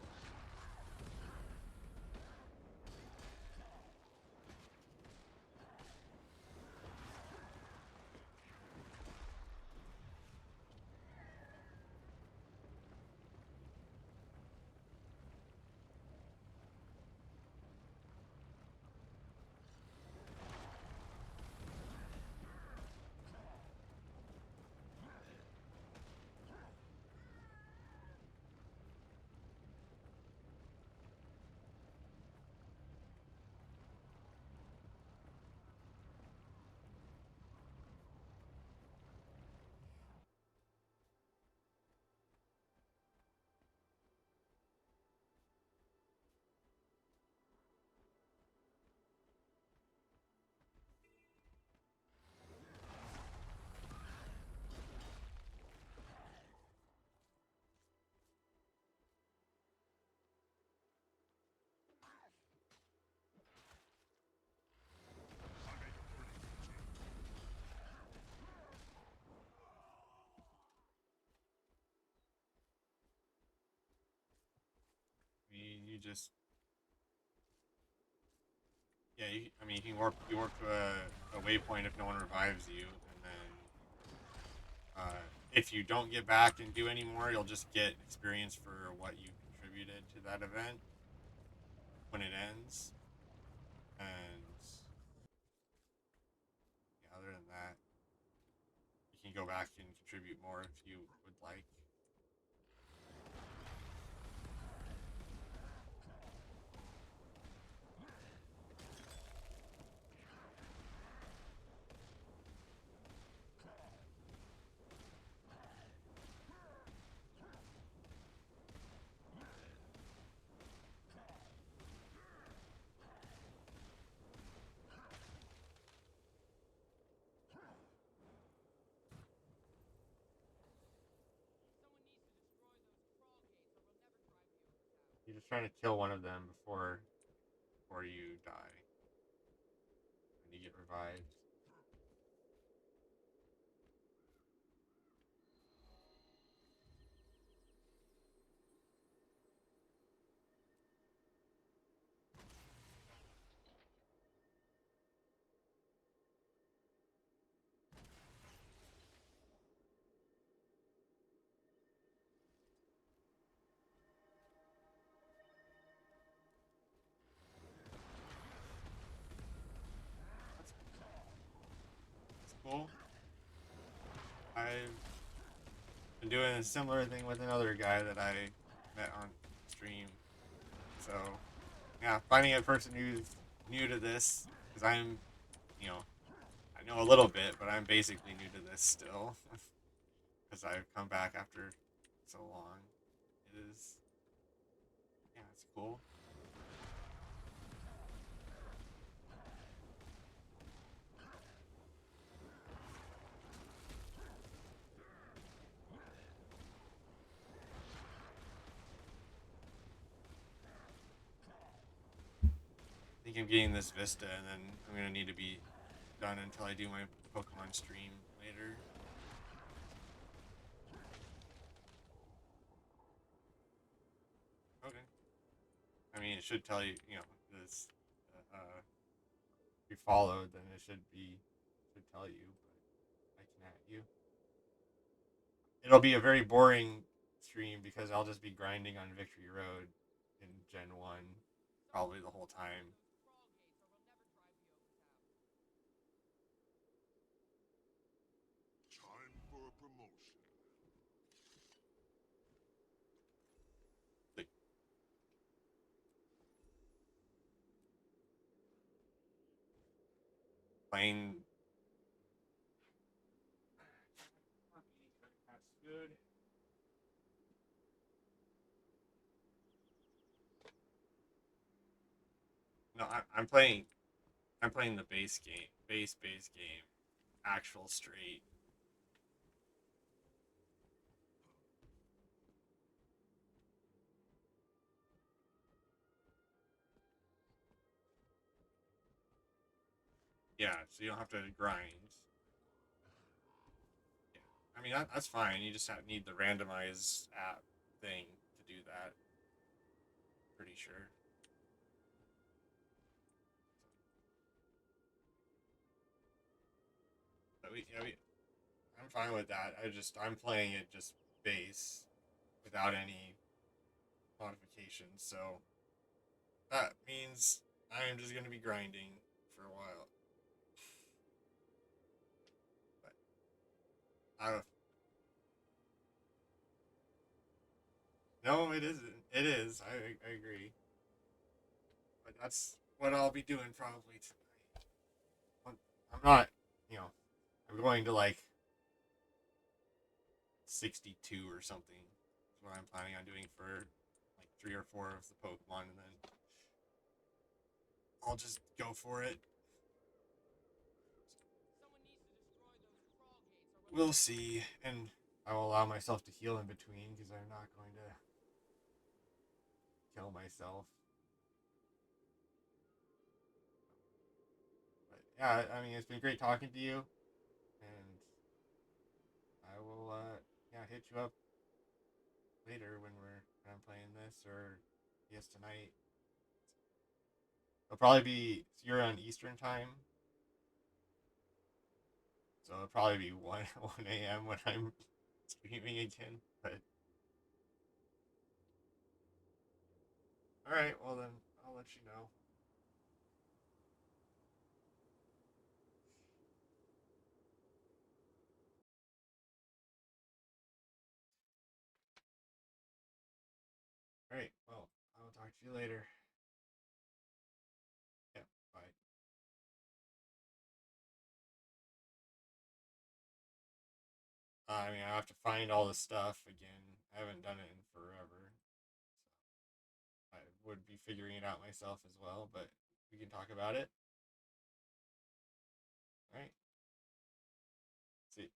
You just yeah. I mean, you work to a waypoint if no one revives you, and then if you don't get back and do any more, you'll just get experience for what you contributed to that event when it ends. And yeah, other than that, you can go back and contribute more if you would like. You're just trying to kill one of them before you die, and you get revived. doing a similar thing with another guy that I met on stream. So, yeah, finding a person who's new to this, because I'm, you know, I know a little bit, but I'm basically new to this still, because I've come back after so long. It is, yeah, it's cool. I think I'm getting this Vista, and then I'm gonna need to be done until I do my Pokemon stream later. Okay. I mean, it should tell you, you know, this. If you followed, then it should tell you. But I can at you. It'll be a very boring stream because I'll just be grinding on Victory Road in Gen 1 probably the whole time. Time for a promotion. Like, playing. No, I'm playing. I'm playing the base game, base game, actual straight. Yeah, so you don't have to grind. Yeah, I mean that's fine. You just need the randomize app thing to do that. Pretty sure. But I'm fine with that. I'm playing it just base without any modifications. So that means I'm just gonna be grinding for a while. But I don't. No, it isn't. It is. I agree. But that's what I'll be doing probably tonight. I'm not. You know, I'm going to like 62 or something. That's what I'm planning on doing for like 3 or 4 of the Pokemon, and then I'll just go for it. We'll see, and I will allow myself to heal in between because I'm not going to kill myself. But yeah, I mean, it's been great talking to you, and I will, yeah, hit you up later when I'm playing this, or yes, tonight. It'll probably be you're on Eastern time, so it'll probably be 1 a.m. when I'm streaming again. But all right, well then I'll let you know. All right, well I will talk to you later. Yeah, bye. I mean, I have to find all the stuff again. I haven't done it in forever. So I would be figuring it out myself as well, but we can talk about it. All right. See.